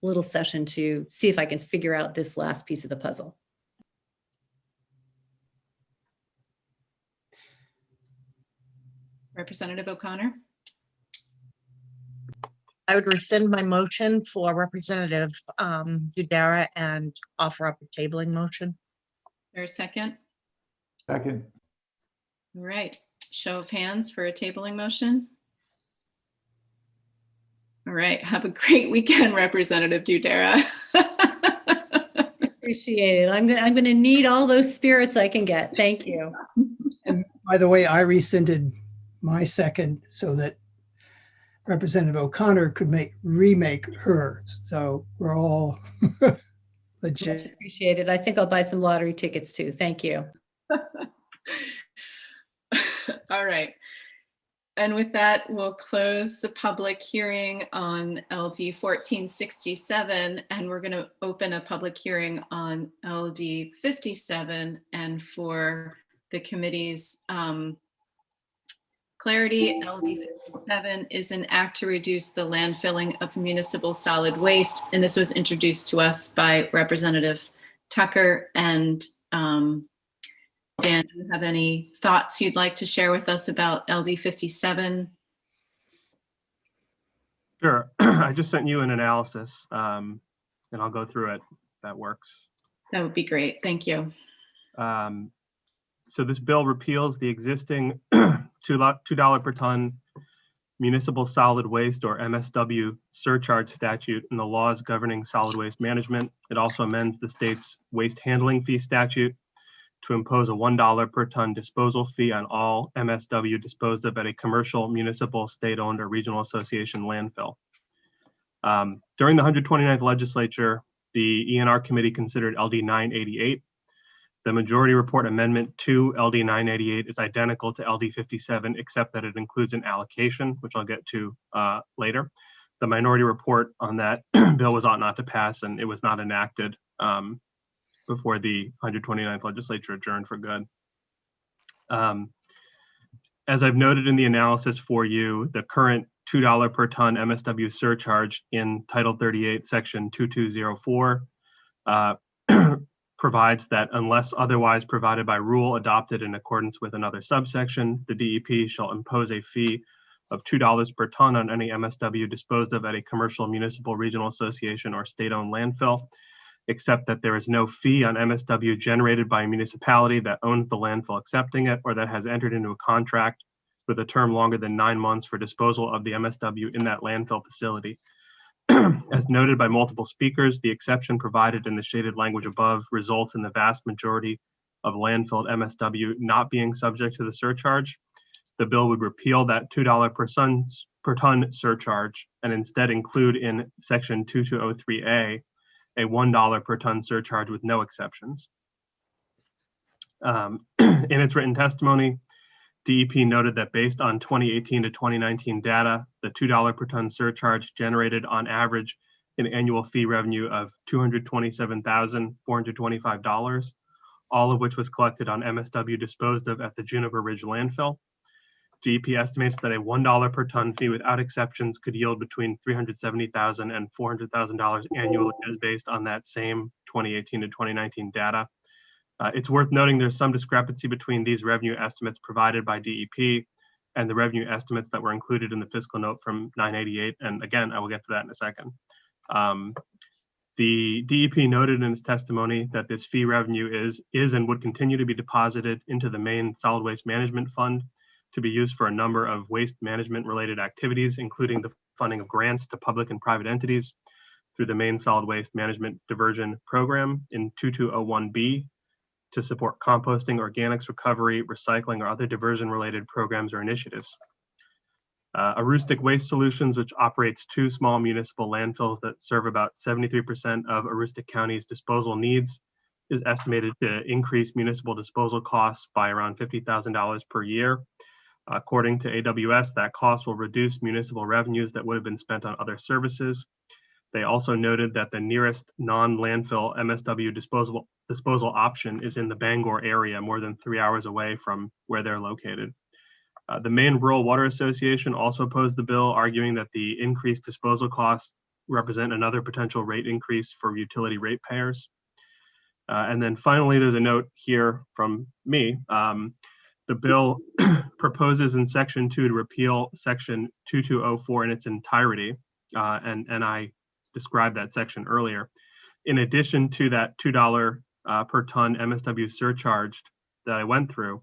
little session to see if I can figure out this last piece of the puzzle. Representative O'Connor. I would rescind my motion for Representative Dudera and offer up a tabling motion. There a second? Second. All right. Show of hands for a tabling motion. All right. Have a great weekend, Representative Dudera. Appreciate it. I'm gonna need all those spirits I can get. Thank you. And by the way, I rescinded my second so that Representative O'Connor could remake hers. So we're all legit. Much appreciated. I think I'll buy some lottery tickets too. Thank you. All right. And with that, we'll close the public hearing on LD 1467, and we're going to open a public hearing on LD 57. And for the committee's clarity, LD 57 is an act to reduce the landfilling of municipal solid waste. And this was introduced to us by Representative Tucker. And Dan, do you have any thoughts you'd like to share with us about LD 57? Sure. I just sent you an analysis and I'll go through it if that works. That would be great. Thank you. So this bill repeals the existing $2 per ton municipal solid waste or MSW surcharge statute and the laws governing solid waste management. It also amends the state's waste handling fee statute to impose a $1 per ton disposal fee on all MSW disposed of at a commercial, municipal, state-owned, or regional association landfill. During the 129th legislature, the ENR committee considered LD 988. The majority report amendment to LD 988 is identical to LD 57, except that it includes an allocation, which I'll get to later. The minority report on that bill was ought not to pass, and it was not enacted before the 129th legislature adjourned for good. As I've noted in the analysis for you, the current $2 per ton MSW surcharge in Title 38, Section 2204 provides that unless otherwise provided by rule adopted in accordance with another subsection, the DEP shall impose a fee of $2 per ton on any MSW disposed of at a commercial, municipal, regional association, or state-owned landfill, except that there is no fee on MSW generated by a municipality that owns the landfill accepting it or that has entered into a contract with a term longer than 9 months for disposal of the MSW in that landfill facility. As noted by multiple speakers, the exception provided in the shaded language above results in the vast majority of landfilled MSW not being subject to the surcharge. The bill would repeal that $2 per ton surcharge and instead include in Section 2203A a $1 per ton surcharge with no exceptions. In its written testimony, DEP noted that based on 2018 to 2019 data, the $2 per ton surcharge generated on average an annual fee revenue of $227,425, all of which was collected on MSW disposed of at the Juniper Ridge landfill. DEP estimates that a $1 per ton fee without exceptions could yield between $370,000 and $400,000 annually, as based on that same 2018 to 2019 data. It's worth noting there's some discrepancy between these revenue estimates provided by DEP and the revenue estimates that were included in the fiscal note from 988. And again, I will get to that in a second. The DEP noted in its testimony that this fee revenue is and would continue to be deposited into the main solid waste management fund to be used for a number of waste management related activities, including the funding of grants to public and private entities through the main solid waste management diversion program in 2201B to support composting, organics recovery, recycling, or other diversion related programs or initiatives. Aroostook Waste Solutions, which operates 2 small municipal landfills that serve about 73% of Aroostook County's disposal needs, is estimated to increase municipal disposal costs by around $50,000 per year. According to AWS, that cost will reduce municipal revenues that would have been spent on other services. They also noted that the nearest non-landfill MSW disposal option is in the Bangor area, more than 3 hours away from where they're located. The Maine Rural Water Association also opposed the bill, arguing that the increased disposal costs represent another potential rate increase for utility ratepayers. And then finally, there's a note here from me. The bill proposes in Section 2 to repeal Section 2204 in its entirety, and I described that section earlier. In addition to that $2 per ton MSW surcharge that I went through,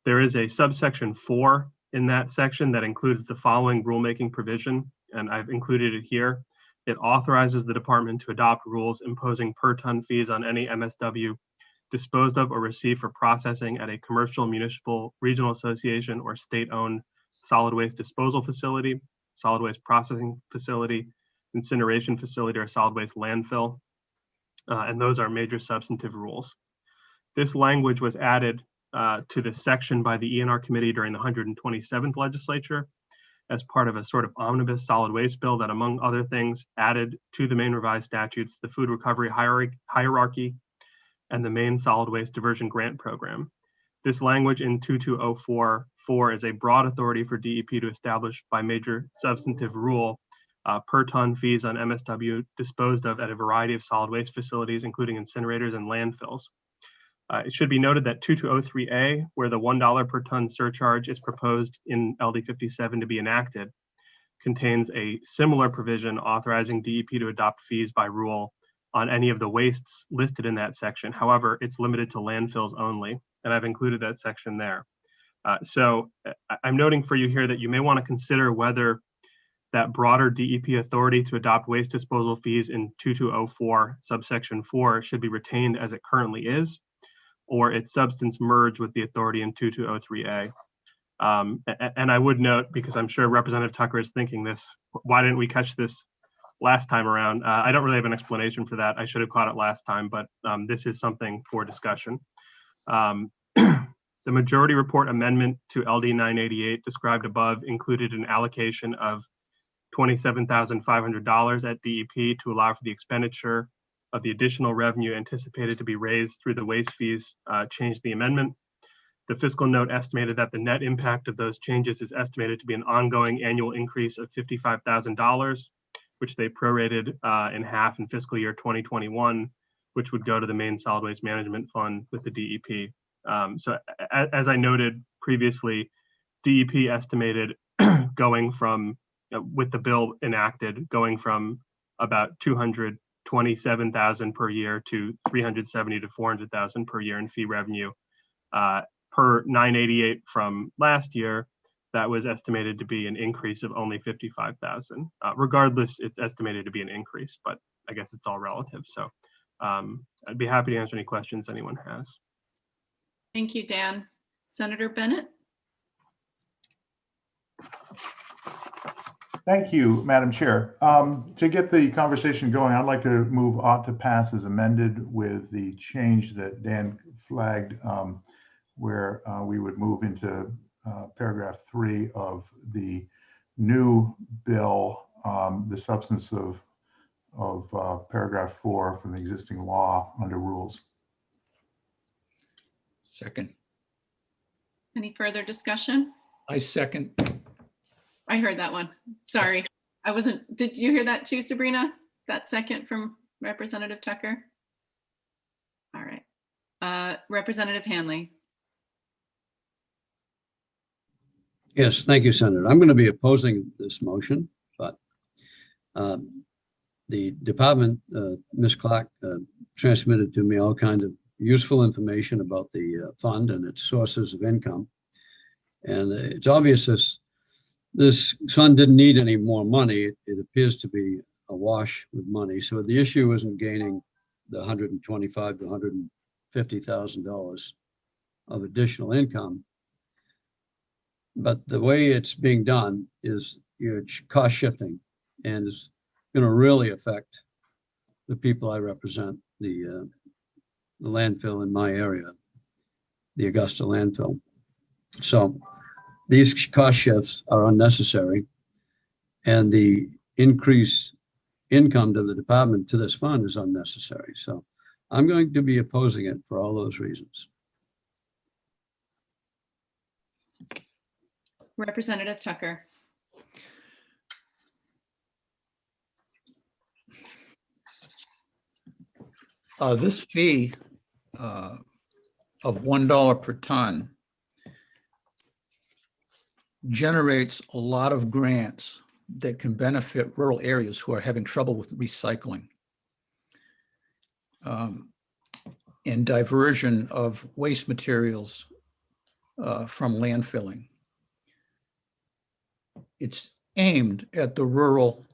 there is a subsection 4 in that section that includes the following rulemaking provision, and I've included it here. It authorizes the department to adopt rules imposing per ton fees on any MSW disposed of or received for processing at a commercial, municipal, regional association, or state-owned solid waste disposal facility, solid waste processing facility, incineration facility, or solid waste landfill. And those are major substantive rules. This language was added to this section by the ENR committee during the 127th legislature as part of a sort of omnibus solid waste bill that, among other things, added to the Maine revised statutes the food recovery hierarchy and the Maine solid waste diversion grant program. This language in 2204-4 is a broad authority for DEP to establish by major substantive rule per ton fees on MSW disposed of at a variety of solid waste facilities, including incinerators and landfills. It should be noted that 2203A, where the $1 per ton surcharge is proposed in LD 57 to be enacted, contains a similar provision authorizing DEP to adopt fees by rule on any of the wastes listed in that section. However, it's limited to landfills only, and I've included that section there. I'm noting for you here that you may want to consider whether that broader DEP authority to adopt waste disposal fees in 2204 subsection 4 should be retained as it currently is, or its substance merge with the authority in 2203A. And I would note, because I'm sure Representative Tucker is thinking this, why didn't we catch this last time around? I don't really have an explanation for that. I should have caught it last time, but this is something for discussion. The majority report amendment to LD 988 described above included an allocation of $27,500 at DEP to allow for the expenditure of the additional revenue anticipated to be raised through the waste fees changed the amendment. The fiscal note estimated that the net impact of those changes is estimated to be an ongoing annual increase of $55,000, which they prorated in half in fiscal year 2021, which would go to the main solid waste management fund with the DEP. So as I noted previously, DEP estimated going from, with the bill enacted, going from about 227,000 per year to 370 to 400,000 per year in fee revenue. Per 988 from last year, that was estimated to be an increase of only 55,000. Regardless, it's estimated to be an increase, but I guess it's all relative. So I'd be happy to answer any questions anyone has. Thank you, Dan. Senator Bennett? Thank you, Madam Chair. To get the conversation going, I'd like to move ought to pass as amended with the change that Dan flagged, where we would move into paragraph 3 of the new bill, the substance of paragraph 4 from the existing law under rules. Second. Any further discussion? I second. I heard that one. Sorry. I wasn't, did you hear that too, Sabrina? That second from Representative Tucker? All right. Representative Hanley. Yes, thank you, Senator. I'm going to be opposing this motion, but the department, Ms. Clark, transmitted to me all kinds of useful information about the fund and its sources of income. And it's obvious this fund didn't need any more money. It appears to be awash with money. So the issue isn't gaining the $125,000 to $150,000 of additional income. But the way it's being done is cost shifting, and it's going to really affect the people I represent, the landfill in my area, the Augusta landfill. So these cost shifts are unnecessary, and the increased income to the department, to this fund, is unnecessary. So I'm going to be opposing it for all those reasons. Representative Tucker. This fee of $1 per ton generates a lot of grants that can benefit rural areas who are having trouble with recycling and diversion of waste materials from landfilling. It's aimed at the rural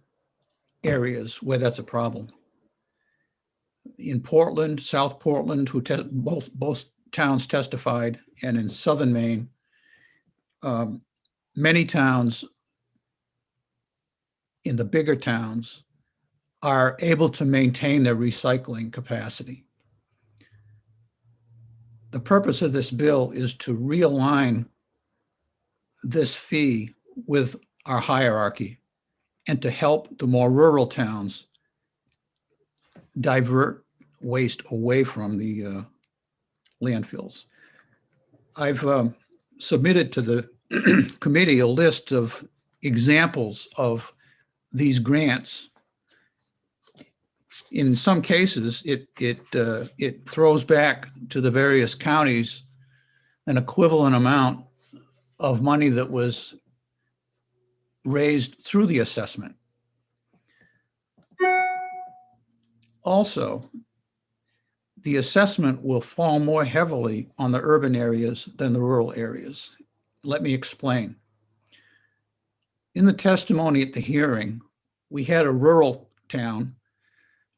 areas where that's a problem. In Portland, South Portland, both towns testified, and in southern Maine, many towns in the bigger towns are able to maintain their recycling capacity. The purpose of this bill is to realign this fee with our hierarchy and to help the more rural towns divert waste away from the landfills. I've submitted to the committee a list of examples of these grants. In some cases, it throws back to the various counties an equivalent amount of money that was raised through the assessment. Also, the assessment will fall more heavily on the urban areas than the rural areas. let me explain. In the testimony at the hearing, we had a rural town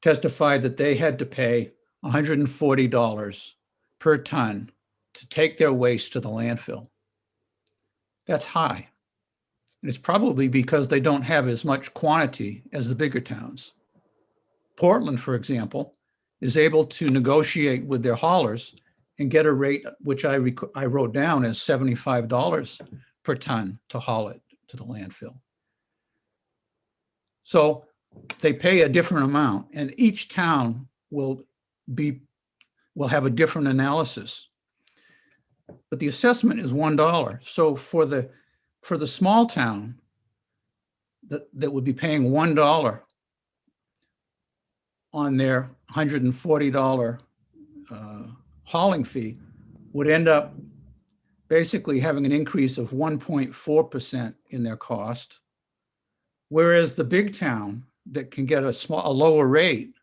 testify that they had to pay $140 per ton to take their waste to the landfill. That's high. And it's probably because they don't have as much quantity as the bigger towns. Portland, for example, is able to negotiate with their haulers and get a rate which I wrote down as $75 per ton to haul it to the landfill. So they pay a different amount, and each town will have a different analysis. But the assessment is $1. So for the small town that would be paying $1 on their $140 hauling fee, would end up basically having an increase of 1.4% in their cost, whereas the big town that can get a lower rate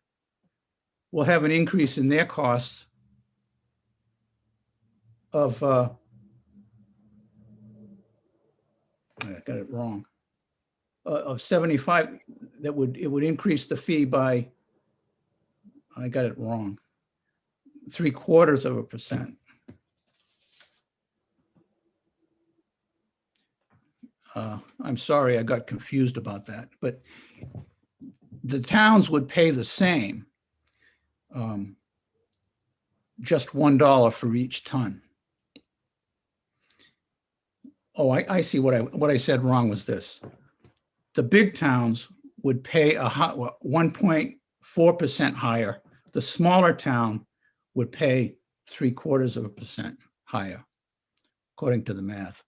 will have an increase in their costs of I got it wrong, of 75. It would increase the fee by, I got it wrong, 0.75%. I'm sorry, I got confused about that, but the towns would pay the same, just $1 for each ton. Oh, I see. What I said wrong was this. The big towns would pay 1.4% higher. The smaller town would pay 0.75% higher, according to the math.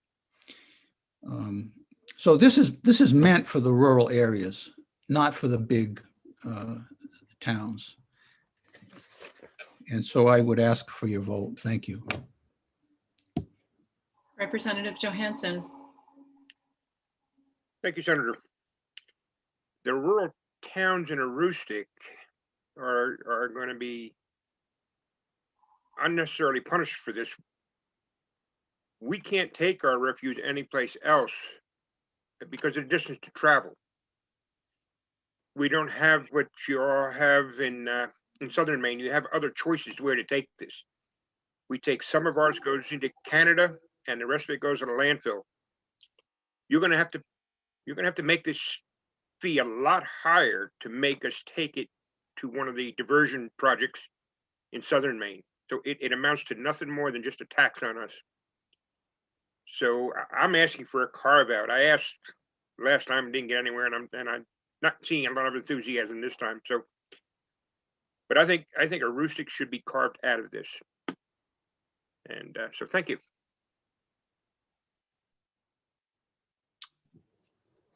So this is meant for the rural areas, not for the big towns. And so I would ask for your vote. Thank you. Representative Johansson. Thank you, Senator. The rural towns in Aroostook are going to be unnecessarily punished for this. We can't take our refuse anyplace else because of the distance to travel. We don't have what you all have in southern Maine. You have other choices where to take this. We take some of ours goes into Canada, and the rest of it goes to the landfill. You're going to have to make this fee a lot higher to make us take it to one of the diversion projects in southern Maine. So it amounts to nothing more than just a tax on us. So I'm asking for a carve out. I asked last time and didn't get anywhere, and I'm not seeing a lot of enthusiasm this time. So, but I think Aroostook should be carved out of this. And so thank you.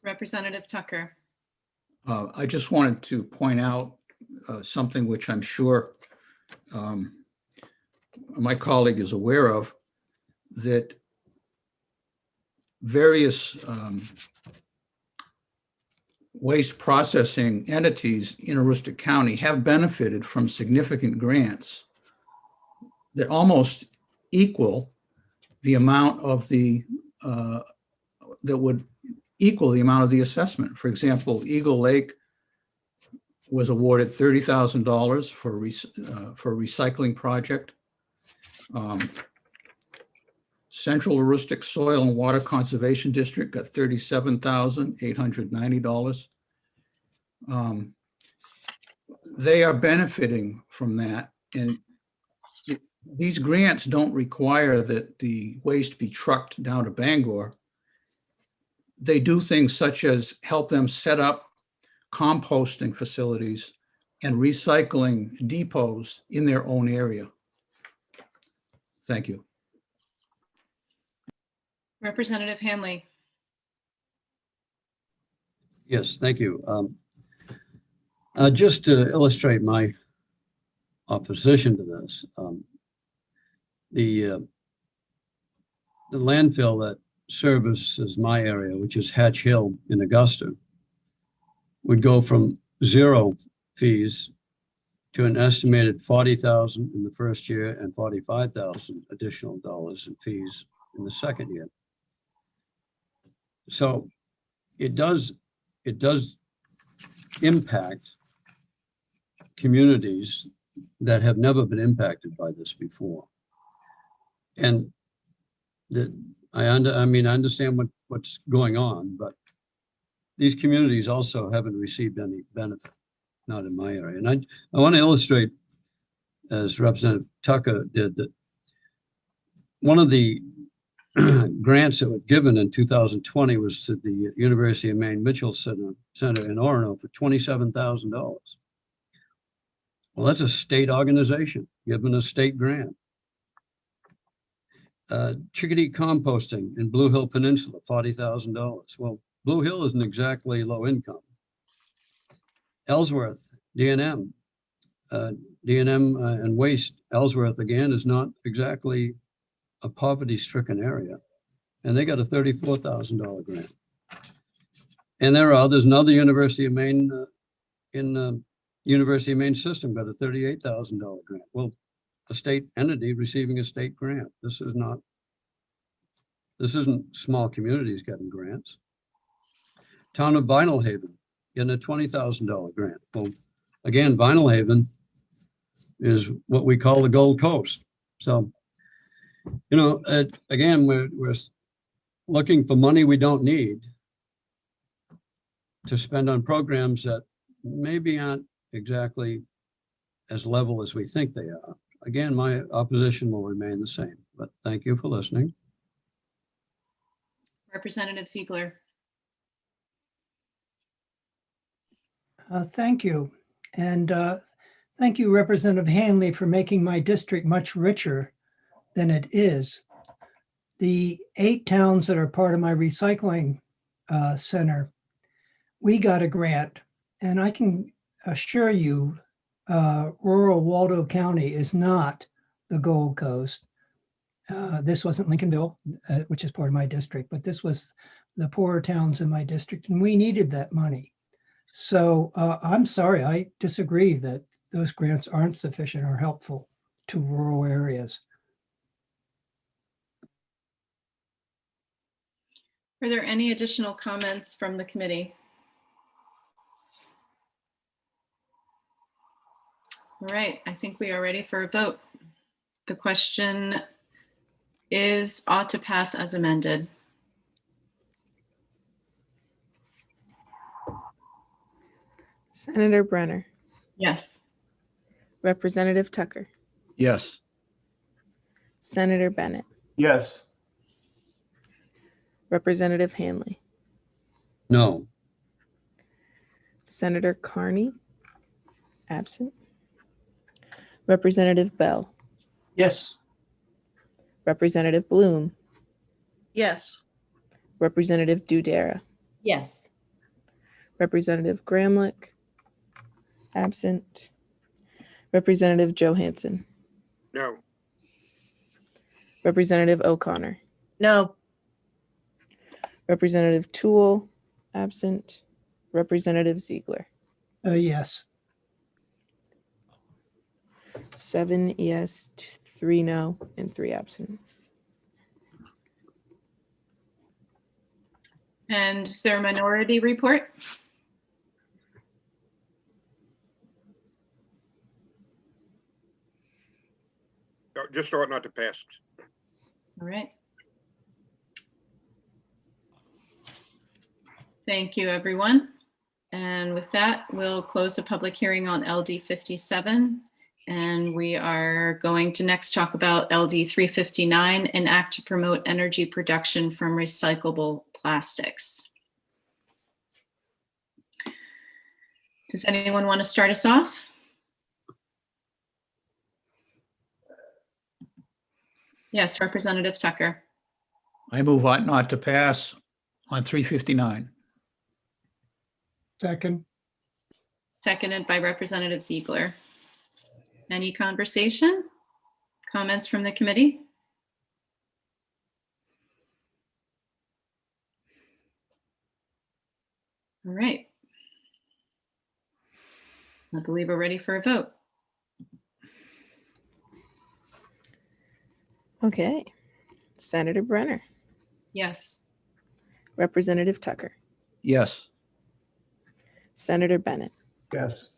Representative Tucker. I just wanted to point out something which I'm sure my colleague is aware of, that various waste processing entities in Aroostook County have benefited from significant grants that almost equal the amount of the that would equal the amount of the assessment. For example, Eagle Lake was awarded $30,000 for a recycling project. Central Aroostook Soil and Water Conservation District got $37,890. They are benefiting from that, and these grants don't require that the waste be trucked down to Bangor. They do things such as help them set up composting facilities and recycling depots in their own area. Thank you. Representative Hanley. Yes, thank you. Just to illustrate my opposition to this, the landfill that services my area, which is Hatch Hill in Augusta, would go from 0 fees to an estimated $40,000 in the first year and $45,000 additional dollars in fees in the second year. So it does impact communities that have never been impacted by this before. And I understand what's going on, but these communities also haven't received any benefit, not in my area. And I want to illustrate, as Representative Tucker did, that one of the grants that were given in 2020 was to the University of Maine Mitchell Center in Orono for $27,000. Well, that's a state organization given a state grant. Chickadee composting in Blue Hill Peninsula, $40,000. Well, Blue Hill isn't exactly low income. Ellsworth, D&M and waste. Ellsworth, again, is not exactly a poverty-stricken area. And they got a $34,000 grant. And there are others. Another University of Maine, University of Maine system got a $38,000 grant. Well, a state entity receiving a state grant. This isn't small communities getting grants. Town of Vinyl Haven getting a $20,000 grant. Well, again, Vinyl Haven is what we call the Gold Coast. So, again, we're looking for money we don't need to spend on programs that maybe aren't exactly as level as we think they are. Again, my opposition will remain the same, but thank you for listening. Representative Ziegler. Thank you. And thank you, Representative Hanley, for making my district much richer than it is. The 8 towns that are part of my recycling center, we got a grant, and I can assure you, rural Waldo County is not the Gold Coast. This wasn't Lincolnville, which is part of my district, but this was the poorer towns in my district, and we needed that money. So I'm sorry, I disagree that those grants aren't sufficient or helpful to rural areas. Are there any additional comments from the committee? All right, I think we are ready for a vote. The question is, ought to pass as amended. Senator Brenner, Yes. Representative Tucker, Yes. Senator Bennett, Yes. Representative Hanley, No. Senator Carney, absent. Representative Bell, Yes. Representative Bloom, Yes. Representative Dudera, Yes. Representative Gramlich, absent. Representative Johansson, No. Representative O'Connor, No. Representative Toole, absent. Representative Ziegler, Yes. 7 yes, 3 no, and 3 absent. And is there a minority report? Just ought not to pass. All right. Thank you, everyone. And with that, we'll close the public hearing on LD 57. And we are going to next talk about LD 359, an act to promote energy production from recyclable plastics. Does anyone want to start us off? Yes, Representative Tucker. I move ought not to pass on 359. Second. Seconded by Representative Ziegler. Any conversation? Comments from the committee? All right. I believe we're ready for a vote. Okay. Senator Brenner, Yes. Representative Tucker, Yes. Senator Bennett, Yes.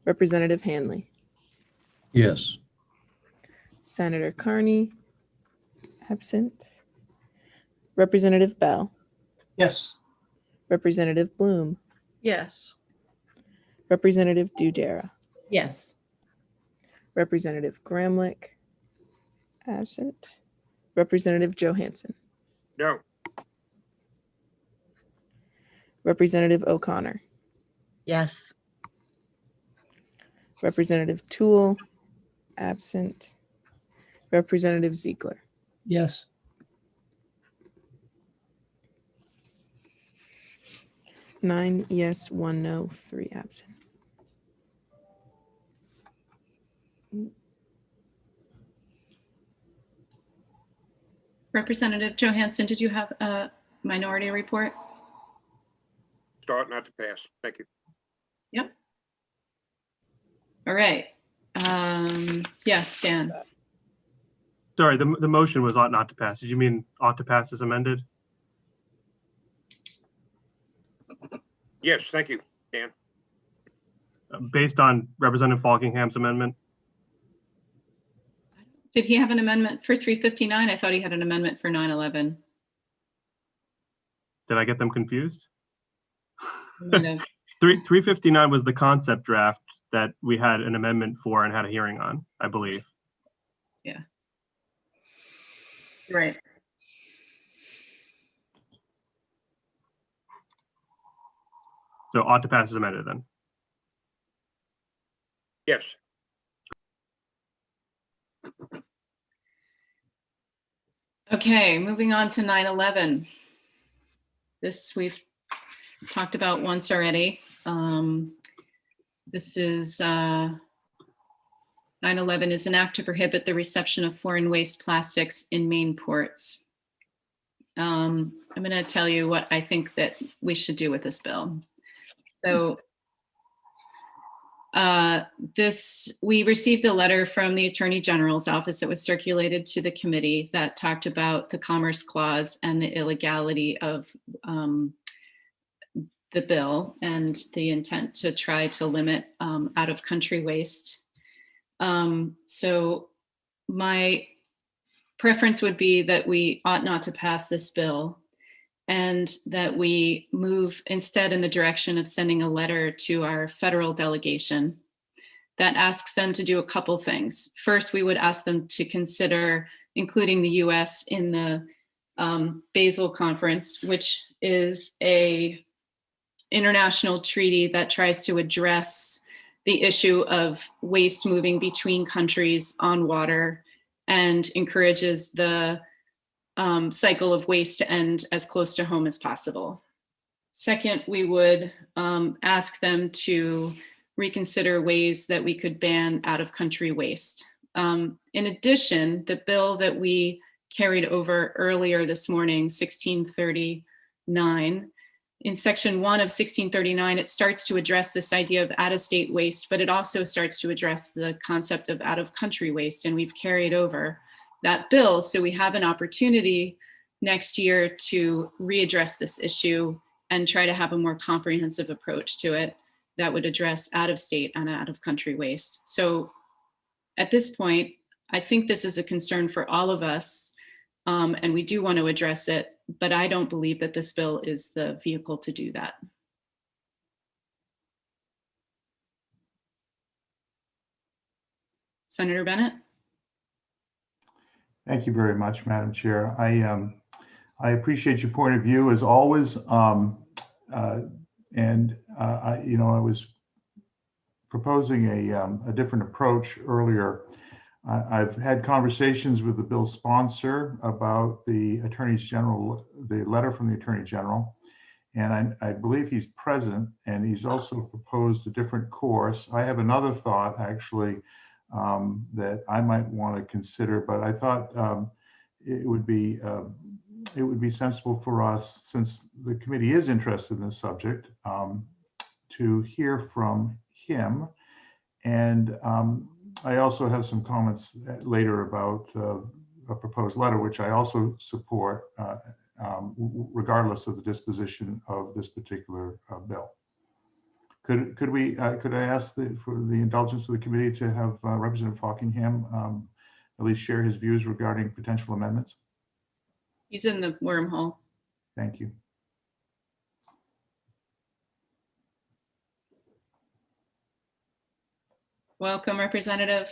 Representative Hanley, Yes. Senator Carney, absent. Representative Bell, Yes. Representative Bloom, Yes. Representative Dudera, Yes. Representative Gramlich, absent. Representative Johansson, No. Representative O'Connor, Yes. Representative Toole, absent. Representative Ziegler. Yes. Nine yes, one no, three absent. Representative Johansson, did you have a minority report? Start not to pass. Thank you. Yep. All right. Yes, Dan. Sorry, the motion was ought not to pass. Did you mean ought to pass as amended? Yes, thank you, Dan. Based on Representative Falkingham's amendment? Did he have an amendment for 359? I thought he had an amendment for 911. Did I get them confused? Might have. 359 was the concept draft that we had an amendment for and had a hearing on, I believe. Yeah. Right. So ought to pass as amended then. Yes. Okay, moving on to 911. This we've talked about once already. This is 911 is an act to prohibit the reception of foreign waste plastics in main ports. I'm going to tell you what I think that we should do with this bill. So we received a letter from the Attorney General's office that was circulated to the committee that talked about the Commerce Clause and the illegality of the bill and the intent to try to limit out-of-country waste. So my preference would be that we ought not to pass this bill and that we move instead in the direction of sending a letter to our federal delegation that asks them to do a couple things. First, we would ask them to consider including the US in the Basel Conference, which is a international treaty that tries to address the issue of waste moving between countries on water and encourages the cycle of waste to end as close to home as possible. Second, we would ask them to reconsider ways that we could ban out-of-country waste. In addition, the bill that we carried over earlier this morning, 1639, in section 1 of 1639, it starts to address this idea of out-of-state waste, but it also starts to address the concept of out-of-country waste, and we've carried over that bill. So we have an opportunity next year to readdress this issue and try to have a more comprehensive approach to it that would address out-of-state and out-of-country waste. So at this point, I think this is a concern for all of us, and we do want to address it, but I don't believe that this bill is the vehicle to do that. Senator Bennett? Thank you very much, Madam Chair. I appreciate your point of view as always. I was proposing a different approach earlier. I've had conversations with the bill sponsor about the Attorney General, the letter from the Attorney General, and I believe he's present, and he's also proposed a different course. I have another thought, actually, that I might want to consider, but I thought it would be sensible for us, since the committee is interested in this subject, to hear from him. And I also have some comments later about a proposed letter, which I also support regardless of the disposition of this particular bill. Could I ask for the indulgence of the committee to have Representative Fockingham at least share his views regarding potential amendments? He's in the wormhole. Thank you. Welcome, Representative.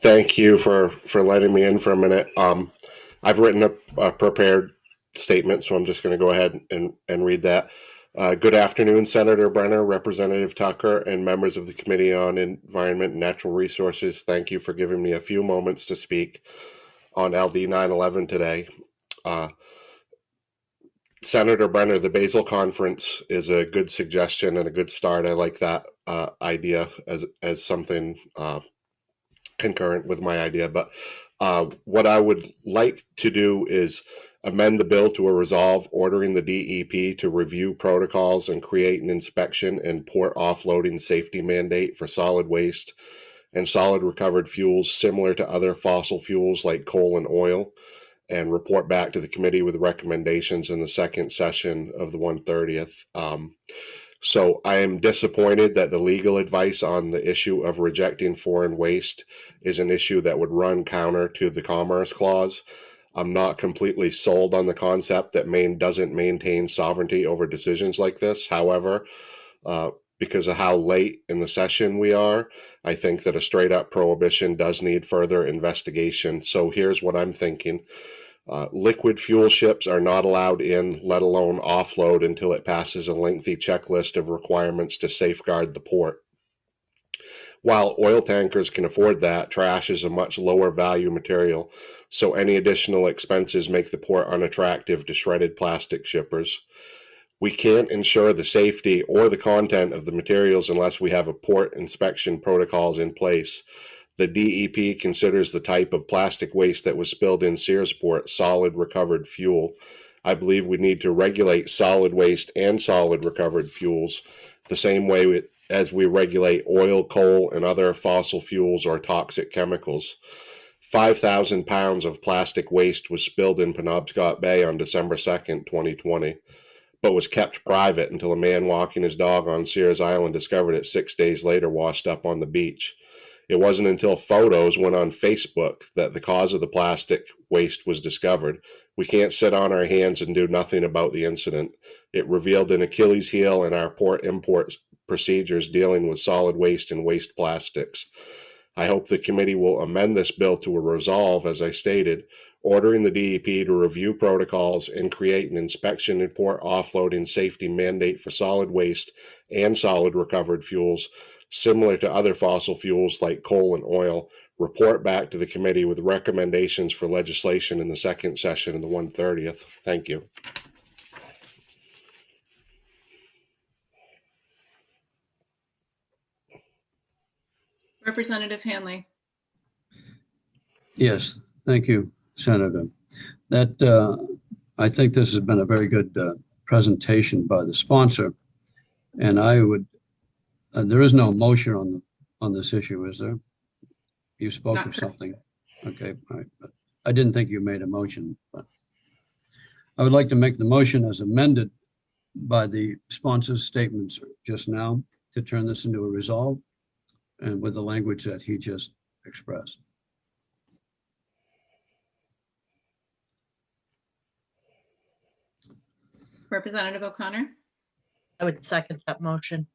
Thank you for letting me in for a minute. I've written a prepared statement, so I'm just going to go ahead and read that. Good afternoon, Senator Brenner, Representative Tucker, and members of the Committee on Environment and Natural Resources. Thank you for giving me a few moments to speak on LD 911 today. Senator Brenner, the Basel Conference is a good suggestion and a good start. I like that idea as something concurrent with my idea. But what I would like to do is amend the bill to a resolve ordering the DEP to review protocols and create an inspection and port offloading safety mandate for solid waste and solid recovered fuels similar to other fossil fuels like coal and oil, and report back to the committee with recommendations in the second session of the 130th. So I am disappointed that the legal advice on the issue of rejecting foreign waste is an issue that would run counter to the Commerce Clause. I'm not completely sold on the concept that Maine doesn't maintain sovereignty over decisions like this. However, because of how late in the session we are, I think that a straight up prohibition does need further investigation. So here's what I'm thinking. Liquid fuel ships are not allowed in, let alone offload, until it passes a lengthy checklist of requirements to safeguard the port. While oil tankers can afford that, trash is a much lower value material, so any additional expenses make the port unattractive to shredded plastic shippers. We can't ensure the safety or the content of the materials unless we have a port inspection protocols in place. The DEP considers the type of plastic waste that was spilled in Searsport solid recovered fuel. I believe we need to regulate solid waste and solid recovered fuels the same way as we regulate oil, coal, and other fossil fuels or toxic chemicals. 5,000 pounds of plastic waste was spilled in Penobscot Bay on December 2nd, 2020, but was kept private until a man walking his dog on Sears Island discovered it 6 days later washed up on the beach. It wasn't until photos went on Facebook that the cause of the plastic waste was discovered. We can't sit on our hands and do nothing about the incident. It revealed an Achilles heel in our port import procedures dealing with solid waste and waste plastics. I hope the committee will amend this bill to a resolve, as I stated, ordering the DEP to review protocols and create an inspection and port offloading safety mandate for solid waste and solid recovered fuels, similar to other fossil fuels like coal and oil, report back to the committee with recommendations for legislation in the second session of the 130th. Thank you. Representative Hanley. Yes, thank you, Senator. I think this has been a very good presentation by the sponsor, and I would. There is no motion on this issue, is there? You spoke of something. Okay, all right. But I didn't think you made a motion, but I would like to make the motion as amended by the sponsor's statements just now to turn this into a resolve and with the language that he just expressed. Representative O'Connor. I would second that motion.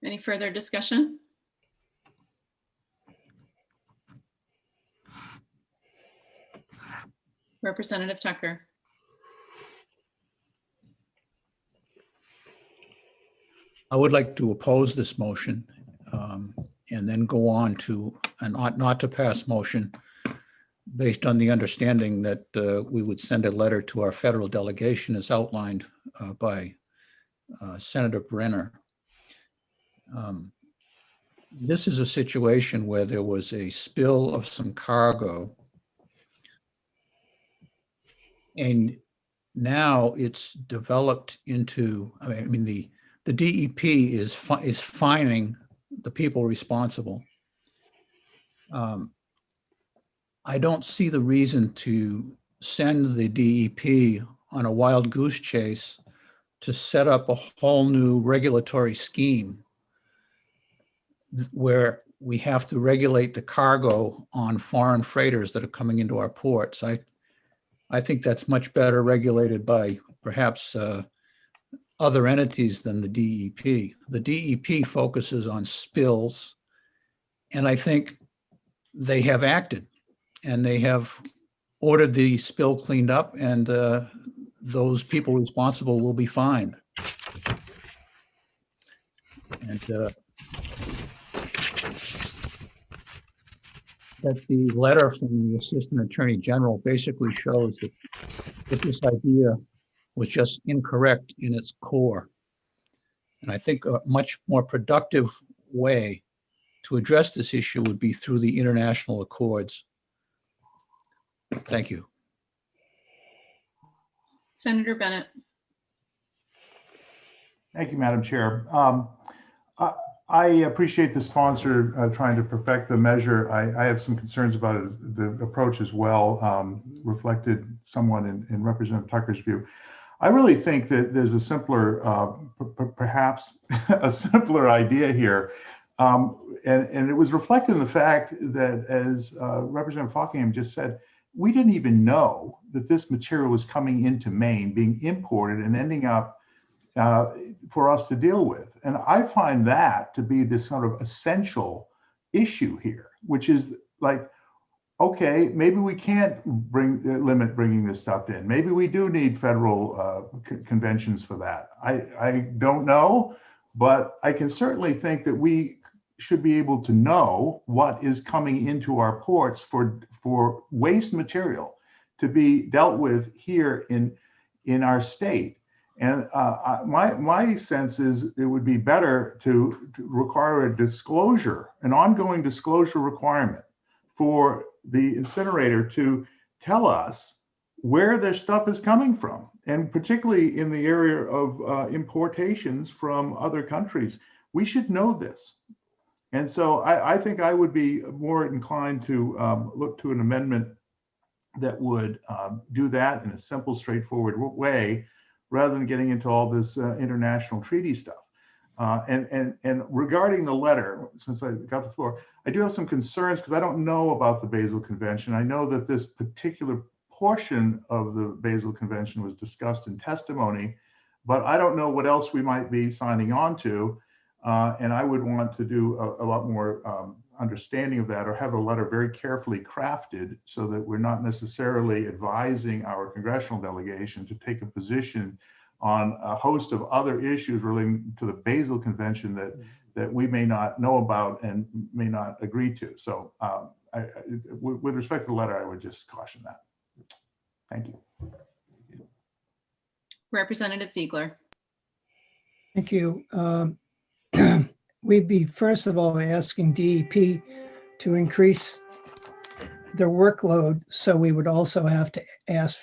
Any further discussion? Representative Tucker. I would like to oppose this motion and then go on to an ought not to pass motion based on the understanding that we would send a letter to our federal delegation as outlined by Senator Brenner. This is a situation where there was a spill of some cargo, and now it's developed into, I mean the DEP is fining the people responsible. I don't see the reason to send the DEP on a wild goose chase to set up a whole new regulatory scheme where we have to regulate the cargo on foreign freighters that are coming into our ports. I think that's much better regulated by perhaps other entities than the DEP. The DEP focuses on spills, and I think they have acted, and they have ordered the spill cleaned up, and those people responsible will be fined. And that the letter from the Assistant Attorney General basically shows that this idea was just incorrect in its core. And I think a much more productive way to address this issue would be through the international accords. Thank you. Senator Bennett. Thank you, Madam Chair. I appreciate the sponsor trying to perfect the measure. I have some concerns about it, the approach as well, reflected somewhat in Representative Tucker's view. I really think that there's a simpler, perhaps a simpler idea here. And it was reflected in the fact that, as Representative Falkingham just said, we didn't even know that this material was coming into Maine, being imported and ending up for us to deal with. And I find that to be this sort of essential issue here, which is like, okay, maybe we can't limit bringing this stuff in. Maybe we do need federal conventions for that. I don't know, but I can certainly think that we should be able to know what is coming into our ports for waste material to be dealt with here in our state. And my sense is it would be better to require a disclosure, an ongoing disclosure requirement for the incinerator to tell us where their stuff is coming from, and particularly in the area of importations from other countries. We should know this. And so I think I would be more inclined to look to an amendment that would do that in a simple, straightforward way, rather than getting into all this international treaty stuff. And regarding the letter, since I got the floor, I do have some concerns because I don't know about the Basel Convention. I know that this particular portion of the Basel Convention was discussed in testimony, but I don't know what else we might be signing on to. And I would want to do a lot more understanding of that, or have a letter very carefully crafted so that we're not necessarily advising our congressional delegation to take a position on a host of other issues relating to the Basel Convention that we may not know about and may not agree to. So with respect to the letter, I would just caution that. Thank you. Representative Ziegler. Thank you. We'd be, first of all, asking DEP to increase their workload. So we would also have to ask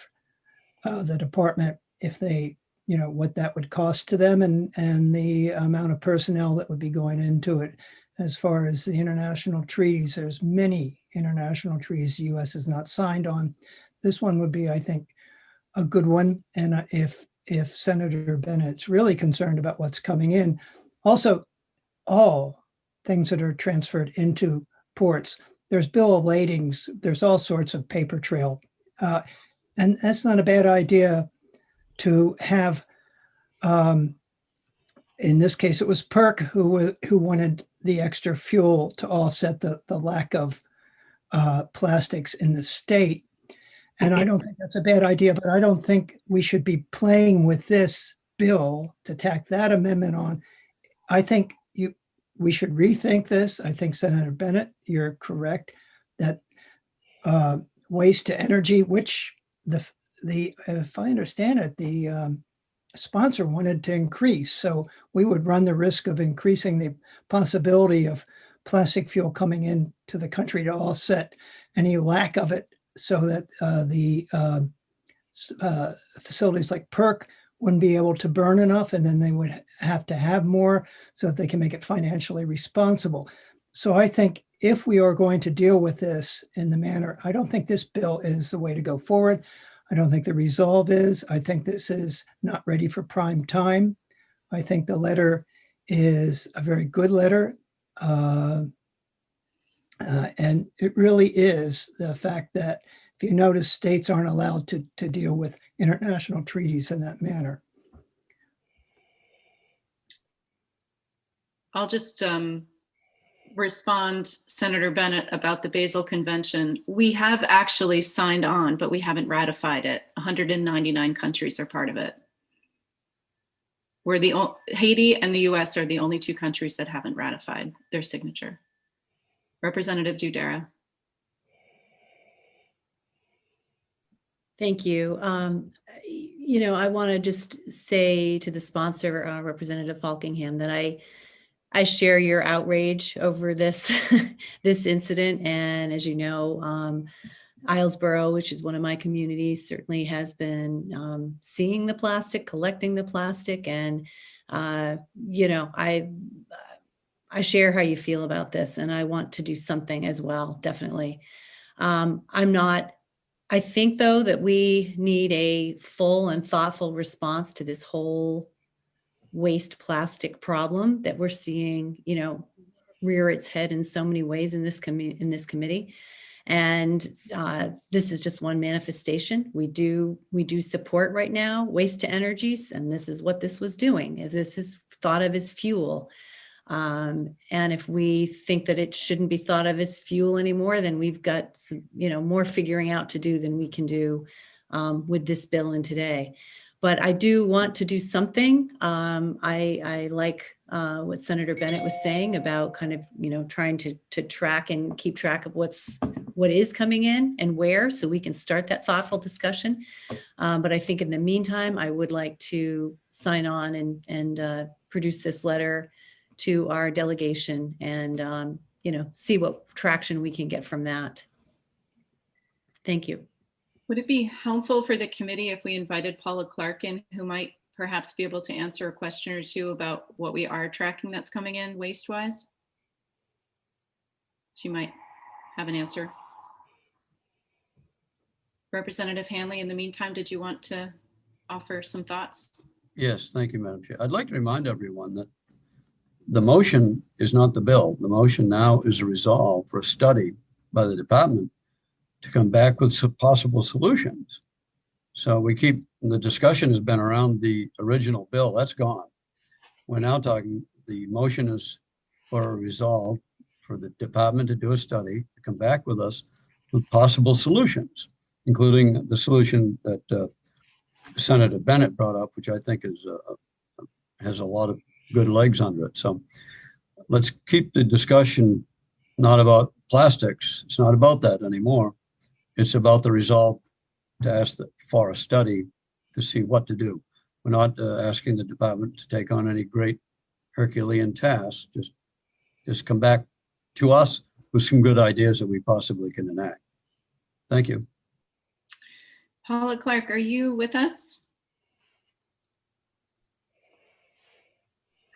the department if they, what that would cost to them, and the amount of personnel that would be going into it. As far as the international treaties, there's many international treaties the U.S. has not signed on. This one would be, I think, a good one. And if Senator Bennett's really concerned about what's coming in, also, all things that are transferred into ports, there's bill of ladings, there's all sorts of paper trail. And that's not a bad idea to have, in this case, it was PERC who wanted the extra fuel to offset the lack of plastics in the state. And I don't think that's a bad idea, but I don't think we should be playing with this bill to tack that amendment on. I think we should rethink this. I think Senator Bennett, you're correct that waste to energy, which if I understand it, the sponsor wanted to increase. So we would run the risk of increasing the possibility of plastic fuel coming into the country to offset any lack of it, so that the facilities like PERC wouldn't be able to burn enough, and then they would have to have more so that they can make it financially responsible. So I think if we are going to deal with this in the manner, I don't think this bill is the way to go forward. I don't think the resolve is. I think this is not ready for prime time. I think the letter is a very good letter. And it really is the fact that, if you notice, states aren't allowed to deal with international treaties in that manner. I'll just respond, Senator Bennett, about the Basel Convention. We have actually signed on, but we haven't ratified it. 199 countries are part of it. Haiti and the US are the only two countries that haven't ratified their signature. Representative Dudera. Thank you. I want to just say to the sponsor, Representative Falkingham, that I share your outrage over this this incident. And as you know, Islesboro, which is one of my communities, certainly has been seeing the plastic, collecting the plastic, and I share how you feel about this, and I want to do something as well, definitely. I think, though, that we need a full and thoughtful response to this whole waste plastic problem that we're seeing, rear its head in so many ways in this committee. And this is just one manifestation. We do support right now waste to energies, and this is what this was doing. This is thought of as fuel. And if we think that it shouldn't be thought of as fuel anymore, then we've got some, more figuring out to do than we can do with this bill in today. But I do want to do something. I like what Senator Bennett was saying about kind of, trying to track and keep track of what is coming in and where, so we can start that thoughtful discussion. But I think in the meantime, I would like to sign on and produce this letter to our delegation and, see what traction we can get from that. Thank you. Would it be helpful for the committee if we invited Paula Clark in, who might perhaps be able to answer a question or two about what we are tracking that's coming in waste-wise? She might have an answer. Representative Hanley, in the meantime, did you want to offer some thoughts? Yes, thank you, Madam Chair. I'd like to remind everyone that the motion is not the bill. The motion now is a resolve for a study by the department to come back with some possible solutions. So the discussion has been around the original bill. That's gone. We're now talking, the motion is for a resolve for the department to do a study, to come back with us with possible solutions, including the solution that Senator Bennett brought up, which I think has a lot of good legs under it. So let's keep the discussion not about plastics. It's not about that anymore. It's about the resolve to ask for a study to see what to do. We're not asking the department to take on any great Herculean tasks. Just come back to us with some good ideas that we possibly can enact. Thank you. Paula Clark, are you with us?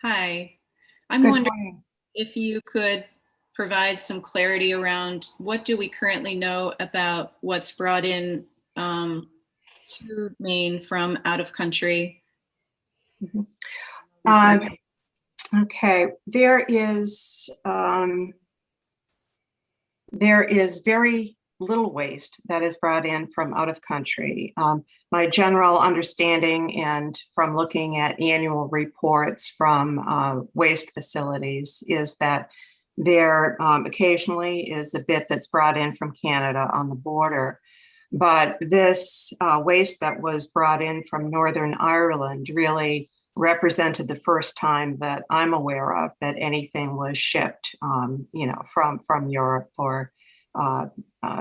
Hi, I'm wondering if you could provide some clarity around what do we currently know about what's brought in to Maine from out of country? Okay, there is very little waste that is brought in from out of country. My general understanding, and from looking at annual reports from waste facilities, is that there occasionally is a bit that's brought in from Canada on the border. But this waste that was brought in from Northern Ireland really represented the first time that I'm aware of that anything was shipped, from Europe or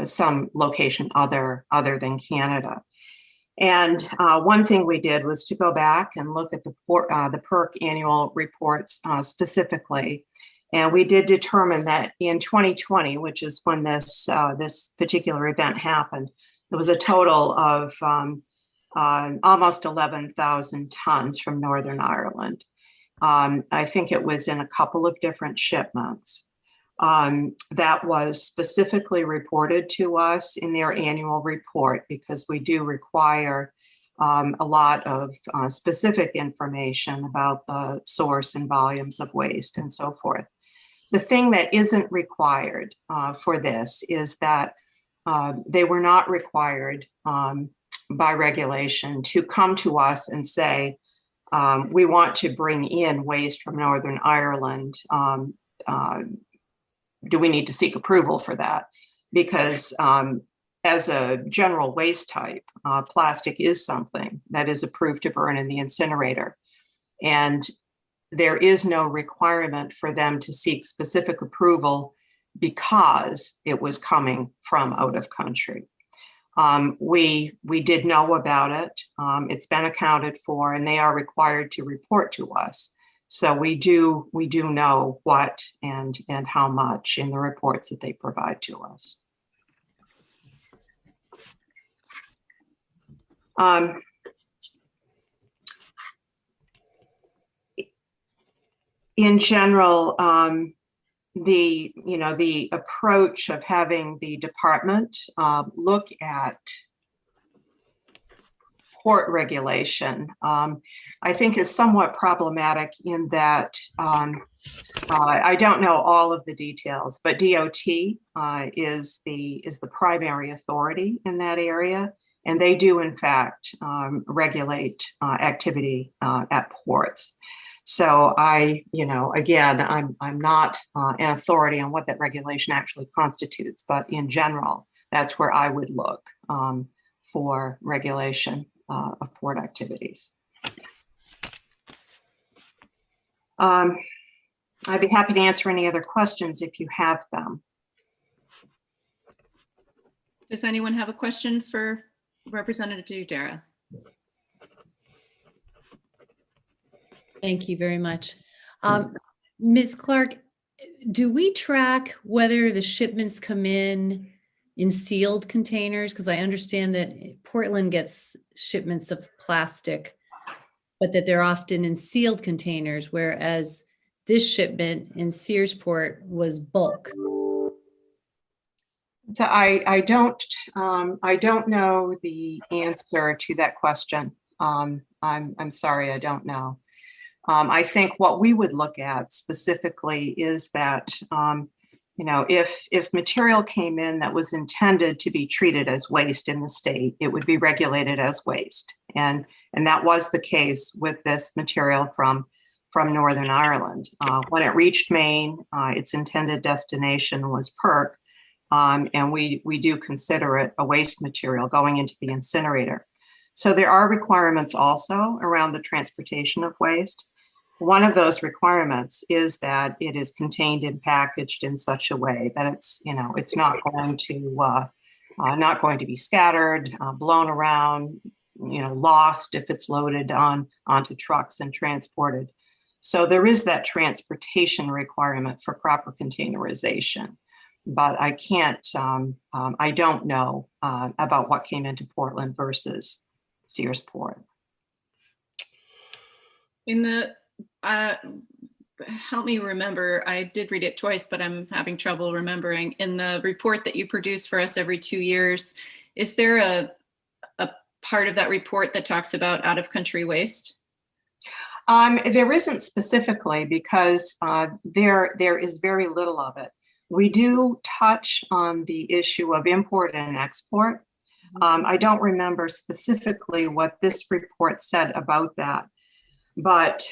some location other than Canada. And one thing we did was to go back and look at the PERC annual reports specifically. And we did determine that in 2020, which is when this particular event happened, there was a total of almost 11,000 tons from Northern Ireland. I think it was in a couple of different shipments. that was specifically reported to us in their annual report, because we do require a lot of specific information about the source and volumes of waste and so forth. The thing that isn't required for this is that they were not required by regulation to come to us and say, we want to bring in waste from Northern Ireland. Do we need to seek approval for that? Because as a general waste type, plastic is something that is approved to burn in the incinerator. And there is no requirement for them to seek specific approval because it was coming from out of country. We did know about it. It's been accounted for, and they are required to report to us. So we do know what and how much in the reports that they provide to us. In general, the approach of having the department look at port regulation, I think is somewhat problematic in that I don't know all of the details, but DOT is the primary authority in that area, and they do in fact regulate activity at ports. So again, I'm not an authority on what that regulation actually constitutes, but in general, that's where I would look for regulation of port activities. I'd be happy to answer any other questions if you have them. Does anyone have a question for Representative Udera? Thank you very much. Ms. Clark, do we track whether the shipments come in sealed containers? Because I understand that Portland gets shipments of plastic, but that they're often in sealed containers, whereas this shipment in Searsport was bulk. So I don't know the answer to that question. I'm sorry, I don't know. I think what we would look at specifically is that, if material came in that was intended to be treated as waste in the state, it would be regulated as waste. And that was the case with this material from Northern Ireland. When it reached Maine, its intended destination was PERC, and we do consider it a waste material going into the incinerator. So there are requirements also around the transportation of waste. One of those requirements is that it is contained and packaged in such a way that it's not going to be scattered, blown around, lost if it's loaded onto trucks and transported. So there is that transportation requirement for proper containerization, but I can't. I don't know about what came into Portland versus Searsport. Help me remember, I did read it twice, but I'm having trouble remembering. In the report that you produce for us every 2 years, is there a part of that report that talks about out-of-country waste? There isn't specifically, because there is very little of it. We do touch on the issue of import and export. I don't remember specifically what this report said about that. But,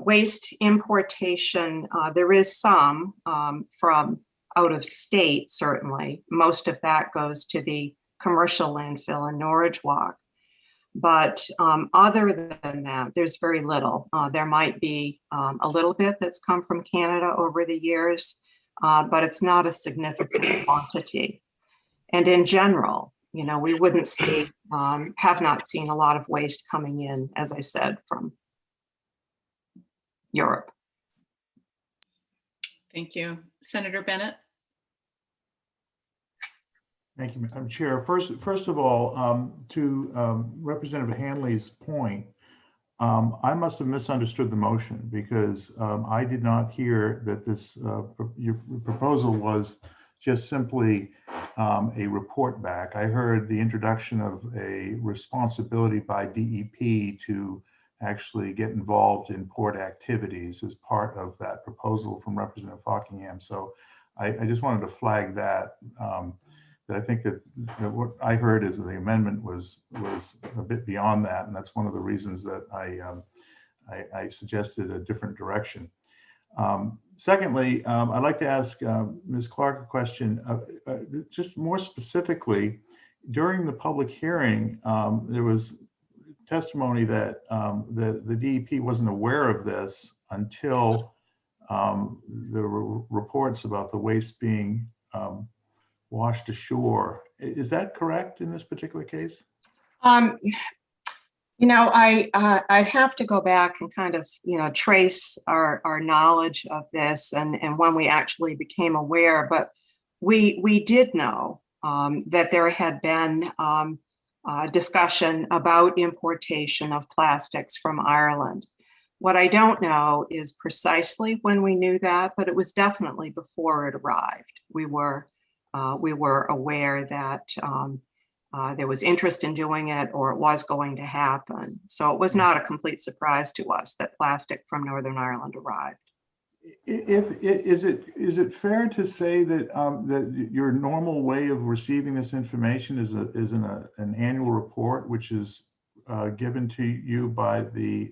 waste importation, there is some from out of state, certainly. Most of that goes to the commercial landfill in Norridgewock. But other than that, there's very little. There might be a little bit that's come from Canada over the years, but it's not a significant quantity. And in general, we wouldn't see, have not seen a lot of waste coming in, as I said, from Europe. Thank you. Senator Bennett? Thank you, Madam Chair. First of all, to Representative Hanley's point, I must have misunderstood the motion because I did not hear that this your proposal was just simply a report back. I heard the introduction of a responsibility by DEP to actually get involved in port activities as part of that proposal from Representative Fockingham. So I just wanted to flag that. That I think that what I heard is the amendment was a bit beyond that, and that's one of the reasons that I suggested a different direction. Secondly, I'd like to ask Ms. Clark a question. Just more specifically, during the public hearing, there was testimony that the DEP wasn't aware of this until there were reports about the waste being washed ashore. Is that correct in this particular case? You know, I have to go back and kind of, trace our knowledge of this and when we actually became aware, but we did know that there had been discussion about importation of plastics from Ireland. What I don't know is precisely when we knew that, but it was definitely before it arrived. We were aware that there was interest in doing it or it was going to happen. So it was not a complete surprise to us that plastic from Northern Ireland arrived. Is it fair to say that that your normal way of receiving this information is an annual report, which is given to you by the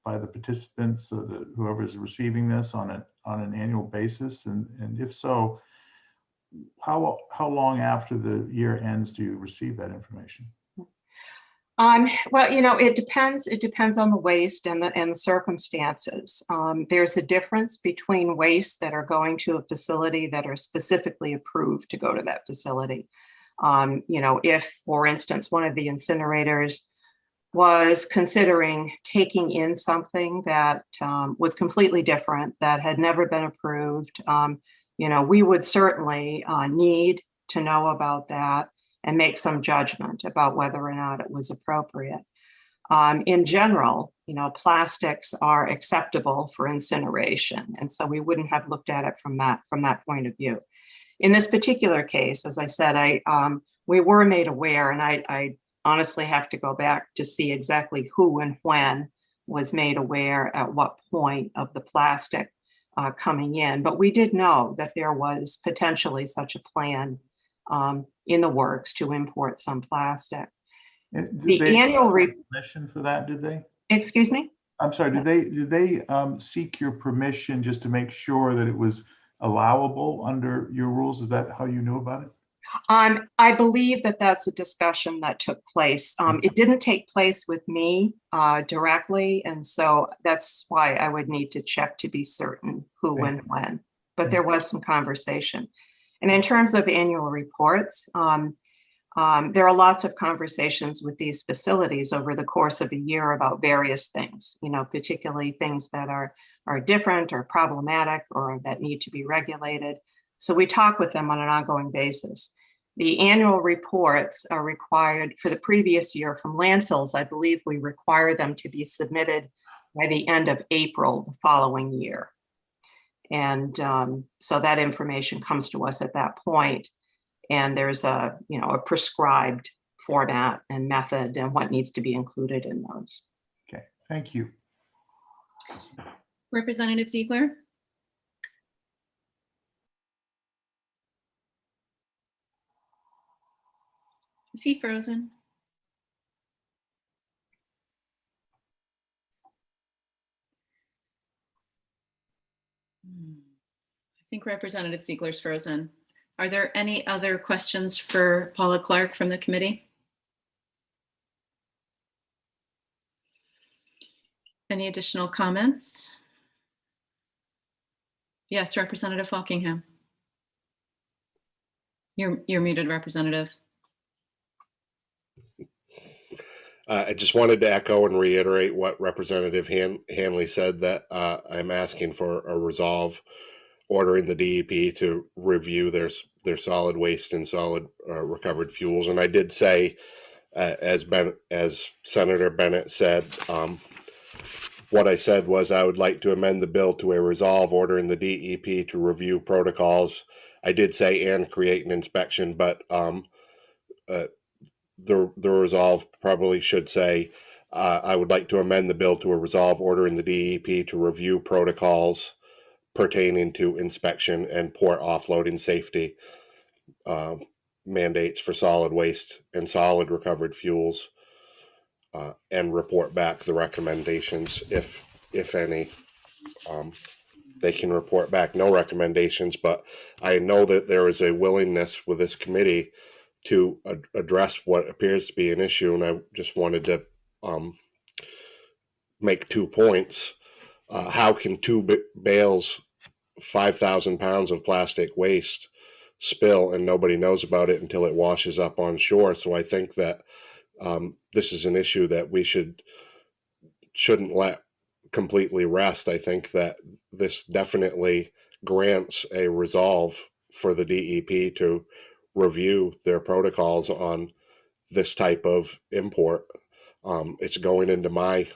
participants, whoever is receiving this on an annual basis, and if so, how long after the year ends do you receive that information? Well, it depends. It depends on the waste and the circumstances. There's a difference between waste that are going to a facility that are specifically approved to go to that facility. If, for instance, one of the incinerators was considering taking in something that was completely different, that had never been approved, we would certainly need to know about that and make some judgment about whether or not it was appropriate. In general, plastics are acceptable for incineration, and so we wouldn't have looked at it from that point of view. In this particular case, as I said, we were made aware, and I honestly have to go back to see exactly who and when was made aware at what point of the plastic coming in, but we did know that there was potentially such a plan in the works to import some plastic. And The annual permission for that, did they? Excuse me? I'm sorry, did they seek your permission just to make sure that it was allowable under your rules? Is that how you knew about it? I believe that that's a discussion that took place. It didn't take place with me directly, and so that's why I would need to check to be certain who and when, but there was some conversation. And in terms of annual reports, there are lots of conversations with these facilities over the course of a year about various things, particularly things that are different or problematic or that need to be regulated. So we talk with them on an ongoing basis. The annual reports are required for the previous year from landfills. I believe we require them to be submitted by the end of April the following year. And so that information comes to us at that point. And there's a prescribed format and method and what needs to be included in those. Okay, thank you. Representative Ziegler. Is he frozen? I think Representative Ziegler's frozen. Are there any other questions for Paula Clark from the committee? Any additional comments? Yes, Representative Fockingham. You're muted, Representative. I just wanted to echo and reiterate what Representative Hanley said, that I'm asking for a resolve ordering the DEP to review their solid waste and solid recovered fuels. And I did say as Senator Bennett said, what I said was I would like to amend the bill to a resolve ordering the DEP to review protocols. I did say and create an inspection, but the resolve probably should say I would like to amend the bill to a resolve ordering the DEP to review protocols pertaining to inspection and port offloading safety mandates for solid waste and solid recovered fuels, and report back the recommendations if any. They can report back no recommendations, but I know that there is a willingness with this committee to address what appears to be an issue, and I just wanted to make 2 points. How can 2 bales, 5,000 pounds of plastic waste spill and nobody knows about it until it washes up on shore? So I think that this is an issue that we shouldn't let completely rest. I think that this definitely grants a resolve for the DEP to review their protocols on this type of import. It's going into my,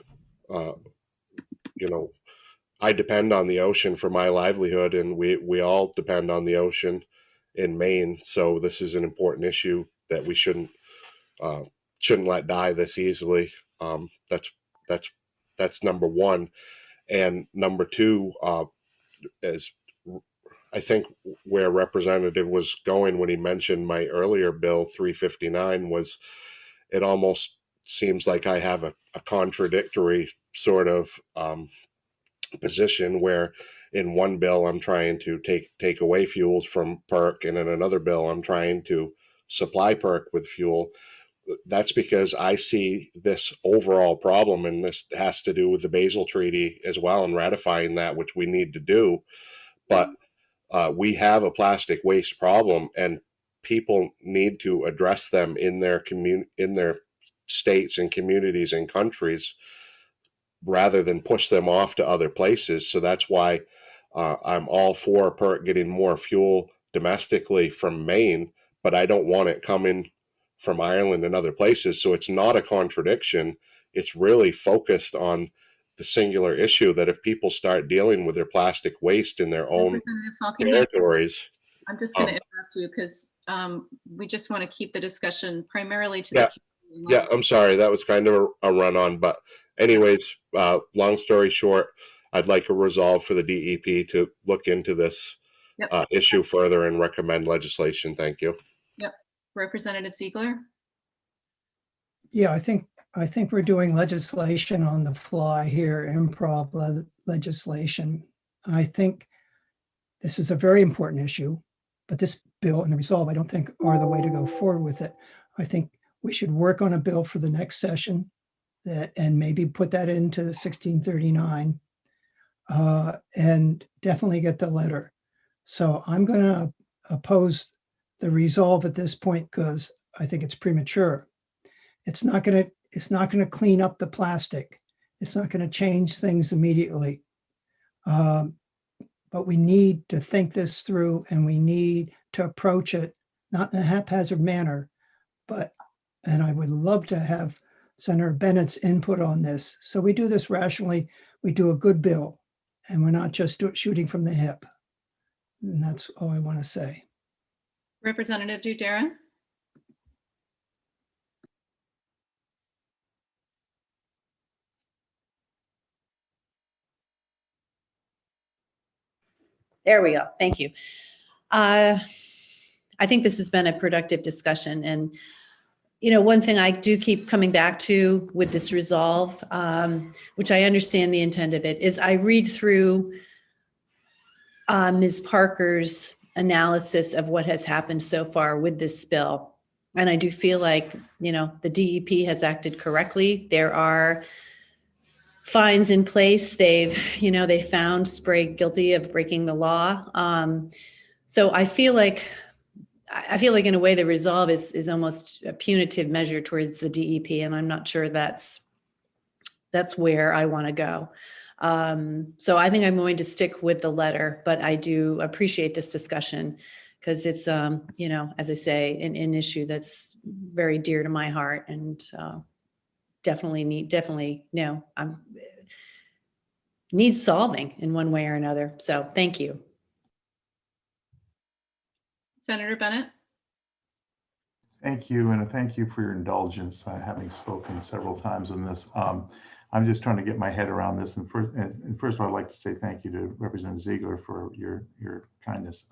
I depend on the ocean for my livelihood, and we all depend on the ocean in Maine. So this is an important issue that we shouldn't let die this easily. That's number one. And number two, is I think where Representative was going when he mentioned my earlier bill 359 was, it almost seems like I have a contradictory sort of position where in one bill I'm trying to take away fuels from PERC, and in another bill I'm trying to supply PERC with fuel. That's because I see this overall problem, and this has to do with the Basel Treaty as well and ratifying that, which we need to do. But we have a plastic waste problem, and people need to address them in their states and communities and countries rather than push them off to other places. So that's why I'm all for PERC getting more fuel domestically from Maine, but I don't want it coming from Ireland and other places. So it's not a contradiction. It's really focused on the singular issue that if people start dealing with their plastic waste in their own territories. I'm just going to interrupt you because we just want to keep the discussion primarily to the community. Yeah, I'm sorry. That was kind of a run on, but anyways, long story short, I'd like a resolve for the DEP to look into this issue further and recommend legislation. Thank you. Yep. Representative Ziegler. Yeah, I think we're doing legislation on the fly here, improv legislation. I think this is a very important issue, but this bill and the resolve, I don't think are the way to go forward with it. I think we should work on a bill for the next session and maybe put that into the 1639 and definitely get the letter. So I'm going to oppose the resolve at this point because I think it's premature. It's not going to clean up the plastic. It's not going to change things immediately. But we need to think this through, and we need to approach it not in a haphazard manner, and I would love to have Senator Bennett's input on this. So we do this rationally. We do a good bill, and we're not just shooting from the hip. And that's all I want to say. Representative Dudera. There we go. Thank you. I think this has been a productive discussion. And, one thing I do keep coming back to with this resolve, which I understand the intent of it, is I read through Ms. Parker's analysis of what has happened so far with this spill. And I do feel like, the DEP has acted correctly. There are fines in place. They found Sprague guilty of breaking the law. So I feel like in a way the resolve is almost a punitive measure towards the DEP, and I'm not sure that's where I want to go. So I think I'm going to stick with the letter, but I do appreciate this discussion because it's, you know, as I say, an issue that's very dear to my heart, and needs solving in one way or another. So thank you. Senator Bennett? Thank you, and thank you for your indulgence, having spoken several times on this. I'm just trying to get my head around this. And first of all, I'd like to say thank you to Representative Ziegler for your kindness.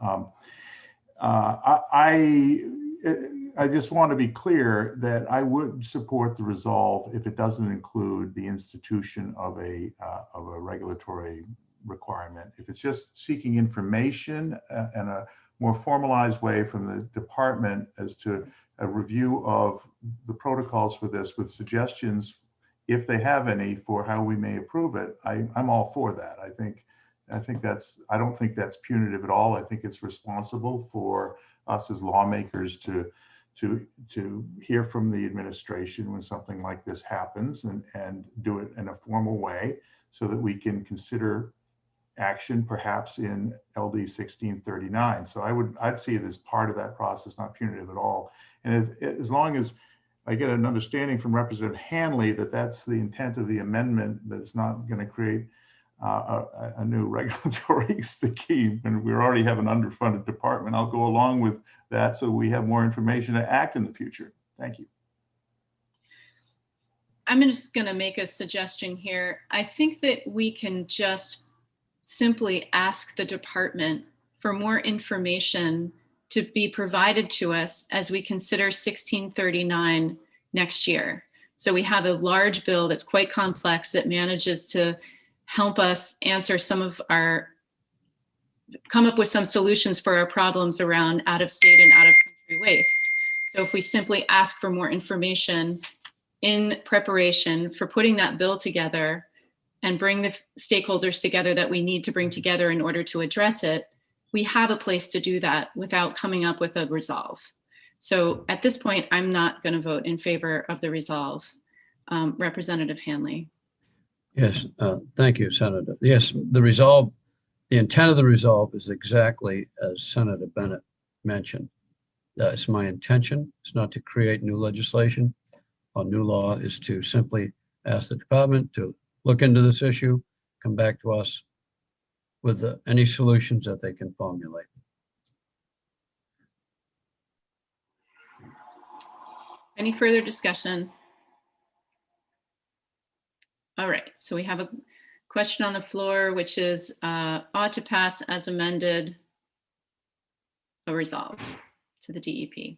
I just want to be clear that I would support the resolve if it doesn't include the institution of a regulatory requirement. If it's just seeking information and a more formalized way from the department as to a review of the protocols for this with suggestions, if they have any, for how we may approve it, I'm all for that. I don't think that's punitive at all. I think it's responsible for us as lawmakers to hear from the administration when something like this happens, and do it in a formal way so that we can consider action perhaps in LD 1639. So I'd see it as part of that process, not punitive at all. And as long as I get an understanding from Representative Hanley that that's the intent of the amendment, that it's not going to create a new regulatory scheme, and we already have an underfunded department, I'll go along with that so we have more information to act in the future. Thank you. I'm just going to make a suggestion here. I think that we can just simply ask the department for more information to be provided to us as we consider 1639 next year. So we have a large bill that's quite complex that manages to help us answer come up with some solutions for our problems around out of state and out of country waste. So if we simply ask for more information in preparation for putting that bill together and bring the stakeholders together that we need to bring together in order to address it, we have a place to do that without coming up with a resolve. So at this point, I'm not going to vote in favor of the resolve. Representative Hanley. Yes, thank you, Senator. Yes, the intent of the resolve is exactly as Senator Bennett mentioned. It's my intention. It's not to create new legislation or new law. Is to simply ask the department to look into this issue, come back to us with any solutions that they can formulate. Any further discussion? All right, so we have a question on the floor, which is ought to pass as amended a resolve to the DEP.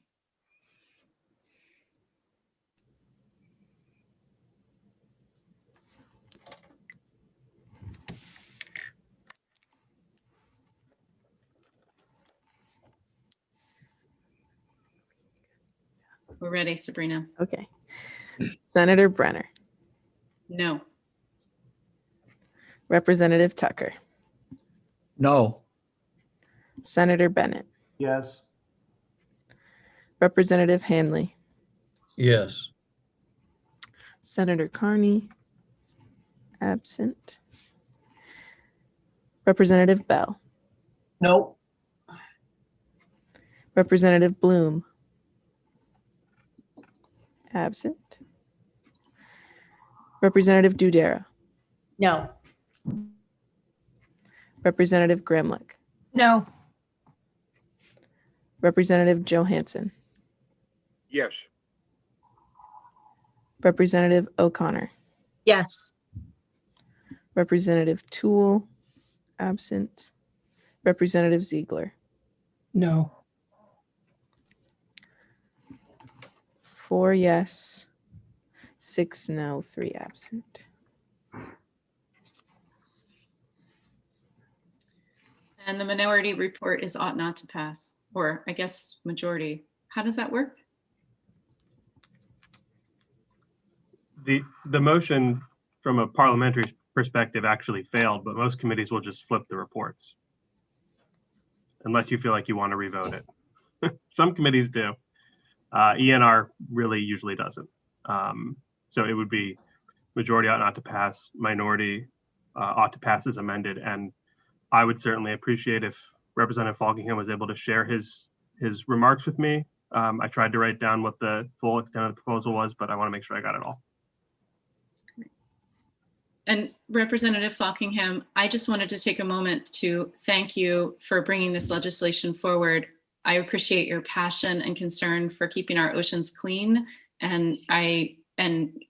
We're ready, Sabrina. Okay. Senator Brenner. No. Representative Tucker. No. Senator Bennett. Yes. Representative Hanley. Yes. Senator Carney. Absent. Representative Bell. No. Representative Bloom. Absent. Representative Dudera. No. Representative Gramlich. No. Representative Johansson. Yes. Representative O'Connor. Yes. Representative Toole. Absent. Representative Ziegler. No. 4 yes, 6 no, 3 absent. And the minority report is ought not to pass, or I guess majority. How does that work? The motion from a parliamentary perspective actually failed, but most committees will just flip the reports. Unless you feel like you want to revote it. Some committees do. ENR really usually doesn't. So it would be majority ought not to pass, minority ought to pass as amended. And I would certainly appreciate if Representative Falkingham was able to share his remarks with me. I tried to write down what the full extent of the proposal was, but I want to make sure I got it all. And Representative Falkingham, I just wanted to take a moment to thank you for bringing this legislation forward. I appreciate your passion and concern for keeping our oceans clean and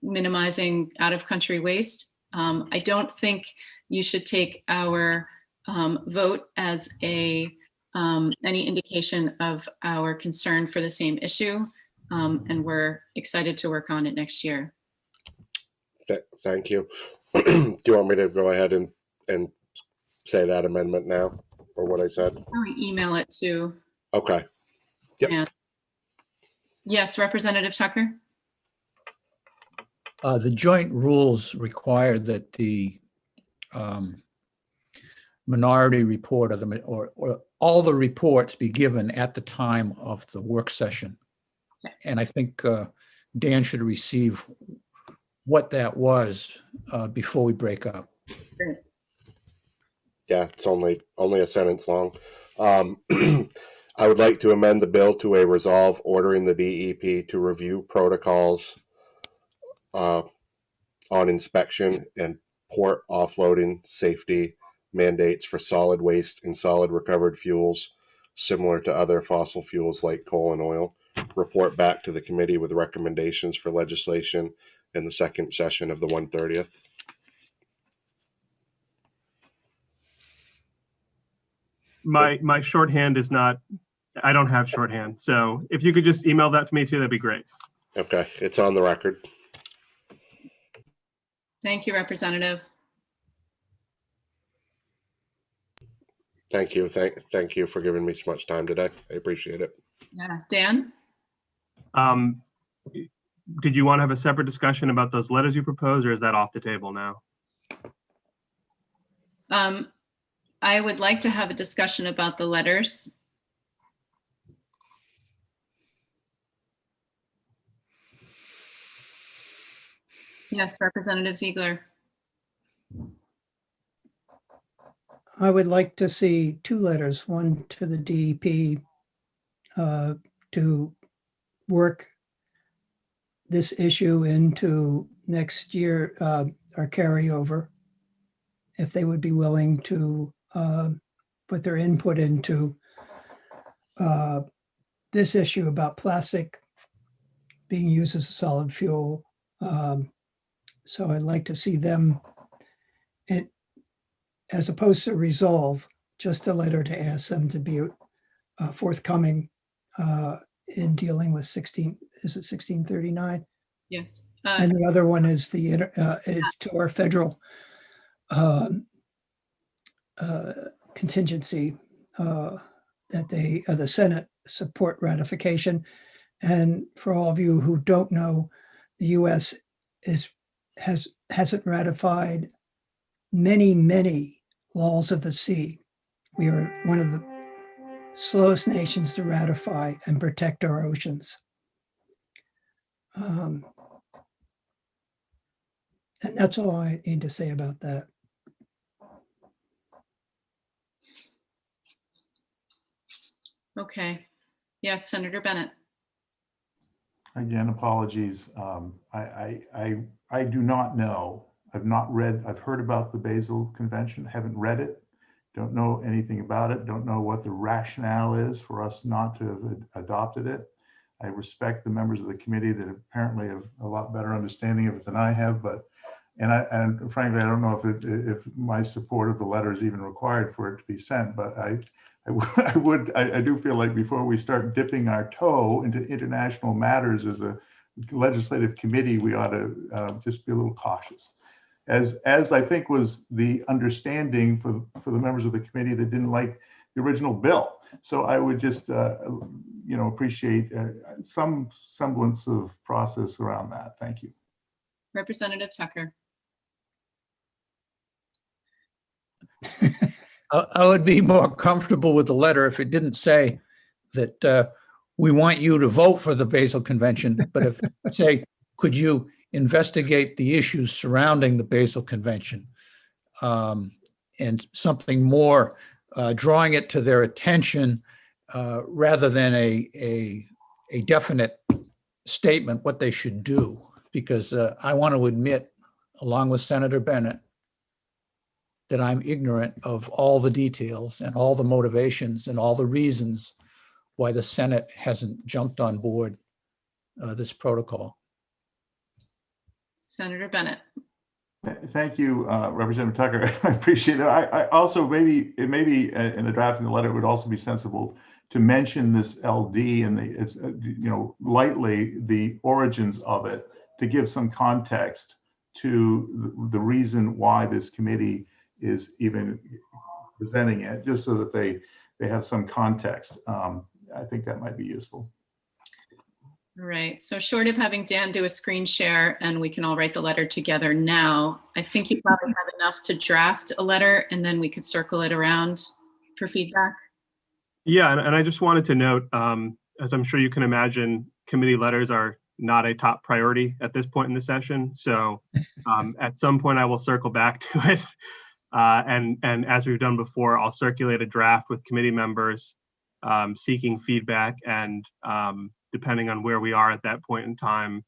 minimizing out-of-country waste. I don't think you should take our vote as any indication of our concern for the same issue, and we're excited to work on it next year. Thank you. Do you want me to go ahead and say that amendment now, or what I said? I'll email it to. Okay. Yep. Dan. Yes, Representative Tucker. The joint rules require that the minority report or all the reports be given at the time of the work session. Okay. And I think Dan should receive what that was before we break up. Great. Yeah, it's only a sentence long. I would like to amend the bill to a resolve ordering the DEP to review protocols on inspection and port offloading safety mandates for solid waste and solid recovered fuels, similar to other fossil fuels like coal and oil. Report back to the committee with recommendations for legislation in the second session of the 130th. My shorthand is not, I don't have shorthand. So if you could just email that to me too, that'd be great. Okay, it's on the record. Thank you, Representative. Thank you. Thank you for giving me so much time today. I appreciate it. Yeah, Dan? Did you want to have a separate discussion about those letters you proposed, or is that off the table now? I would like to have a discussion about the letters. Yes, Representative Ziegler. I would like to see two letters, one to the DEP to work this issue into next year, our carryover, if they would be willing to put their input into this issue about plastic being used as a solid fuel. So I'd like to see them, as opposed to resolve, just a letter to ask them to be forthcoming in dealing with 1639? Yes. And the other one is is to our federal contingency that the Senate support ratification. And for all of you who don't know, the U.S. hasn't ratified many laws of the sea. We are one of the slowest nations to ratify and protect our oceans. And that's all I need to say about that. Okay. Yes, Senator Bennett. Again, apologies. I do not know. I've not read, I've heard about the Basel Convention, haven't read it, don't know anything about it, don't know what the rationale is for us not to have adopted it. I respect the members of the committee that apparently have a lot better understanding of it than I have, and frankly, I don't know if my support of the letter is even required for it to be sent, but I do feel like before we start dipping our toe into international matters as a legislative committee, we ought to just be a little cautious. As I think was the understanding for the members of the committee that didn't like the original bill. So I would just appreciate some semblance of process around that. Thank you. Representative Tucker. I would be more comfortable with the letter if it didn't say that we want you to vote for the Basel Convention, but if say, could you investigate the issues surrounding the Basel Convention, and something more drawing it to their attention rather than a definite statement what they should do. Because I want to admit, along with Senator Bennett, that I'm ignorant of all the details and all the motivations and all the reasons why the Senate hasn't jumped on board this protocol. Senator Bennett. Thank you, Representative Tucker. I appreciate it. I also maybe in the drafting of the letter, it would also be sensible to mention this LD and it's lightly the origins of it, to give some context to the reason why this committee is even presenting it, just so that they have some context. I think that might be useful. All right, so short of having Dan do a screen share and we can all write the letter together now, I think you probably have enough to draft a letter and then we could circle it around for feedback. Yeah, and I just wanted to note, as I'm sure you can imagine, committee letters are not a top priority at this point in the session. So at some point I will circle back to it. And as we've done before, I'll circulate a draft with committee members seeking feedback, and depending on where we are at that point in time,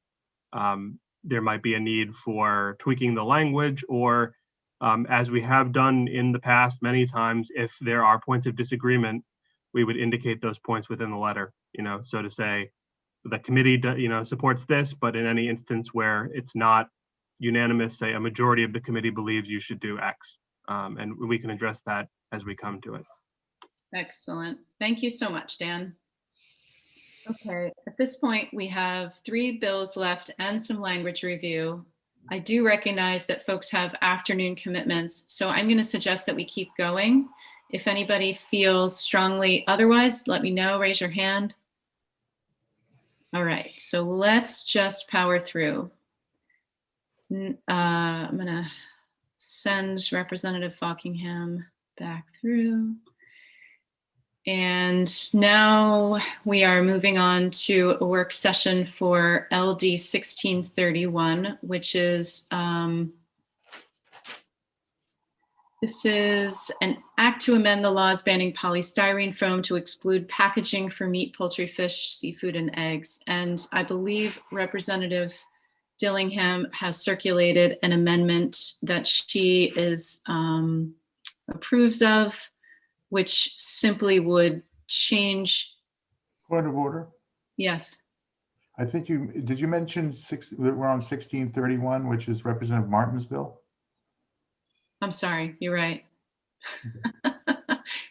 there might be a need for tweaking the language, or as we have done in the past many times, if there are points of disagreement, we would indicate those points within the letter, so to say, the committee, supports this, but in any instance where it's not unanimous, say a majority of the committee believes you should do X, and we can address that as we come to it. Excellent. Thank you so much, Dan. Okay, at this point, we have 3 bills left and some language review. I do recognize that folks have afternoon commitments, so I'm going to suggest that we keep going. If anybody feels strongly otherwise, let me know, raise your hand. All right, so let's just power through. I'm going to send Representative Fockingham back through. And now we are moving on to a work session for LD 1631, which is, this is an act to amend the laws banning polystyrene foam to exclude packaging for meat, poultry, fish, seafood, and eggs. And I believe Representative Dillingham has circulated an amendment that she approves of, which simply would change. Point of order. Yes. I think did you mention that we're on 1631, which is Representative Martin's bill? I'm sorry, you're right.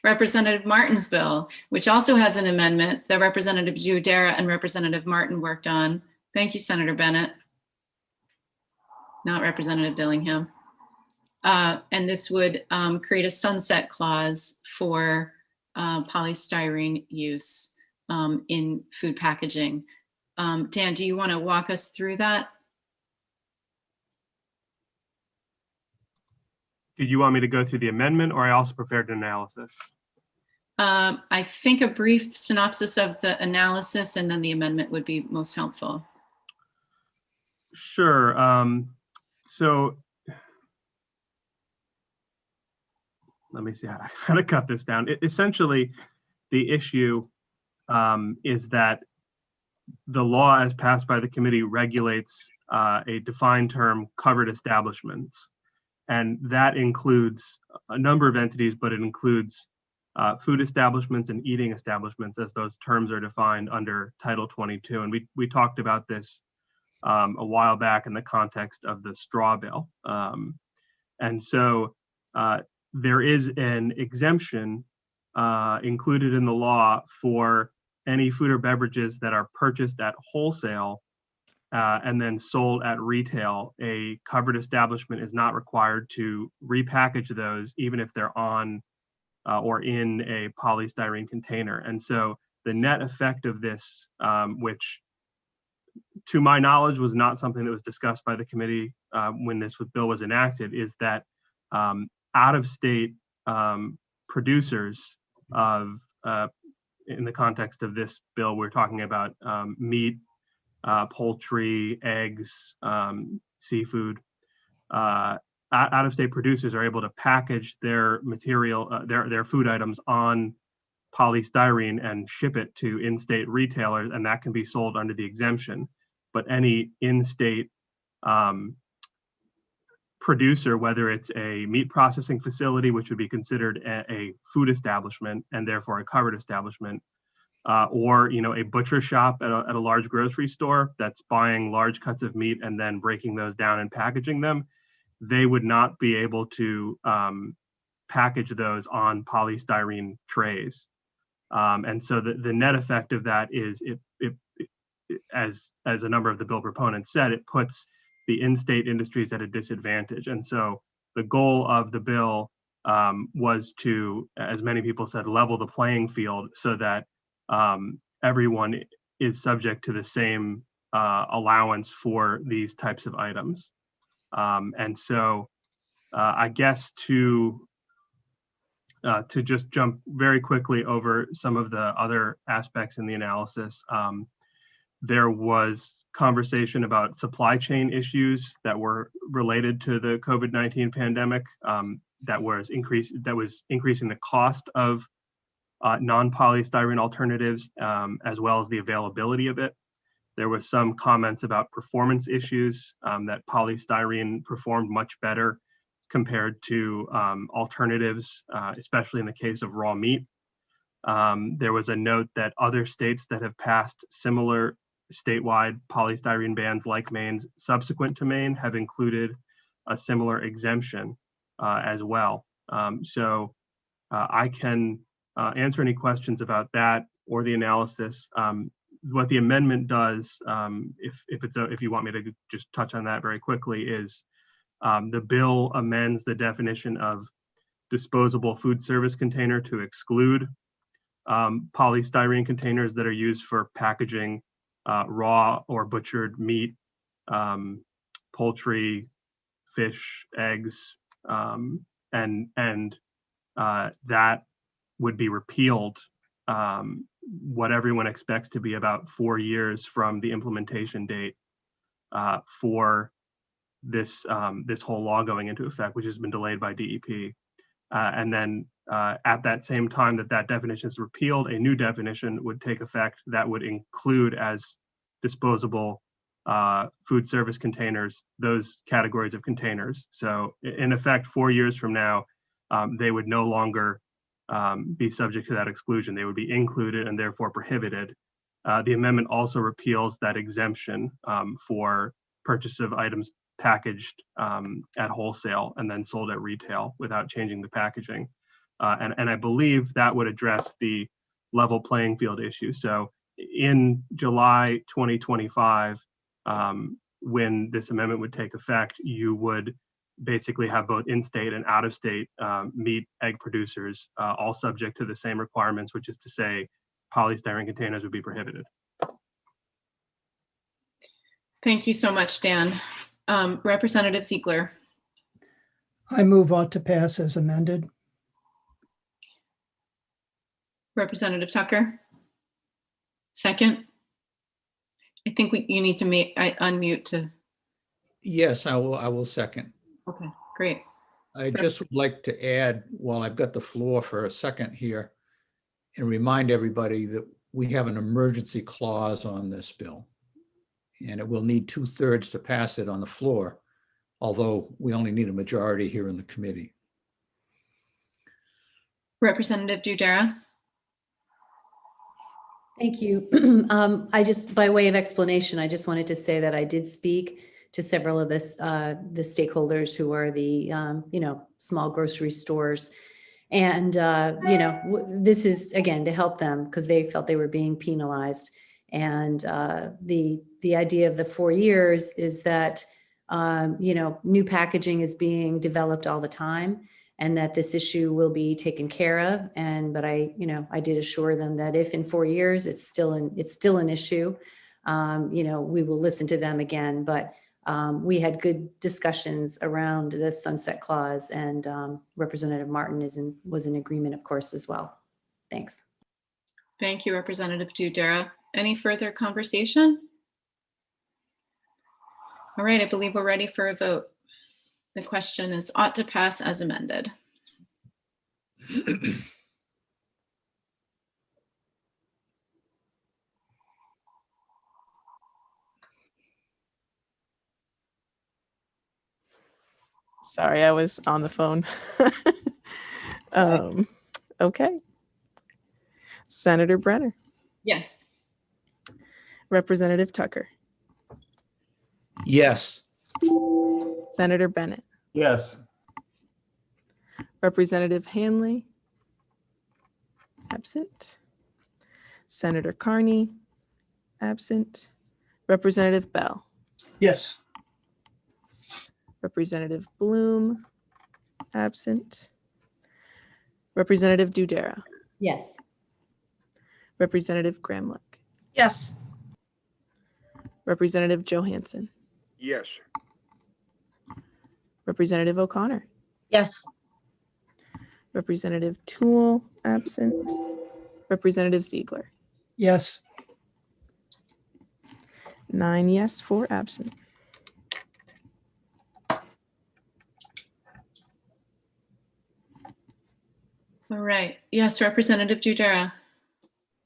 Representative Martin's bill, which also has an amendment that Representative Giudera and Representative Martin worked on. Thank you, Senator Bennett. Not Representative Dillingham. And this would create a sunset clause for polystyrene use in food packaging. Dan, do you want to walk us through that? Did you want me to go through the amendment, or I also prepared an analysis? I think a brief synopsis of the analysis and then the amendment would be most helpful. Sure. So let me see how to cut this down. Essentially, the issue is that the law as passed by the committee regulates a defined term, covered establishments. And that includes a number of entities, but it includes food establishments and eating establishments as those terms are defined under Title 22. And we talked about this a while back in the context of the straw bill. And so there is an exemption included in the law for any food or beverages that are purchased at wholesale and then sold at retail. A covered establishment is not required to repackage those, even if they're on or in a polystyrene container. And so the net effect of this, which to my knowledge was not something that was discussed by the committee when this bill was enacted, is that out-of-state producers of, in the context of this bill, we're talking about meat, poultry, eggs, seafood. out-of-state producers are able to package their material, their food items on polystyrene and ship it to in-state retailers, and that can be sold under the exemption. But any in-state producer, whether it's a meat processing facility, which would be considered a food establishment and therefore a covered establishment, or a butcher shop at a large grocery store that's buying large cuts of meat and then breaking those down and packaging them, they would not be able to package those on polystyrene trays. And so the net effect of that is, as a number of the bill proponents said, it puts the in-state industries at a disadvantage. And so the goal of the bill was to, as many people said, level the playing field so that everyone is subject to the same allowance for these types of items. And so I guess to just jump very quickly over some of the other aspects in the analysis, there was conversation about supply chain issues that were related to the COVID-19 pandemic, that was increasing the cost of non-polystyrene alternatives, as well as the availability of it. There was some comments about performance issues, that polystyrene performed much better compared to alternatives, especially in the case of raw meat. There was a note that other states that have passed similar statewide polystyrene bans like Maine's subsequent to Maine have included a similar exemption as well. So I can answer any questions about that or the analysis. What the amendment does, if you want me to just touch on that very quickly, is the bill amends the definition of disposable food service container to exclude polystyrene containers that are used for packaging raw or butchered meat, poultry, fish, eggs, and that would be repealed, what everyone expects to be about 4 years from the implementation date for this whole law going into effect, which has been delayed by DEP. And then at that same time that definition is repealed, a new definition would take effect that would include as disposable food service containers those categories of containers. So in effect, 4 years from now, they would no longer be subject to that exclusion. They would be included and therefore prohibited. The amendment also repeals that exemption for purchase of items packaged at wholesale and then sold at retail without changing the packaging. And I believe that would address the level playing field issue. So in July 2025, when this amendment would take effect, you would basically have both in-state and out-of-state meat, egg producers all subject to the same requirements, which is to say polystyrene containers would be prohibited. Thank you so much, Dan. Representative Ziegler. I move ought to pass as amended. Representative Tucker. Second. I think you need to unmute to. Yes, I will second. Okay, great. I just would like to add, while I've got the floor for a second here, and remind everybody that we have an emergency clause on this bill, and it will need 2/3 to pass it on the floor, although we only need a majority here in the committee. Representative Dudera. Thank you. I just, by way of explanation, I just wanted to say that I did speak to several of the stakeholders who are the, small grocery stores. And, this is, again, to help them because they felt they were being penalized. And the idea of the 4 years is that, new packaging is being developed all the time, and that this issue will be taken care of. But I did assure them that if in 4 years it's still an issue, we will listen to them again. But we had good discussions around the sunset clause, and Representative Martin was in agreement, of course, as well. Thanks. Thank you, Representative Dudera. Any further conversation? All right, I believe we're ready for a vote. The question is ought to pass as amended. Sorry, I was on the phone. Okay. Senator Brenner, Yes. Representative Tucker, Yes. Senator Bennett, Yes. Representative Hanley, absent. Senator Carney, absent. Representative Bell, Yes. Representative Bloom, absent. Representative Dudera, Yes. Representative Gramlich, Yes. Representative Johansson, Yes. Representative O'Connor, Yes. Representative Toole, absent. Representative Ziegler, Yes. 9 yes, 4 absent. All right. Yes, Representative Dudera.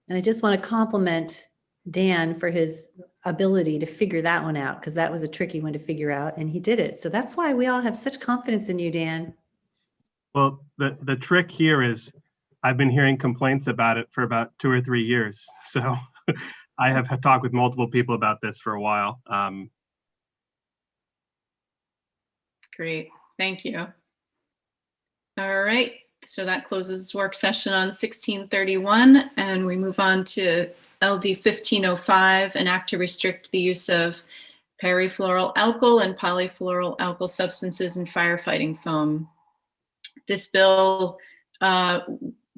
And I just want to compliment Dan for his ability to figure that one out, because that was a tricky one to figure out, and he did it. So that's why we all have such confidence in you, Dan. Well, the trick here is I've been hearing complaints about it for about 2 or 3 years. So I have talked with multiple people about this for a while. Great. Thank you. All right. So that closes work session on 1631, and we move on to LD 1505, an act to restrict the use of perifluoral alkyl and polyfluoral alkyl substances in firefighting foam. This bill,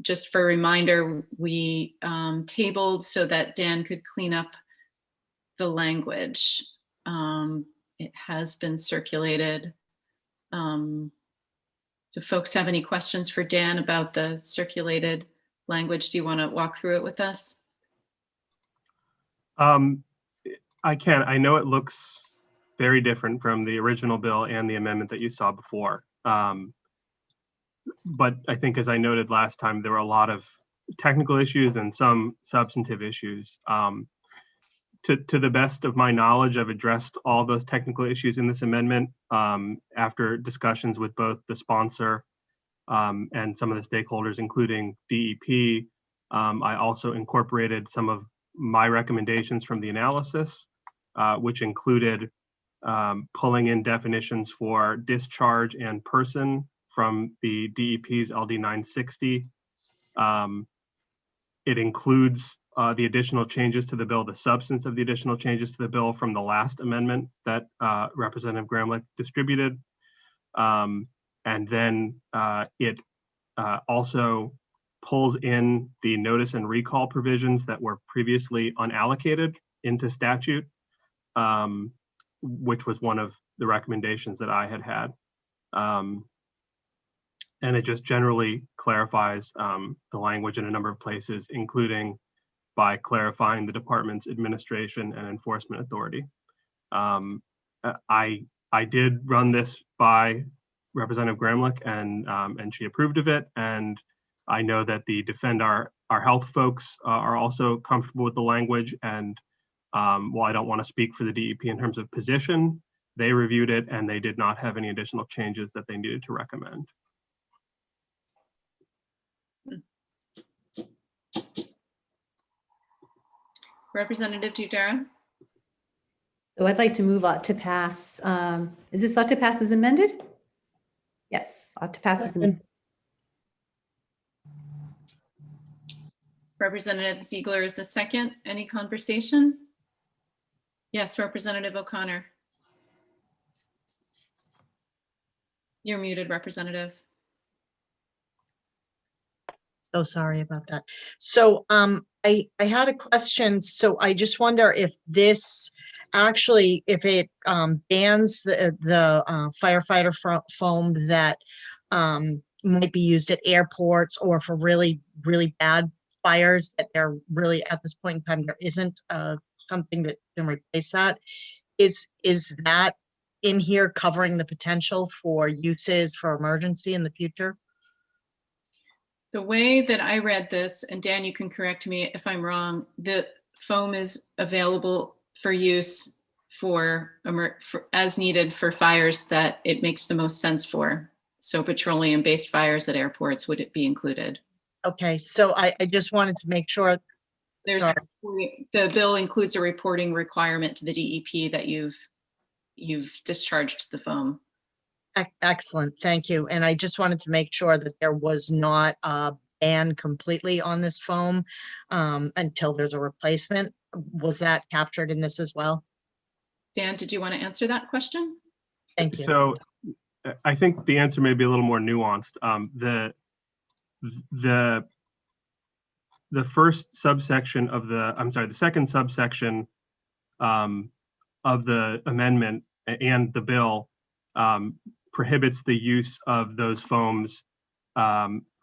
just for a reminder, we tabled so that Dan could clean up the language. It has been circulated. Do folks have any questions for Dan about the circulated language? Do you want to walk through it with us? I can. I know it looks very different from the original bill and the amendment that you saw before. But I think, as I noted last time, there were a lot of technical issues and some substantive issues. To the best of my knowledge, I've addressed all those technical issues in this amendment after discussions with both the sponsor and some of the stakeholders, including DEP. I also incorporated some of my recommendations from the analysis, which included pulling in definitions for discharge and person from the DEP's LD 960. It includes the additional changes to the bill, the substance of the additional changes to the bill from the last amendment that Representative Gramlich distributed. And then it also pulls in the notice and recall provisions that were previously unallocated into statute, which was one of the recommendations that I had. And it just generally clarifies the language in a number of places, including by clarifying the department's administration and enforcement authority. I did run this by Representative Gramlich, and she approved of it. And I know that the Defend Our Health folks are also comfortable with the language. And while I don't want to speak for the DEP in terms of position, they reviewed it and they did not have any additional changes that they needed to recommend. Representative Dudera? So I'd like to move ought to pass. Is this ought to pass as amended? Yes, ought to pass as amended. Representative Ziegler is the second. Any conversation? Yes, Representative O'Connor. You're muted, Representative. So sorry about that. So I had a question. So I just wonder if this actually, if it bans the firefighter foam that might be used at airports or for really, really bad fires, that they're really at this point in time, there isn't something that can replace that. Is that in here covering the potential for uses for emergency in the future? The way that I read this, and Dan, you can correct me if I'm wrong, the foam is available for use for as needed for fires that it makes the most sense for. So petroleum-based fires at airports, would it be included? Okay, so I just wanted to make sure. Sorry. The bill includes a reporting requirement to the DEP that you've discharged the foam. Excellent, thank you. And I just wanted to make sure that there was not a ban completely on this foam until there's a replacement. Was that captured in this as well? Dan, did you want to answer that question? Thank you. So I think the answer may be a little more nuanced. The first subsection of the second subsection of the amendment and the bill prohibits the use of those foams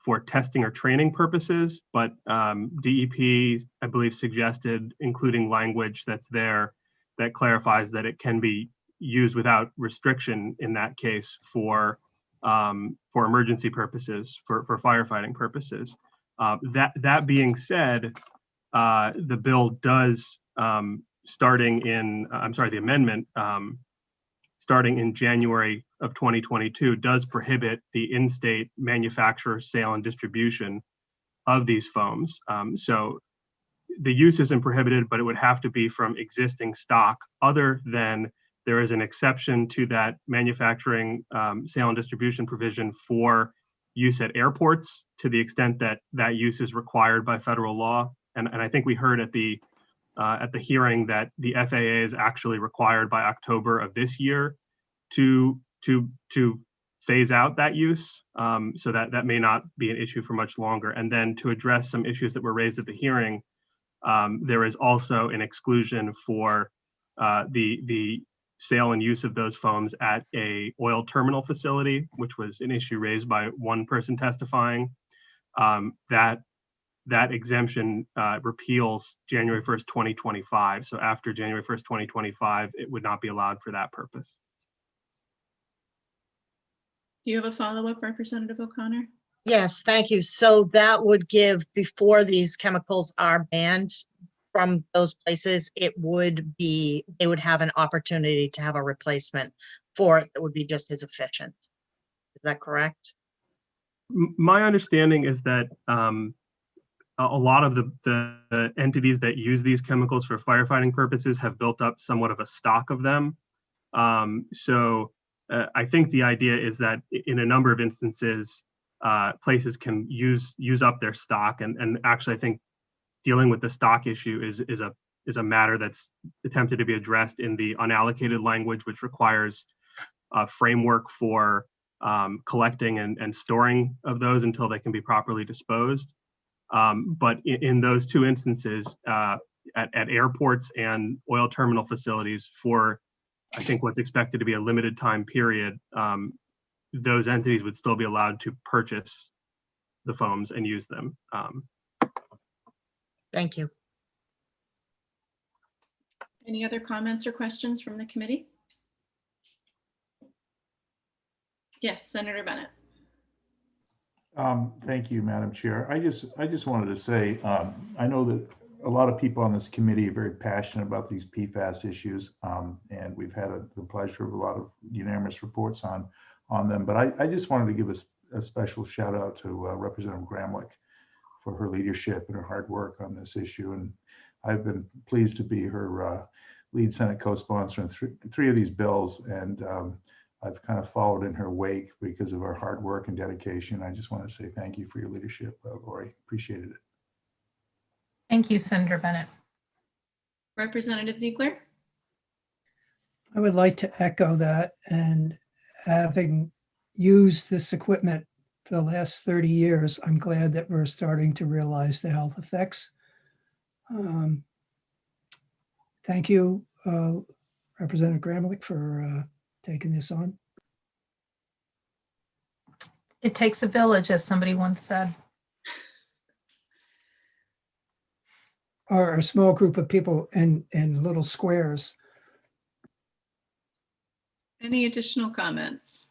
for testing or training purposes, but DEP, I believe, suggested including language that's there that clarifies that it can be used without restriction in that case for emergency purposes, for firefighting purposes. That being said, the bill does, the amendment starting in January of 2022 does prohibit the in-state manufacture, sale, and distribution of these foams. So the use isn't prohibited, but it would have to be from existing stock, other than there is an exception to that manufacturing, sale, and distribution provision for use at airports to the extent that that use is required by federal law. And I think we heard at the hearing that the FAA is actually required by October of this year to phase out that use. So that may not be an issue for much longer. And then to address some issues that were raised at the hearing, there is also an exclusion for the sale and use of those foams at a oil terminal facility, which was an issue raised by one person testifying. That exemption repeals January 1st, 2025. So after January 1st, 2025, it would not be allowed for that purpose. Do you have a follow-up, Representative O'Connor? Yes, thank you. So that would give, before these chemicals are banned from those places, they would have an opportunity to have a replacement for it that would be just as efficient. Is that correct? My understanding is that a lot of the entities that use these chemicals for firefighting purposes have built up somewhat of a stock of them. So I think the idea is that in a number of instances, places can use up their stock, and actually I think dealing with the stock issue is a matter that's attempted to be addressed in the unallocated language, which requires a framework for collecting and storing of those until they can be properly disposed. But in those two instances, at airports and oil terminal facilities, for I think what's expected to be a limited time period, those entities would still be allowed to purchase the foams and use them. Thank you. Any other comments or questions from the committee? Yes, Senator Bennett. Thank you, Madam Chair. I just wanted to say, I know that a lot of people on this committee are very passionate about these PFAS issues, and we've had the pleasure of a lot of unanimous reports on them. But I just wanted to give a special shout out to Representative Gramlich for her leadership and her hard work on this issue. And I've been pleased to be her lead Senate co-sponsor in three of these bills. And I've kind of followed in her wake because of her hard work and dedication. I just want to say thank you for your leadership, Lori. Appreciated it. Thank you, Senator Bennett. Representative Ziegler. I would like to echo that, and having used this equipment for the last 30 years, I'm glad that we're starting to realize the health effects. Thank you, Representative Gramlich, for taking this on. It takes a village, as somebody once said. Or a small group of people in little squares. Any additional comments?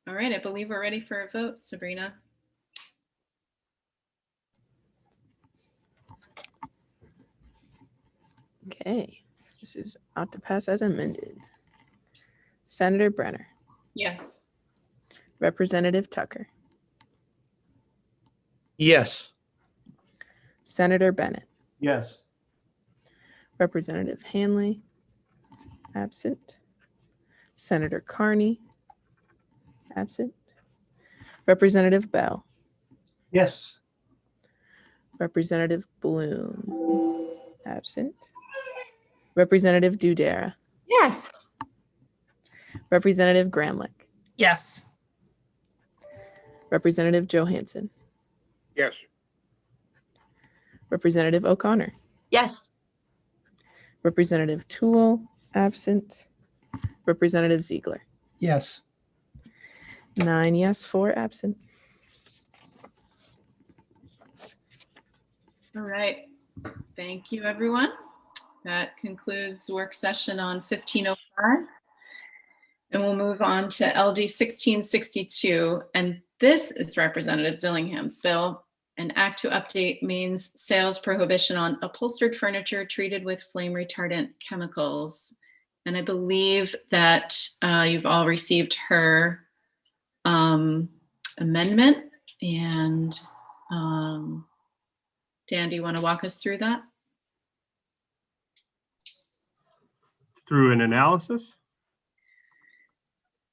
All right, I believe we're ready for a vote, Sabrina. Okay, this is out to pass as amended. Senator Brenner, Yes. Representative Tucker, Yes. Senator Bennett, Yes. Representative Hanley, absent. Senator Carney, absent. Representative Bell, Yes. Representative Bloom, absent. Representative Dudera, Yes. Representative Gramlich, Yes. Representative Johansson, Yes. Representative O'Connor, Yes. Representative Toole, absent. Representative Ziegler, Yes. 9 yes, 4 absent. All right. Thank you, everyone. That concludes the work session on 1505. And we'll move on to LD 1662. And this is Representative Dillingham's bill. An act to update means sales prohibition on upholstered furniture treated with flame retardant chemicals. And I believe that you've all received her amendment. And Dan, do you want to walk us through that? Through an analysis?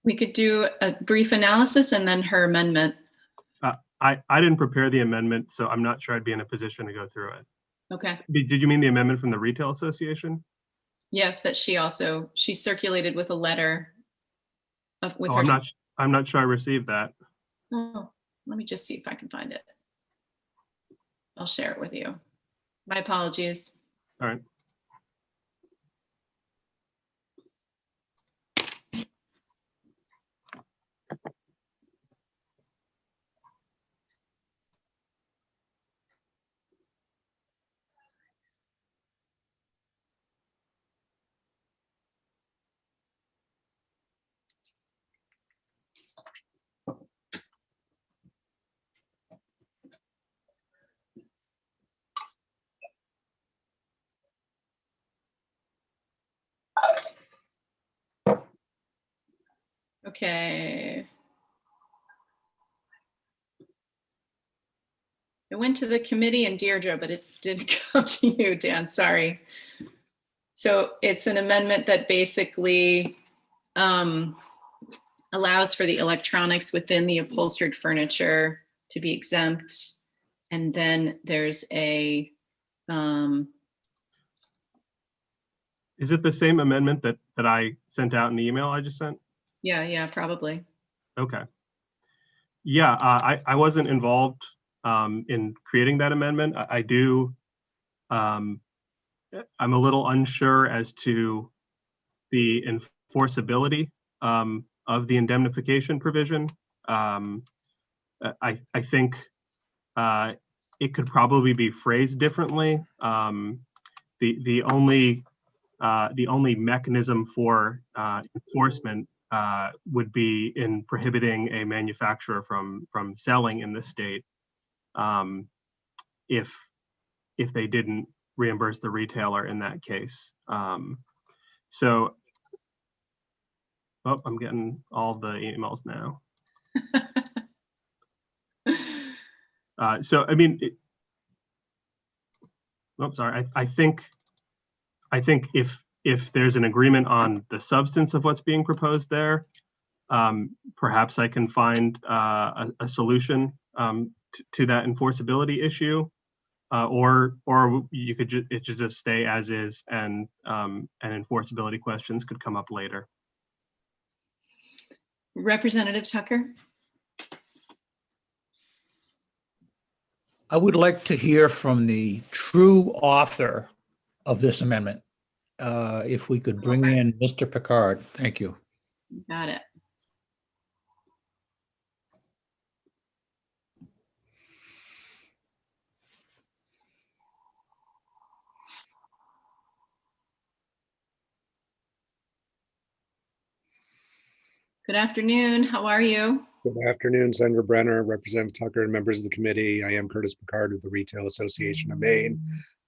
We could do a brief analysis and then her amendment. I didn't prepare the amendment, so I'm not sure I'd be in a position to go through it. Okay. Did you mean the amendment from the Retail Association? Yes, that she circulated with a letter with Oh, her. I'm not sure I received that. Oh, let me just see if I can find it. I'll share it with you. My apologies. All right. Okay. It went to the committee and Deirdre, but it didn't come to you, Dan, sorry. So it's an amendment that basically allows for the electronics within the upholstered furniture to be exempt. And then there's a, Is it the same amendment that I sent out in the email I just sent? yeah, probably. Okay. Yeah, I wasn't involved in creating that amendment. I do, I'm a little unsure as to the enforceability of the indemnification provision. I think it could probably be phrased differently. The only mechanism for enforcement would be in prohibiting a manufacturer from selling in the state if they didn't reimburse the retailer in that case. So, oh, I'm getting all the emails now. So, I mean, sorry. I think if there's an agreement on the substance of what's being proposed there, perhaps I can find a solution to that enforceability issue, or you could it should just stay as is, and enforceability questions could come up later. Representative Tucker. I would like to hear from the true author of this amendment. If we could bring in Mr. Picard, thank you. Got it. Good afternoon. How are you? Good afternoon, Senator Brenner, Representative Tucker, and members of the committee. I am Curtis Picard with the Retail Association of Maine.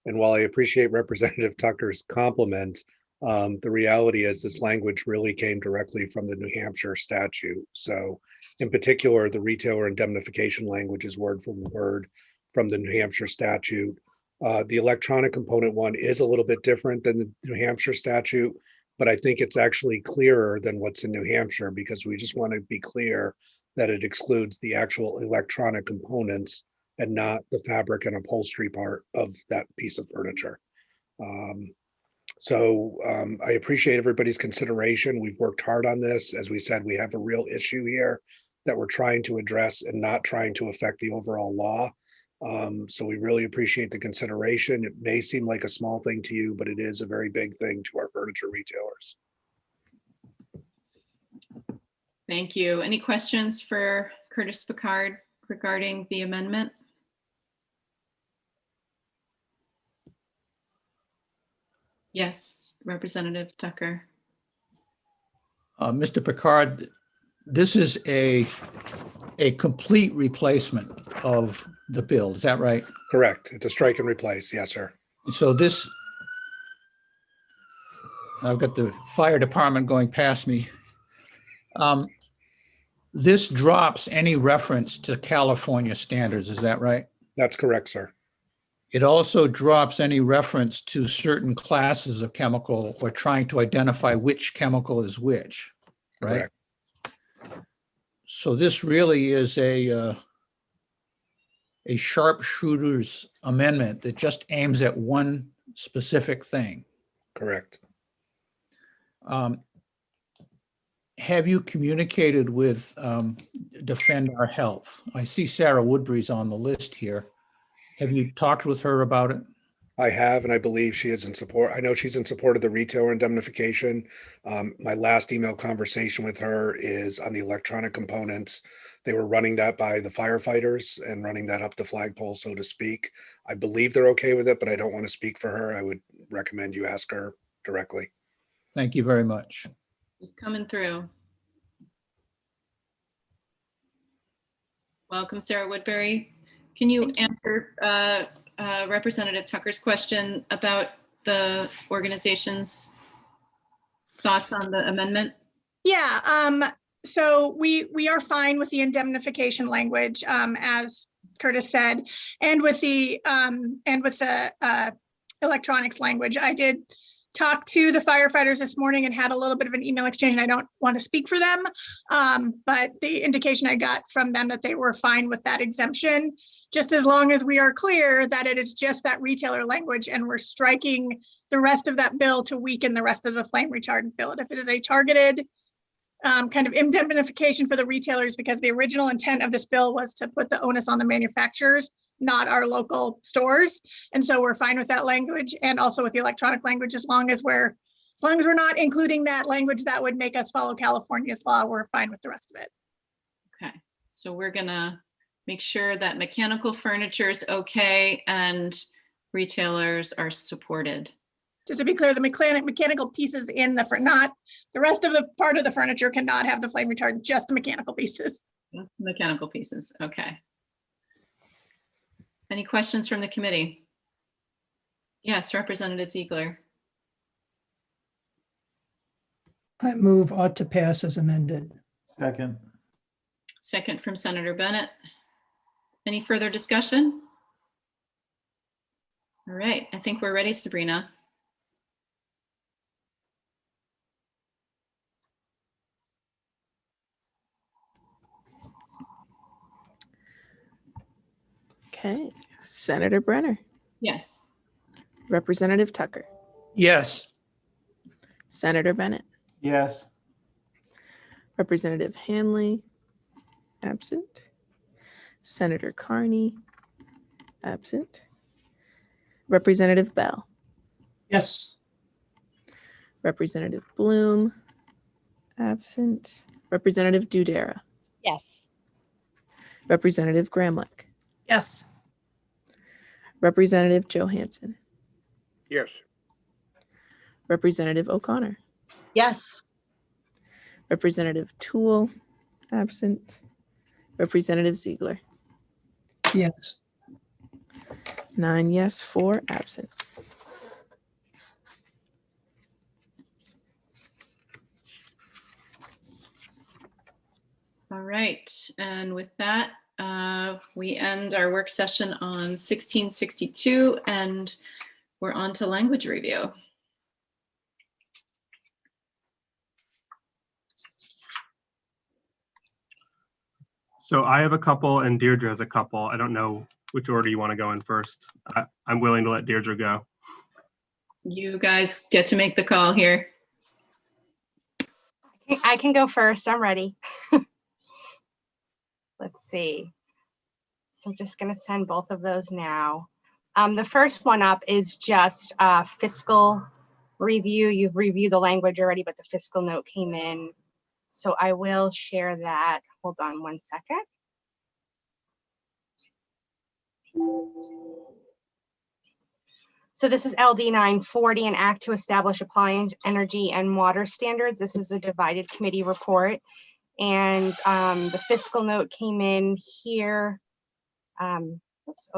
And while I appreciate Representative Tucker's compliment, the reality is this language really came directly from the New Hampshire statute. So in particular, the retailer indemnification language is word for word from the New Hampshire statute. The electronic component one is a little bit different than the New Hampshire statute, but I think it's actually clearer than what's in New Hampshire because we just want to be clear that it excludes the actual electronic components and not the fabric and upholstery part of that piece of furniture. I appreciate everybody's consideration. We've worked hard on this. As we said, we have a real issue here that we're trying to address and not trying to affect the overall law. So we really appreciate the consideration. It may seem like a small thing to you, but it is a very big thing to our furniture retailers. Thank you. Any questions for Curtis Picard regarding the amendment? Yes, Representative Tucker. Mr. Picard, this is a complete replacement of the bill. Is that right? Correct. It's a strike and replace. Yes, sir. So this, I've got the fire department going past me. This drops any reference to California standards. Is that right? That's correct, sir. It also drops any reference to certain classes of chemical or trying to identify which chemical is which, right? Correct. So this really is a sharpshooter's amendment that just aims at one specific thing. Correct. Have you communicated with Defend Our Health? I see Sarah Woodbury's on the list here. Have you talked with her about it? I have, and I believe she is in support. I know she's in support of the retailer indemnification. My last email conversation with her is on the electronic components. They were running that by the firefighters and running that up the flagpole, so to speak. I believe they're okay with it, but I don't want to speak for her. I would recommend you ask her directly. Thank you very much. Just coming through. Welcome, Sarah Woodbury. Can you answer Representative Tucker's question about the organization's thoughts on the amendment? Yeah, so we are fine with the indemnification language, as Curtis said, and with the electronics language. I did talk to the firefighters this morning and had a little bit of an email exchange, and I don't want to speak for them, but the indication I got from them that they were fine with that exemption, just as long as we are clear that it is just that retailer language and we're striking the rest of that bill to weaken the rest of the flame retardant bill. And if it is a targeted kind of indemnification for the retailers, because the original intent of this bill was to put the onus on the manufacturers, not our local stores. And so we're fine with that language and also with the electronic language, as long as we're not including that language that would make us follow California's law, we're fine with the rest of it. Okay, so we're gonna make sure that mechanical furniture is okay and retailers are supported. Just to be clear, the mechanical pieces in the front, not the rest of the part of the furniture cannot have the flame retardant, just the mechanical pieces. Mechanical pieces, okay. Any questions from the committee? Yes, Representative Ziegler. I move ought to pass as amended. Second. Second from Senator Bennett. Any further discussion? All right, I think we're ready, Sabrina. Okay, Senator Brenner. Yes. Representative Tucker. Yes. Senator Bennett. Yes. Representative Hanley. Absent. Senator Carney. Absent. Representative Bell. Yes. Representative Bloom. Absent. Representative Dudera. Yes. Representative Gramlich. Yes. Representative Johansson. Yes. Representative O'Connor. Yes. Representative Toole, absent. Representative Ziegler. Yes. 9 yes, 4 absent. All right, and with that, we end our work session on 1662, and we're on to language review. So I have a couple and Deirdre has a couple. I don't know which order you want to go in first. I'm willing to let Deirdre go. You guys get to make the call here. I can go first. I'm ready. Let's see. So I'm just going to send both of those now. The first one up is just fiscal review. You've reviewed the language already, but the fiscal note came in. So I will share that. Hold on one second. So this is LD 940, an act to establish appliance, energy, and water standards. This is a divided committee report. And the fiscal note came in here. Oops,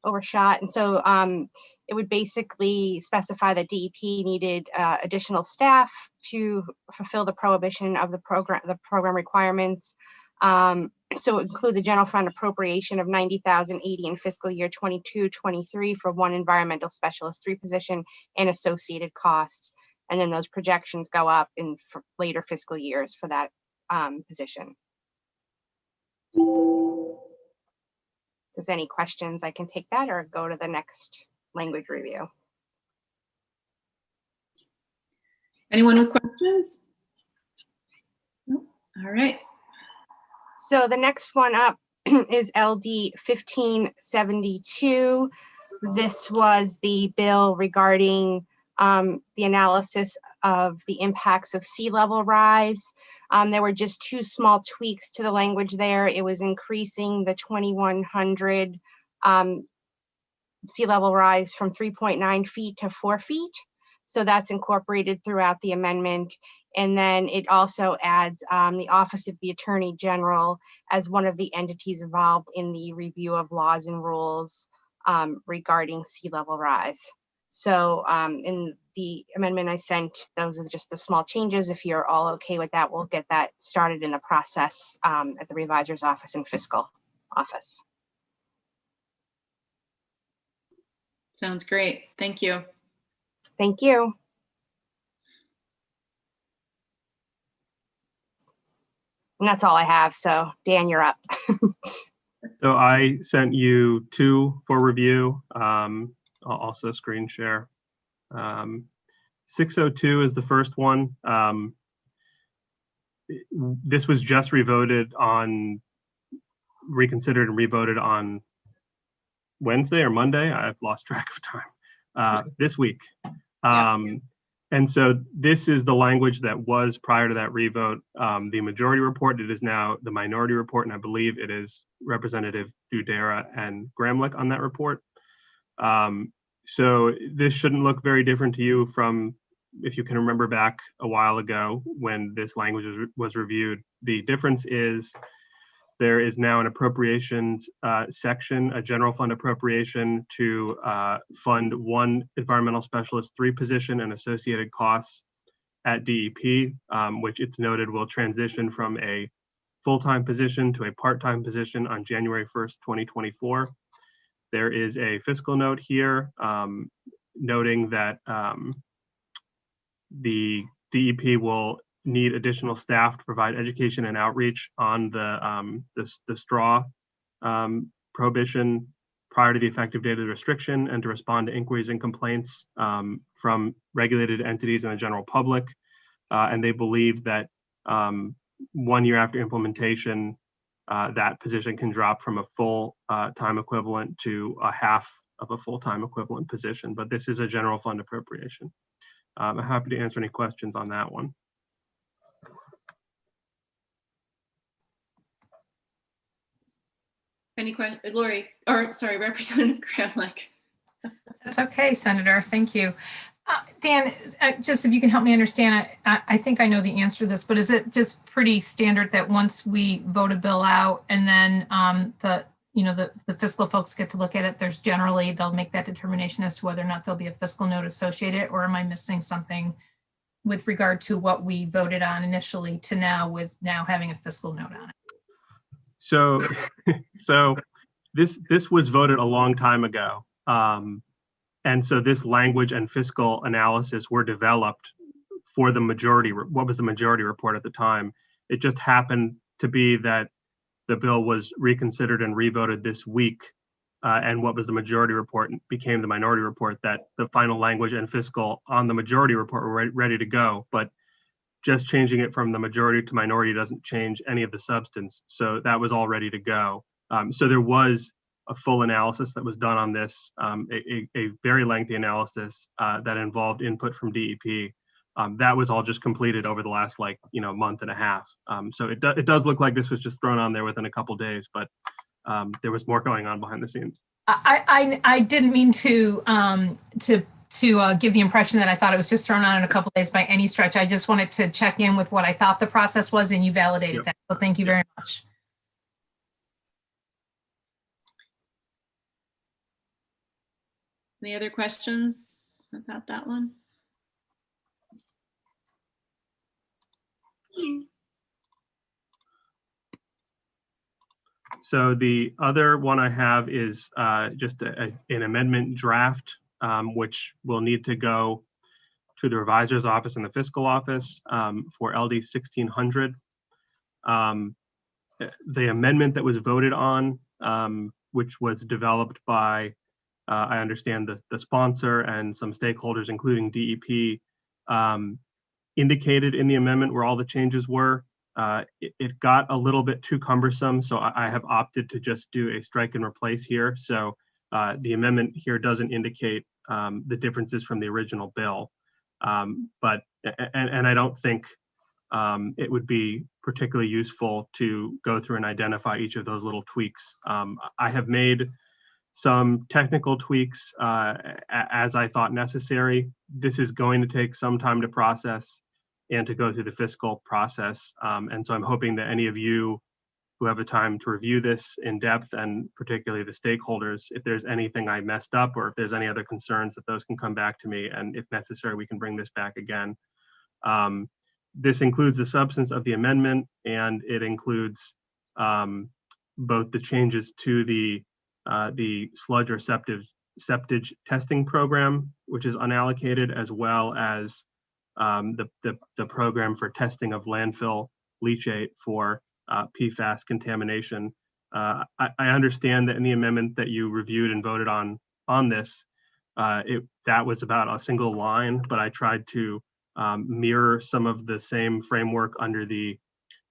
overshot. And so it would basically specify that DEP needed additional staff to fulfill the prohibition of the program requirements. So it includes a general fund appropriation of $90,080 in fiscal year 22-23 for one environmental specialist 3 position and associated costs. And then those projections go up in later fiscal years for that position. If there's any questions, I can take that or go to the next language review. Anyone with questions? No? All right. So the next one up is LD 1572. This was the bill regarding the analysis of the impacts of sea level rise. There were just 2 small tweaks to the language there. It was increasing the 2100 sea level rise from 3.9 feet to 4 feet. So that's incorporated throughout the amendment. And then it also adds the Office of the Attorney General as one of the entities involved in the review of laws and rules regarding sea level rise. So in the amendment I sent, those are just the small changes. If you're all okay with that, we'll get that started in the process at the revisor's office and fiscal office. Sounds great. Thank you. Thank you. And that's all I have. So Dan, you're up. So I sent you 2 for review. I'll also screen share. 602 is the first one. This was just reconsidered and revoted on Wednesday or Monday. I've lost track of time. This week. And so this is the language that was prior to that revote. The majority report, it is now the minority report, and I believe it is Representative Dudera and Gramlich on that report. So this shouldn't look very different to you from, if you can remember back a while ago when this language was reviewed. The difference is there is now an appropriations section, a general fund appropriation to fund one environmental specialist 3 position and associated costs at DEP, which it's noted will transition from a full-time position to a part-time position on January 1st, 2024. There is a fiscal note here noting that the DEP will need additional staff to provide education and outreach on the straw prohibition prior to the effective date of the restriction, and to respond to inquiries and complaints from regulated entities and the general public. And they believe that 1 year after implementation, that position can drop from a full time equivalent to a half of a full-time equivalent position. But this is a general fund appropriation. I'm happy to answer any questions on that one. Any questions, Lori, or sorry, Representative Gramlich? That's okay, Senator. Thank you. Dan, just if you can help me understand, I think I know the answer to this, but is it just pretty standard that once we vote a bill out and then the fiscal folks get to look at it, they'll make that determination as to whether or not there'll be a fiscal note associated, or am I missing something with regard to what we voted on initially to now with now having a fiscal note on it? So, so this was voted a long time ago. And so this language and fiscal analysis were developed for the majority, what was the majority report at the time. It just happened to be that the bill was reconsidered and revoted this week. And what was the majority report became the minority report, that the final language and fiscal on the majority report were ready to go. But just changing it from the majority to minority doesn't change any of the substance. So that was all ready to go. So there was a full analysis that was done on this, a very lengthy analysis that involved input from DEP. That was all just completed over the last month and a half. So it does look like this was just thrown on there within a couple days, but there was more going on behind the scenes. I didn't mean to give the impression that I thought it was just thrown on in a couple days by any stretch. I just wanted to check in with what I thought the process was, and you validated that. So thank you very much. Any other questions about that one? So the other one I have is just an amendment draft, which will need to go to the revisor's office and the fiscal office for LD 1600. The amendment that was voted on, which was developed by I understand the sponsor and some stakeholders, including DEP, indicated in the amendment where all the changes were. It got a little bit too cumbersome, so I have opted to just do a strike and replace here. So the amendment here doesn't indicate the differences from the original bill. But I don't think it would be particularly useful to go through and identify each of those little tweaks. I have made some technical tweaks as I thought necessary. This is going to take some time to process and to go through the fiscal process. And so I'm hoping that any of you who have the time to review this in depth, and particularly the stakeholders, if there's anything I messed up or if there's any other concerns, that those can come back to me. And if necessary, we can bring this back again. This includes the substance of the amendment, and it includes both the changes to the sludge or septage testing program, which is unallocated, as well as the program for testing of landfill leachate for PFAS contamination. I understand that in the amendment that you reviewed and voted on this, that was about a single line, but I tried to mirror some of the same framework under the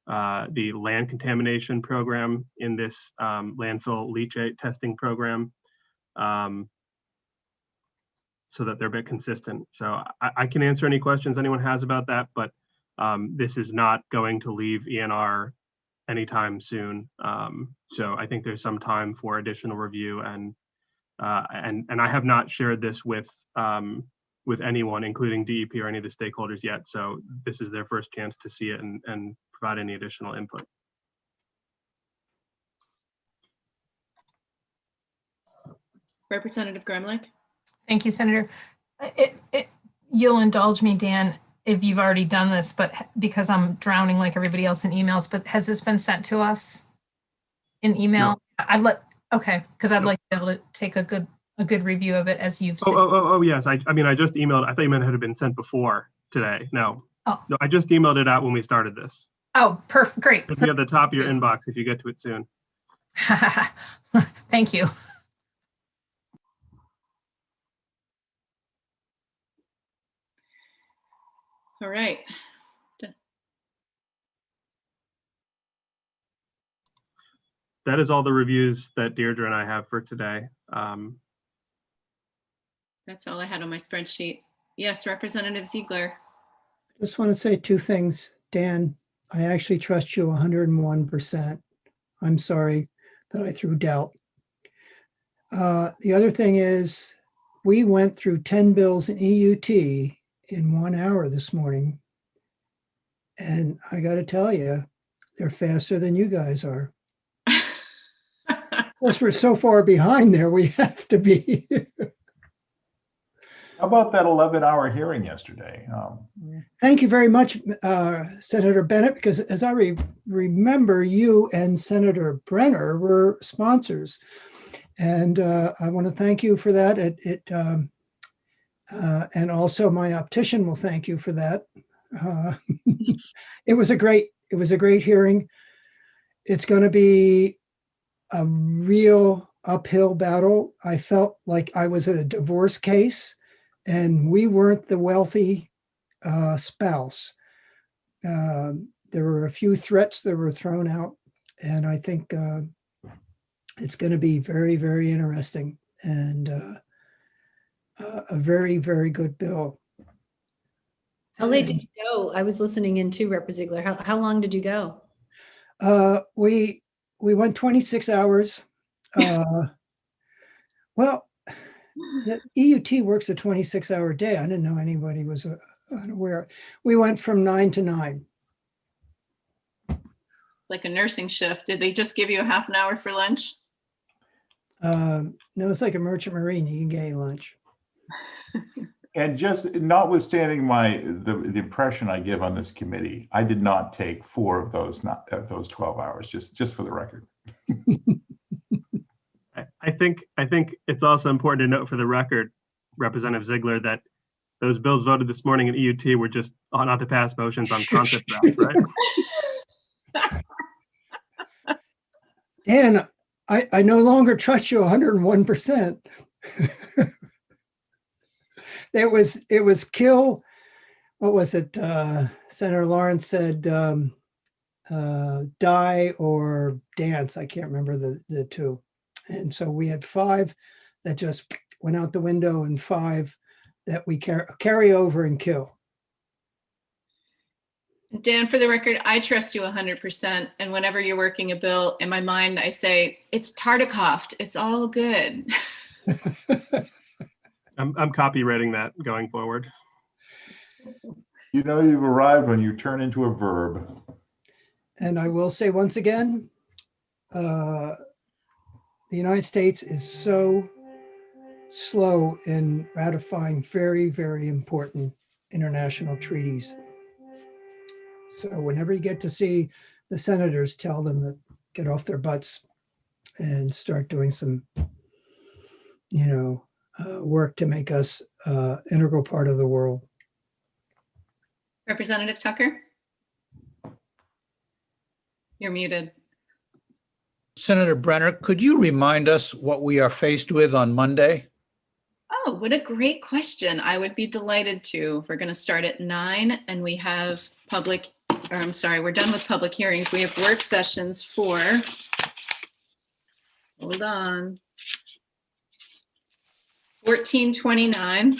land contamination program in this landfill leachate testing program, so that they're a bit consistent. So I can answer any questions anyone has about that, but this is not going to leave ENR anytime soon. So I think there's some time for additional review, and I have not shared this with anyone, including DEP or any of the stakeholders yet. So this is their first chance to see it and provide any additional input. Representative Gremlich. Thank you, Senator. You'll indulge me, Dan, if you've already done this, but because I'm drowning like everybody else in emails, but has this been sent to us in email? No. Okay, because I'd like to be able to take a good review of it as you've said. Oh yes. I mean, I just emailed. I thought you meant it had been sent before today. No. Oh. No, I just emailed it out when we started this. Oh, perfect. Great. It'll be at the top of your inbox if you get to it soon. Thank you. All right. That is all the reviews that Deirdre and I have for today. That's all I had on my spreadsheet. Yes, Representative Ziegler. Just want to say two things, Dan. I actually trust you 101%. I'm sorry that I threw doubt. The other thing is we went through 10 bills in EUT in 1 hour this morning. And I got to tell you, they're faster than you guys are. Of course, we're so far behind there, we have to be. How about that 11-hour hearing yesterday? Thank you very much, Senator Bennett, because as I remember, you and Senator Brenner were sponsors. And I want to thank you for that. And also my optician will thank you for that. It was a great hearing. It's going to be a real uphill battle. I felt like I was at a divorce case and we weren't the wealthy spouse. There were a few threats that were thrown out, and I think it's going to be very, very interesting and a very, very good bill. How late did you go? I was listening in too, Rep. Ziegler. How long did you go? We went 26 hours. Well, the EUT works a 26-hour day. I didn't know anybody was unaware. We went from 9 to 9. Like a nursing shift. Did they just give you a half an hour for lunch? No, it's like a merchant marine. You can get a lunch. And just notwithstanding the impression I give on this committee, I did not take 4 of those 12 hours, just for the record. I think it's also important to note for the record, Representative Ziegler, that those bills voted this morning in EUT were just not to pass motions on concept draft, right? Dan, I no longer trust you 101%. It was kill. What was it? Senator Lawrence said die or dance. I can't remember the two. And so we had 5 that just went out the window and 5 that we carry over and kill. Dan, for the record, I trust you 100%. And whenever you're working a bill, in my mind, I say, it's Tartikoff. It's all good. I'm copywriting that going forward. You know you've arrived when you turn into a verb. And I will say once again, the United States is so slow in ratifying very, very important international treaties. So whenever you get to see the senators, tell them to get off their butts and start doing some, work to make us integral part of the world. Representative Tucker? You're muted. Senator Brenner, could you remind us what we are faced with on Monday? Oh, what a great question. I would be delighted to. We're going to start at 9 and we have we're done with public hearings. We have work sessions for, hold on, 1429,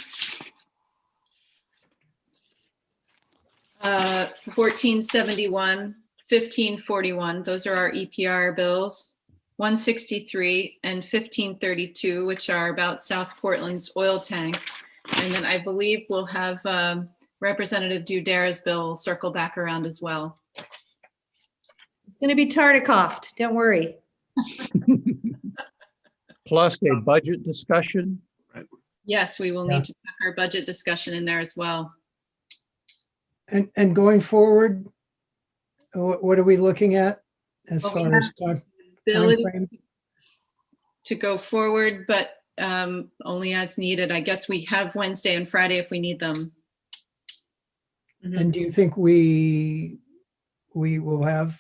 1471, 1541. Those are our EPR bills. 163 and 1532, which are about South Portland's oil tanks. And then I believe we'll have Representative Dudera's bill circle back around as well. It's going to be Tartikoff. Don't worry. Plus a budget discussion. Yes, we will need to tuck our budget discussion in there as well. And going forward, what are we looking at as far as time? Ability to go forward, but only as needed. I guess we have Wednesday and Friday if we need them. And do you think we will have?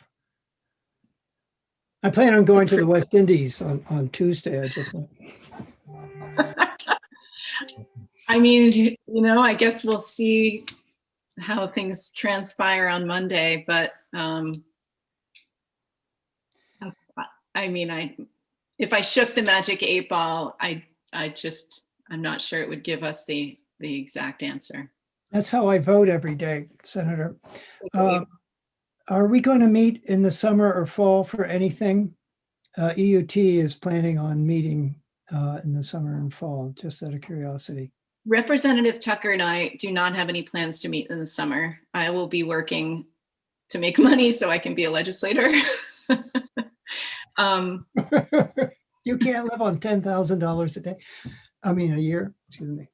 I plan on going to the West Indies on Tuesday. I just want. I mean, I guess we'll see how things transpire on Monday, but if I shook the magic 8 ball, I'm not sure it would give us the exact answer. That's how I vote every day, Senator. Are we going to meet in the summer or fall for anything? EUT is planning on meeting in the summer and fall, just out of curiosity? Representative Tucker and I do not have any plans to meet in the summer. I will be working to make money so I can be a legislator. You can't live on $10,000 a day. I mean, a year, excuse me.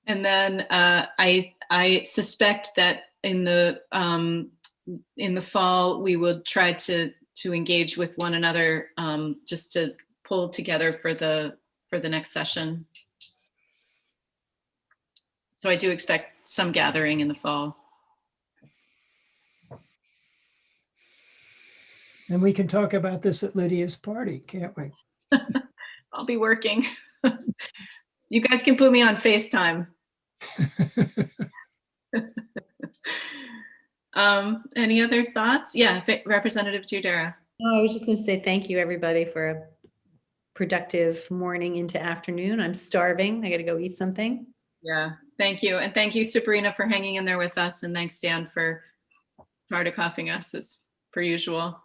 And then I suspect that in the fall we will try to engage with one another, just to pull together for the next session. So I do expect some gathering in the fall. And we can talk about this at Lydia's party, can't we? I'll be working. You guys can put me on FaceTime. Any other thoughts? Yeah, Representative Judera. Oh, I was just going to say thank you, everybody, for a productive morning into afternoon. I'm starving. I got to go eat something. Yeah, thank you. And thank you, Sabrina, for hanging in there with us. And thanks, Dan, for coughing us as per usual.